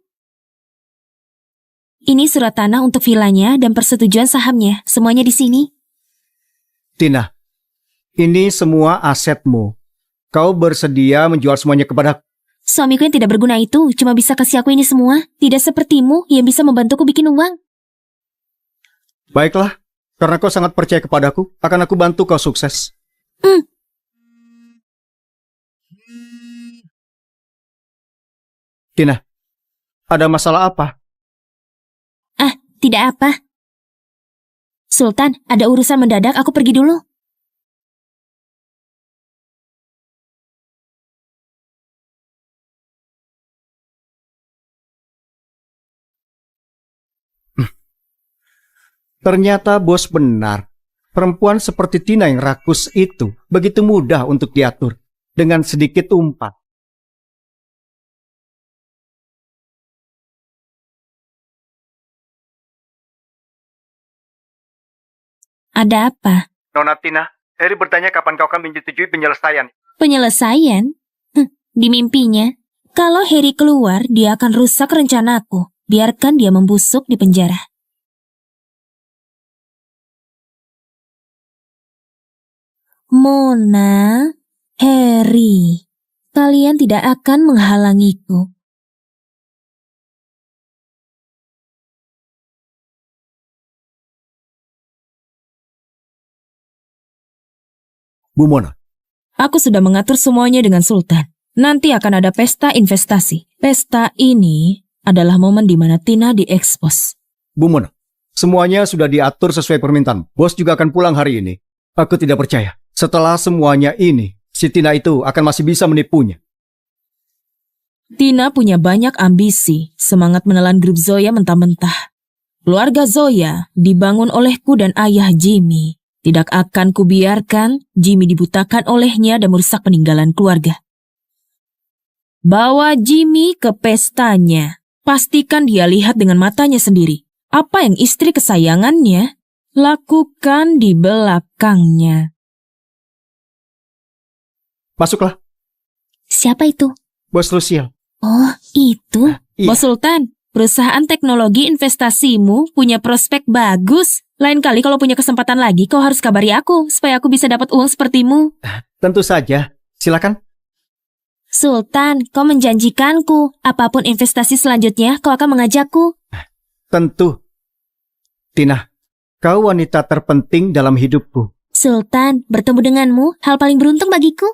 Ini surat tanah untuk villanya dan persetujuan sahamnya. Semuanya di sini. Tina, ini semua asetmu. Kau bersedia menjual semuanya kepada... Suamiku yang tidak berguna itu cuma bisa kasih aku ini semua. Tidak sepertimu yang bisa membantuku bikin uang. Baiklah, karena kau sangat percaya kepadaku, akan aku bantu kau sukses. Tina, ada masalah apa? Tidak apa. Sultan, ada urusan mendadak, aku pergi dulu. Ternyata bos benar. Perempuan seperti Tina yang rakus itu begitu mudah untuk diatur dengan sedikit umpan. Ada apa? Nona Tina, Harry bertanya kapan kau akan menyetujui penyelesaian. Penyelesaian? Di mimpinya. Kalau Harry keluar, dia akan rusak rencanaku. Biarkan dia membusuk di penjara. Mona, Harry, kalian tidak akan menghalangiku. Bu Mona, Aku sudah mengatur semuanya dengan Sultan. Nanti akan ada pesta investasi. Pesta ini adalah momen di mana Tina diekspos. Bu Mona, semuanya sudah diatur sesuai permintaan. Bos juga akan pulang hari ini. Aku tidak percaya. Setelah semuanya ini, si Tina itu akan masih bisa menipunya. Tina punya banyak ambisi, semangat menelan grup Zoya mentah-mentah. Keluarga Zoya dibangun olehku dan ayah Jimmy. Tidak akan kubiarkan Jimmy dibutakan olehnya dan merusak peninggalan keluarga. Bawa Jimmy ke pestanya. Pastikan dia lihat dengan matanya sendiri. Apa yang istri kesayangannya lakukan di belakangnya. Masuklah, Siapa itu? Bos Luciel. Oh, itu. Iya. Bos Sultan, perusahaan teknologi investasimu punya prospek bagus. Lain kali kalau punya kesempatan lagi, kau harus kabari aku, supaya aku bisa dapat uang sepertimu. Tentu saja. Silakan. Sultan, kau menjanjikanku. Apapun investasi selanjutnya, kau akan mengajakku. Tentu. Tina, kau wanita terpenting dalam hidupku. Sultan, bertemu denganmu hal paling beruntung bagiku.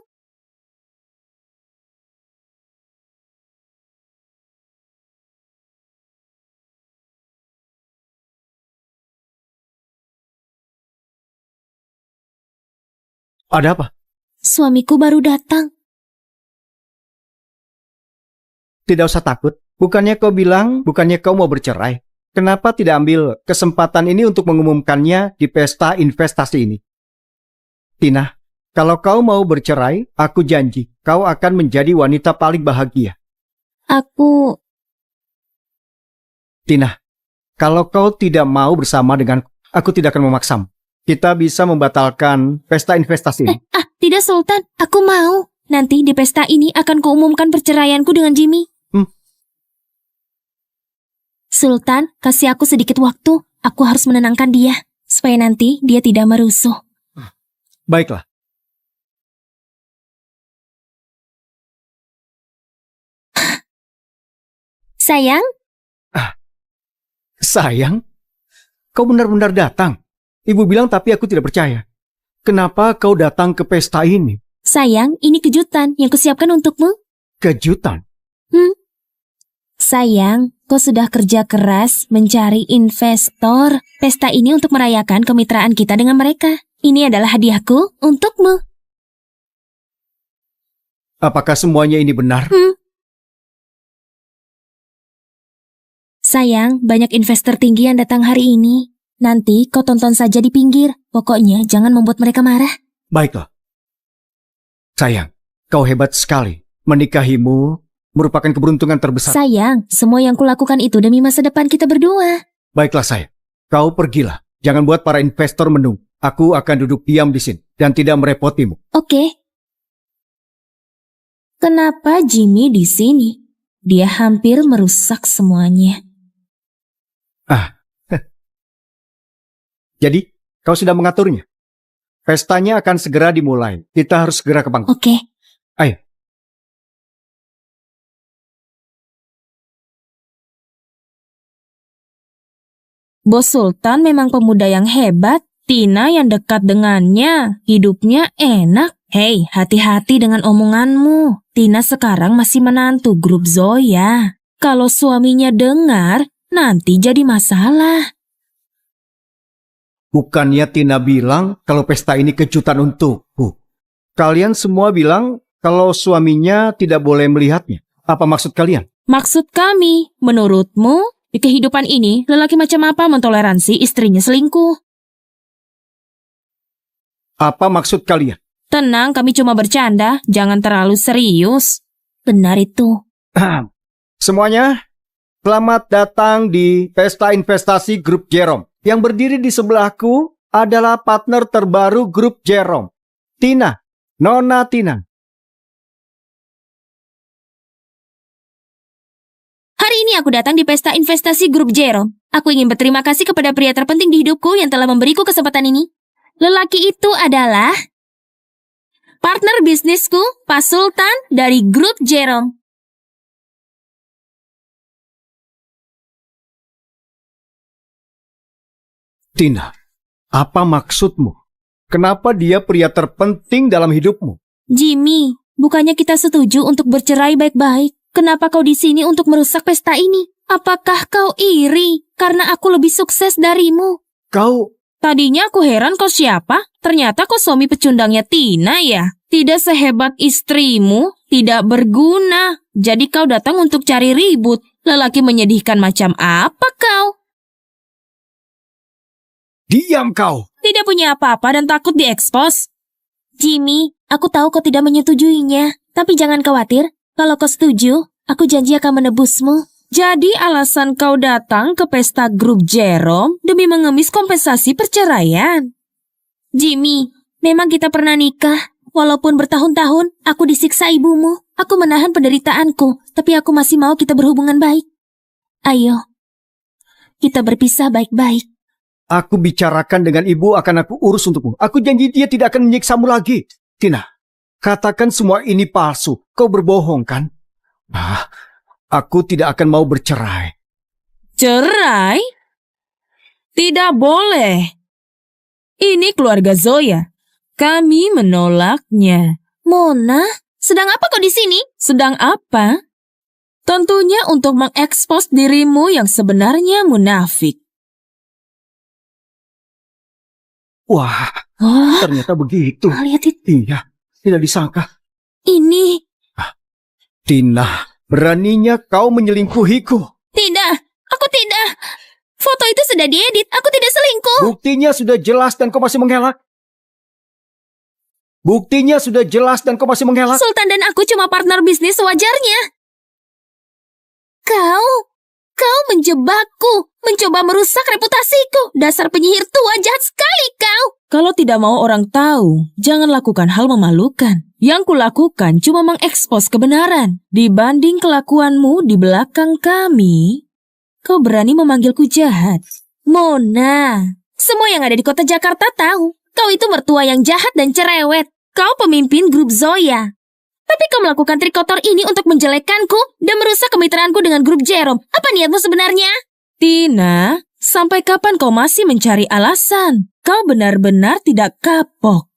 Ada apa? Suamiku baru datang. Tidak usah takut. Bukannya kau mau bercerai. Kenapa tidak ambil kesempatan ini untuk mengumumkannya di pesta investasi ini? Tina, kalau kau mau bercerai, aku janji kau akan menjadi wanita paling bahagia. Aku... Tina, kalau kau tidak mau bersama denganku, aku tidak akan memaksamu. Kita bisa membatalkan pesta investasi ini. Tidak Sultan, aku mau. Nanti di pesta ini akan kuumumkan perceraianku dengan Jimmy. Sultan, kasih aku sedikit waktu. Aku harus menenangkan dia, supaya nanti dia tidak merusuh. Baiklah. Sayang, Sayang, kau benar-benar datang. Ibu bilang tapi aku tidak percaya. Kenapa kau datang ke pesta ini? sayang, ini kejutan yang kusiapkan untukmu. Kejutan. Sayang, kau sudah kerja keras mencari investor. Pesta ini untuk merayakan kemitraan kita dengan mereka. Ini adalah hadiahku untukmu. Apakah semuanya ini benar? Sayang, banyak investor tinggi yang datang hari ini. Nanti kau tonton saja di pinggir. Pokoknya jangan membuat mereka marah. Baiklah. Sayang, kau hebat sekali. Menikahimu merupakan keberuntungan terbesar. Sayang, semua yang kulakukan itu demi masa depan kita berdua. Baiklah sayang, kau pergilah. Jangan buat para investor menunggu. Aku akan duduk diam di sini dan tidak merepotimu. Oke. Kenapa Jimmy di sini? Dia hampir merusak semuanya. Jadi, kau sudah mengaturnya. Pestanya akan segera dimulai. Kita harus segera ke panggung. Oke. Ayo. Bos Sultan memang pemuda yang hebat. Tina yang dekat dengannya, hidupnya enak. Hei, hati-hati dengan omonganmu. Tina sekarang masih menantu grup Zoya. Kalau suaminya dengar, nanti jadi masalah. Bukannya Tina bilang kalau pesta ini kejutan untukku. Kalian semua bilang kalau suaminya tidak boleh melihatnya. Apa maksud kalian? Maksud kami, menurutmu, di kehidupan ini, lelaki macam apa mentoleransi istrinya selingkuh? Apa maksud kalian? Tenang, kami cuma bercanda, jangan terlalu serius. Benar itu. Semuanya, selamat datang di pesta investasi grup Jerome. Yang berdiri di sebelahku adalah partner terbaru grup Jerome. Tina, Nona Tina. Hari ini aku datang di pesta investasi grup Jerome. Aku ingin berterima kasih kepada pria terpenting di hidupku yang telah memberiku kesempatan ini. Lelaki itu adalah partner bisnisku, Pak Sultan dari grup Jerome. Tina, apa maksudmu? Kenapa dia pria terpenting dalam hidupmu? Jimmy, bukannya kita setuju untuk bercerai baik-baik? Kenapa kau di sini untuk merusak pesta ini? Apakah kau iri karena aku lebih sukses darimu? Kau... Tadinya aku heran kau siapa, ternyata kau suami pecundangnya Tina ya. Tidak sehebat istrimu, tidak berguna. Jadi kau datang untuk cari ribut. Lelaki menyedihkan macam apa kau? Diam kau! Tidak punya apa-apa dan takut diekspos. Jimmy, aku tahu kau tidak menyetujuinya. Tapi jangan khawatir, kalau kau setuju, aku janji akan menebusmu. Jadi alasan kau datang ke pesta grup Jerome demi mengemis kompensasi perceraian? Jimmy, memang kita pernah nikah. Walaupun bertahun-tahun, aku disiksa ibumu. Aku menahan penderitaanku, tapi aku masih mau kita berhubungan baik. Ayo, kita berpisah baik-baik. Aku bicarakan dengan ibu akan aku urus untukmu. Aku janji dia tidak akan menyiksamu lagi. Tina, katakan semua ini palsu. Kau berbohong kan? Aku tidak akan mau bercerai. Cerai? Tidak boleh. Ini keluarga Zoya. Kami menolaknya. Mona, sedang apa kau di sini? Sedang apa? Tentunya untuk mengekspos dirimu yang sebenarnya munafik. Wah, ternyata begitu. Lihat itu. Iya, tidak disangka. Ini. Tina, beraninya kau menyelingkuhiku. Tidak, aku tidak. Foto itu sudah diedit, aku tidak selingkuh. Buktinya sudah jelas dan kau masih mengelak. Buktinya sudah jelas dan kau masih mengelak. Sultan dan aku cuma partner bisnis sewajarnya. Kau menjebakku, mencoba merusak reputasiku. Dasar penyihir tua, jahat sekali kau. Kalau tidak mau orang tahu, jangan lakukan hal memalukan. Yang kulakukan cuma mengekspos kebenaran. Dibanding kelakuanmu di belakang kami, kau berani memanggilku jahat. Mona, semua yang ada di kota Jakarta tahu. Kau itu mertua yang jahat dan cerewet. Kau pemimpin grup Zoya. Tapi kau melakukan trik kotor ini untuk menjelekkanku dan merusak kemitraanku dengan grup Jerome. Apa niatmu sebenarnya? Tina, sampai kapan kau masih mencari alasan? Kau benar-benar tidak kapok.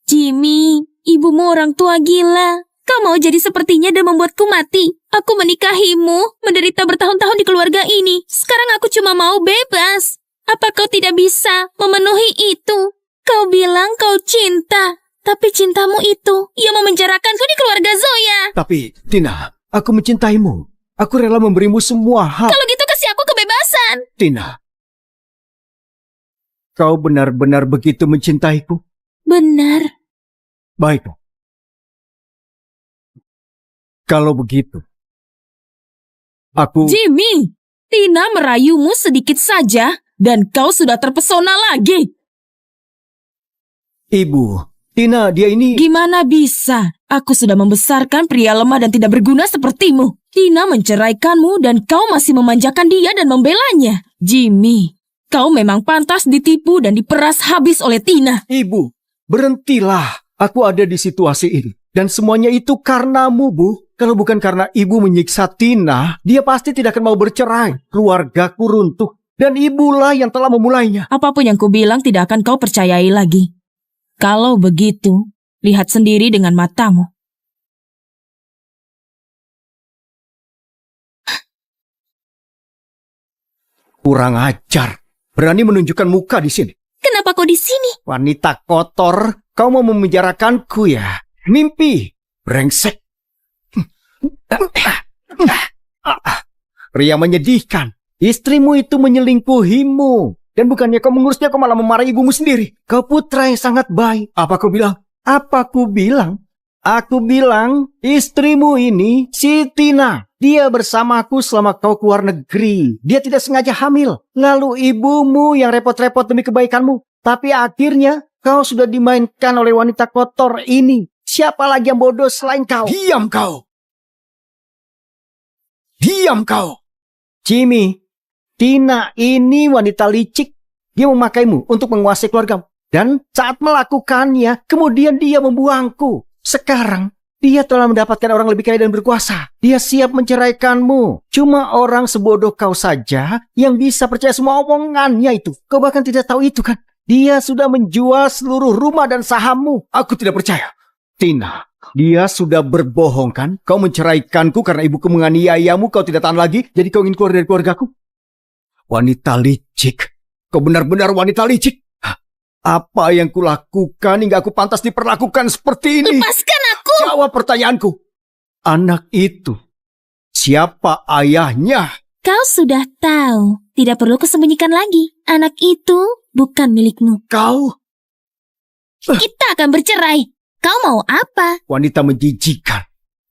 Jimmy, ibumu orang tua gila. Kau mau jadi sepertinya dan membuatku mati. Aku menikahimu, menderita bertahun-tahun di keluarga ini. Sekarang aku cuma mau bebas. Apa kau tidak bisa memenuhi itu? Kau bilang kau cinta. Tapi cintamu itu yang memenjarakanku di keluarga Zoya. Tapi, Tina, aku mencintaimu. Aku rela memberimu semua hak. Kalau gitu kasih aku kebebasan. Tina, kau benar-benar begitu mencintaiku? Benar. Baik. Kalau begitu, aku... Jimmy, Tina merayumu sedikit saja dan kau sudah terpesona lagi. Ibu, Tina, dia ini... Gimana bisa? Aku sudah membesarkan pria lemah dan tidak berguna sepertimu. Tina menceraikanmu dan kau masih memanjakan dia dan membelanya. Jimmy, kau memang pantas ditipu dan diperas habis oleh Tina. Ibu, berhentilah. Aku ada di situasi ini. Dan semuanya itu karenamu, Bu. Kalau bukan karena ibu menyiksa Tina, dia pasti tidak akan mau bercerai. Keluargaku runtuh. Dan ibulah yang telah memulainya. Apapun yang kubilang tidak akan kau percayai lagi. Kalau begitu, lihat sendiri dengan matamu. Kurang ajar. Berani menunjukkan muka di sini. Kenapa kau di sini? Wanita kotor, kau mau memenjarakanku ya? Mimpi. Brengsek. Pria menyedihkan. Istrimu itu menyelingkuhimu. Dan bukannya kau mengurusnya, kau malah memarahi ibumu sendiri. Kau putra yang sangat baik. Apa kau bilang? Apa aku bilang? Aku bilang, istrimu ini si Tina. Dia bersamaku selama kau keluar negeri. Dia tidak sengaja hamil. Lalu ibumu yang repot-repot demi kebaikanmu. Tapi akhirnya kau sudah dimainkan oleh wanita kotor ini. Siapa lagi yang bodoh selain kau? Diam kau! Diam kau! Jimmy, Tina ini wanita licik. Dia memakaimu untuk menguasai keluargamu. Dan saat melakukannya, kemudian dia membuangku. Sekarang, dia telah mendapatkan orang lebih kaya dan berkuasa. Dia siap menceraikanmu. Cuma orang sebodoh kau saja yang bisa percaya semua omongannya itu. Kau bahkan tidak tahu itu kan? Dia sudah menjual seluruh rumah dan sahammu. Aku tidak percaya. Tina, Dia sudah berbohong kan? Kau menceraikanku karena ibuku menganiayamu, kau tidak tahan lagi, jadi kau ingin keluar dari keluargaku? Wanita licik. Kau benar-benar wanita licik. Apa yang kulakukan hingga aku pantas diperlakukan seperti ini? Lepaskan aku! Jawab pertanyaanku. Anak itu, siapa ayahnya? Kau sudah tahu. Tidak perlu kusembunyikan lagi. Anak itu bukan milikmu. Kau, Kita akan bercerai. Kau mau apa? wanita menjijikan.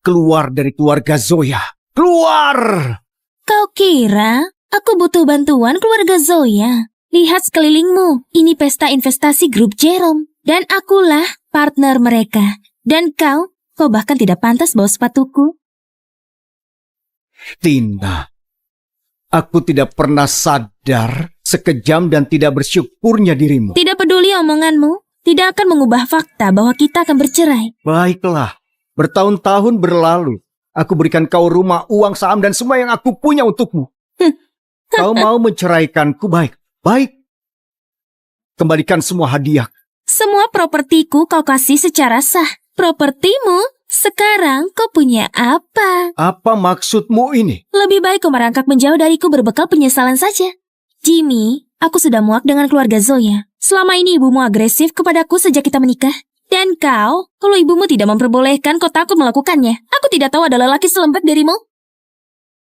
Keluar dari keluarga Zoya. Keluar! Kau kira aku butuh bantuan keluarga Zoya? Lihat sekelilingmu. Ini pesta investasi grup Jerome. Dan akulah partner mereka. Dan kau bahkan tidak pantas bawa sepatuku. Tina, aku tidak pernah sadar sekejam dan tidak bersyukurnya dirimu. Tidak peduli omonganmu. Tidak akan mengubah fakta bahwa kita akan bercerai. Baiklah, bertahun-tahun berlalu. Aku berikan kau rumah, uang, saham, dan semua yang aku punya untukmu. Kau mau menceraikanku, baik. Baik. Kembalikan semua hadiah. Semua propertiku kau kasih secara sah. Propertimu? Sekarang kau punya apa? Apa maksudmu ini? Lebih baik kau merangkak menjauh dariku berbekal penyesalan saja. Jimmy, aku sudah muak dengan keluarga Zoya. Selama ini ibumu agresif kepadaku sejak kita menikah. Dan kau, kalau ibumu tidak memperbolehkan, kau takut melakukannya. Aku tidak tahu ada lelaki selembut darimu.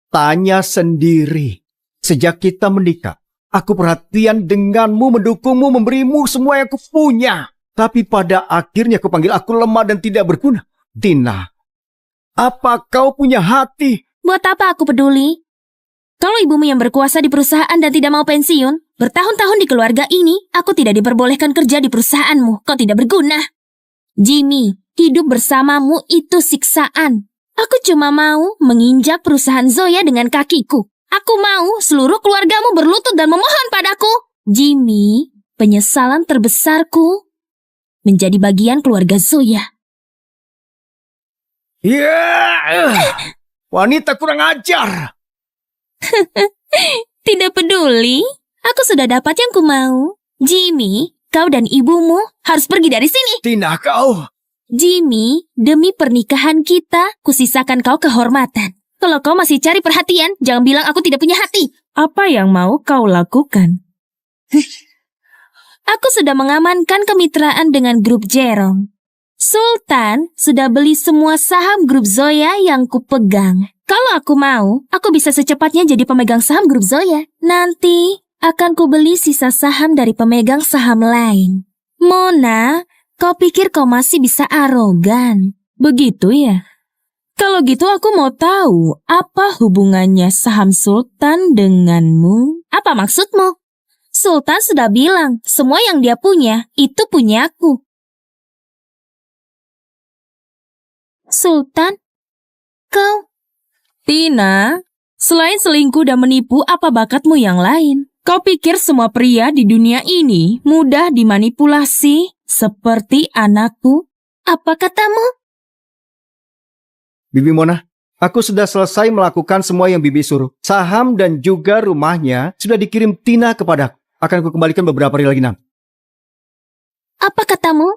Tanya sendiri. Sejak kita menikah, aku perhatian denganmu, mendukungmu, memberimu semua yang aku punya. Tapi pada akhirnya kau panggil aku lemah dan tidak berguna. Tina, apa kau punya hati? Buat apa aku peduli? Kalau ibumu yang berkuasa di perusahaan dan tidak mau pensiun, bertahun-tahun di keluarga ini, aku tidak diperbolehkan kerja di perusahaanmu. Kau tidak berguna. Jimmy, hidup bersamamu itu siksaan. Aku cuma mau menginjak perusahaan Zoya dengan kakiku. Aku mau seluruh keluargamu berlutut dan memohon padaku. Jimmy, penyesalan terbesarku menjadi bagian keluarga Zoya. Wanita kurang ajar. Tidak peduli, aku sudah dapat yang ku mau. Jimmy, kau dan ibumu harus pergi dari sini. Tina, kau. Jimmy, demi pernikahan kita, kusisakan kau kehormatan. Kalau kau masih cari perhatian, jangan bilang aku tidak punya hati. Apa yang mau kau lakukan? Aku sudah mengamankan kemitraan dengan grup Jerome. Sultan sudah beli semua saham grup Zoya yang kupegang. Kalau aku mau, aku bisa secepatnya jadi pemegang saham grup Zoya. Nanti akan kubeli sisa saham dari pemegang saham lain. Mona, kau pikir kau masih bisa arogan? Begitu ya? Kalau gitu aku mau tahu apa hubungannya saham Sultan denganmu? Apa maksudmu? Sultan sudah bilang, semua yang dia punya, itu punyaku. Sultan, kau... Tina, selain selingkuh dan menipu, apa bakatmu yang lain? Kau pikir semua pria di dunia ini mudah dimanipulasi seperti anakku? Apa katamu? Bibi Mona, aku sudah selesai melakukan semua yang Bibi suruh. Saham dan juga rumahnya sudah dikirim Tina kepadaku. Akan aku kembalikan beberapa hari lagi nanti. Apa katamu?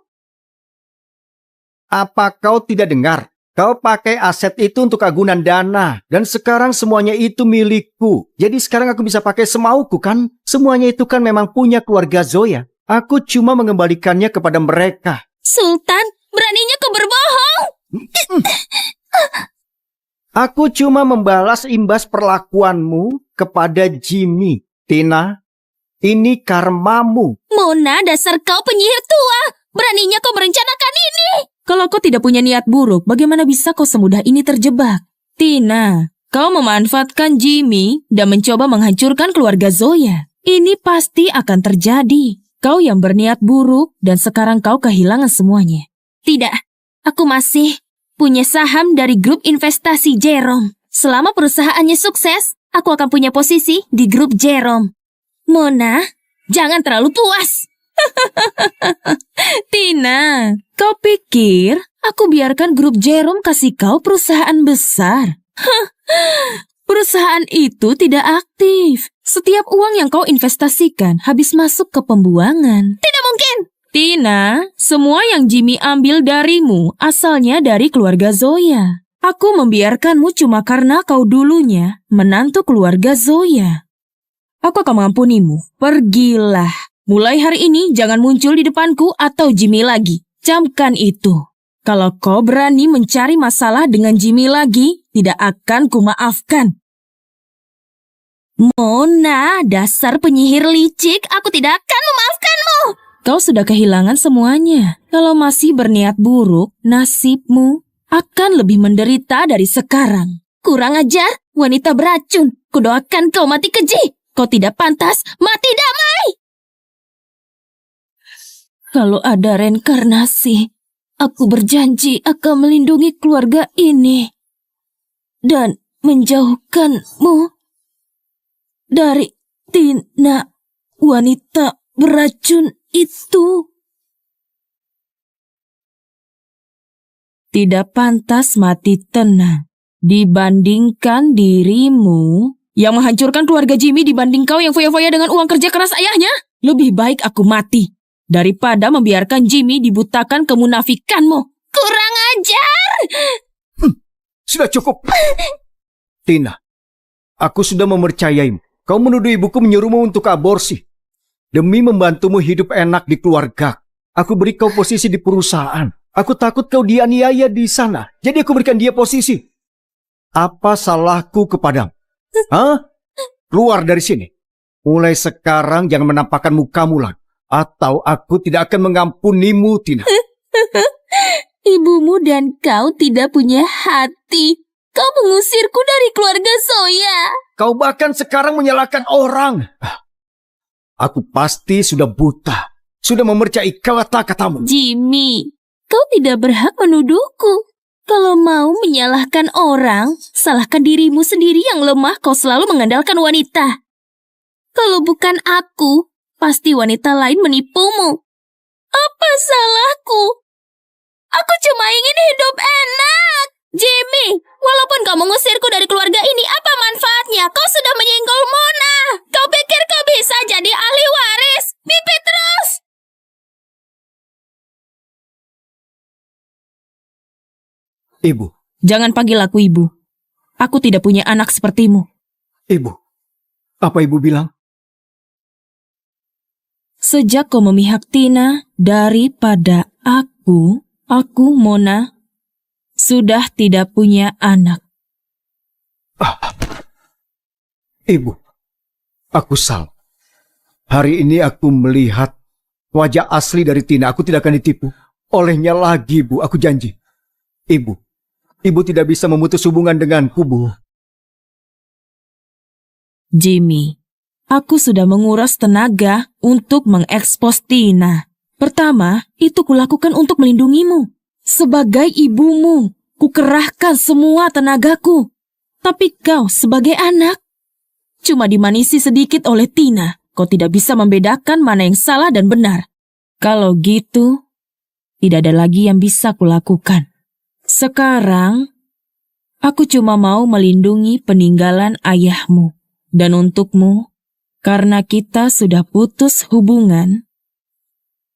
Apa kau tidak dengar? Kau pakai aset itu untuk agunan dana. Dan sekarang semuanya itu milikku. Jadi sekarang aku bisa pakai semauku kan? Semuanya itu kan memang punya keluarga Zoya. Aku cuma mengembalikannya kepada mereka. Sultan, beraninya kau berbohong. Aku cuma membalas imbas perlakuanmu kepada Jimmy. Tina, ini karmamu. Mona, dasar kau penyihir tua. Beraninya kau merencanakan ini. Kalau kau tidak punya niat buruk, bagaimana bisa kau semudah ini terjebak? Tina, kau memanfaatkan Jimmy dan mencoba menghancurkan keluarga Zoya. Ini pasti akan terjadi. Kau yang berniat buruk dan sekarang kau kehilangan semuanya. Tidak, aku masih punya saham dari grup investasi Jerome. Selama perusahaannya sukses, aku akan punya posisi di grup Jerome. Mona, jangan terlalu puas. Tina, kau pikir aku biarkan grup Jerome kasih kau perusahaan besar? Perusahaan itu tidak aktif. Setiap uang yang kau investasikan habis masuk ke pembuangan. Tidak mungkin. Tina, semua yang Jimmy ambil darimu asalnya dari keluarga Zoya. Aku membiarkanmu cuma karena kau dulunya menantu keluarga Zoya. Aku akan mengampunimu. Pergilah. Mulai hari ini jangan muncul di depanku atau Jimmy lagi. Camkan itu. Kalau kau berani mencari masalah dengan Jimmy lagi, tidak akan kumaafkan. Mona, dasar penyihir licik, aku tidak akan memaafkanmu. Kau sudah kehilangan semuanya. Kalau masih berniat buruk, nasibmu akan lebih menderita dari sekarang. Kurang ajar, wanita beracun. Kudoakan kau mati keji. Kau tidak pantas mati damai. Kalau ada reinkarnasi, aku berjanji akan melindungi keluarga ini dan menjauhkanmu dari Tina, wanita beracun itu. Tidak pantas mati tenang dibandingkan dirimu yang menghancurkan keluarga Jimmy dibanding kau yang foya-foya dengan uang kerja keras ayahnya. Lebih baik aku mati daripada membiarkan Jimmy dibutakan kemunafikanmu. Kurang ajar. Sudah cukup. Tina, aku sudah mempercayaimu. Kau menuduh ibuku menyuruhmu untuk aborsi. Demi membantumu hidup enak di keluarga, aku beri kau posisi di perusahaan. Aku takut kau dianiaya di sana. Jadi aku berikan dia posisi. Apa salahku kepadamu? Hah? Keluar dari sini. Mulai sekarang jangan menampakkan mukamu lagi. Atau aku tidak akan mengampunimu, Tina. Ibumu dan kau tidak punya hati. Kau mengusirku dari keluarga Zoya. Kau bahkan sekarang menyalahkan orang. Aku pasti sudah buta. Sudah memercayai kata-katamu. Jimmy, kau tidak berhak menuduhku. Kalau mau menyalahkan orang, salahkan dirimu sendiri yang lemah. Kau selalu mengandalkan wanita. Kalau bukan aku, pasti wanita lain menipumu. Apa salahku? Aku cuma ingin hidup enak. Jimmy, walaupun kau mengusirku dari keluarga ini, apa manfaatnya? Kau sudah menyinggol Mona. Kau pikir kau bisa jadi ahli waris? Mimpi terus. Ibu. Jangan panggil aku ibu. Aku tidak punya anak sepertimu. Ibu. Apa ibu bilang? Sejak kau memihak Tina daripada aku, Mona, sudah tidak punya anak. Ibu, aku salah. Hari ini aku melihat wajah asli dari Tina. Aku tidak akan ditipu olehnya lagi, Bu. Aku janji. Ibu tidak bisa memutus hubungan denganku, Bu. Jimmy, aku sudah menguras tenaga untuk mengekspos Tina. Pertama, itu kulakukan untuk melindungimu. Sebagai ibumu, kukerahkan semua tenagaku. Tapi kau sebagai anak, cuma dimanisi sedikit oleh Tina. Kau tidak bisa membedakan mana yang salah dan benar. Kalau gitu, tidak ada lagi yang bisa kulakukan. Sekarang, aku cuma mau melindungi peninggalan ayahmu. Dan untukmu, karena kita sudah putus hubungan,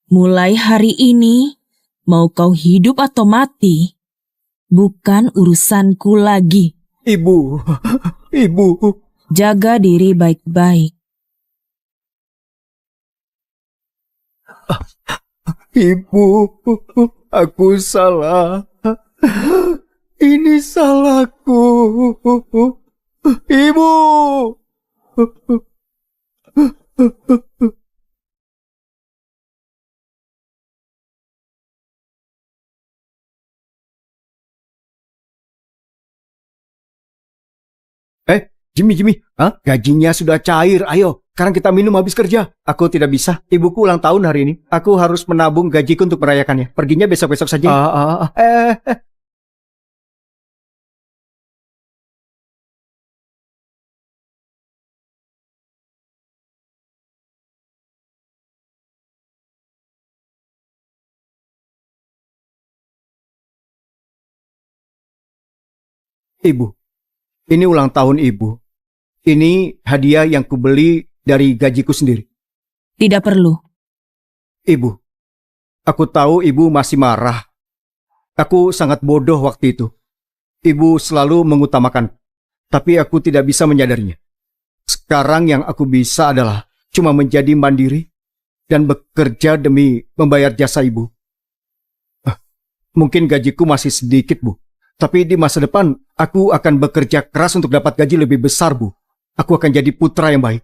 mulai hari ini, mau kau hidup atau mati, bukan urusanku lagi. Ibu. Jaga diri baik-baik. Ibu, aku salah. Ini salahku. Ibu. Jimmy, gajinya sudah cair, ayo, sekarang kita minum habis kerja. Aku tidak bisa, ibuku ulang tahun hari ini. Aku harus menabung gajiku untuk merayakannya. Perginya besok-besok saja. Ibu, ini ulang tahun ibu. Ini hadiah yang kubeli dari gajiku sendiri. Tidak perlu. Ibu, Aku tahu ibu masih marah. Aku sangat bodoh waktu itu. Ibu selalu mengutamakan, tapi aku tidak bisa menyadarinya. Sekarang yang aku bisa adalah cuma menjadi mandiri dan bekerja demi membayar jasa ibu. Mungkin gajiku masih sedikit, Bu. Tapi di masa depan, aku akan bekerja keras untuk dapat gaji lebih besar, Bu. Aku akan jadi putra yang baik.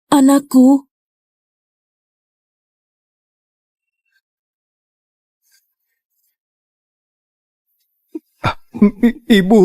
Anakku, Ibu,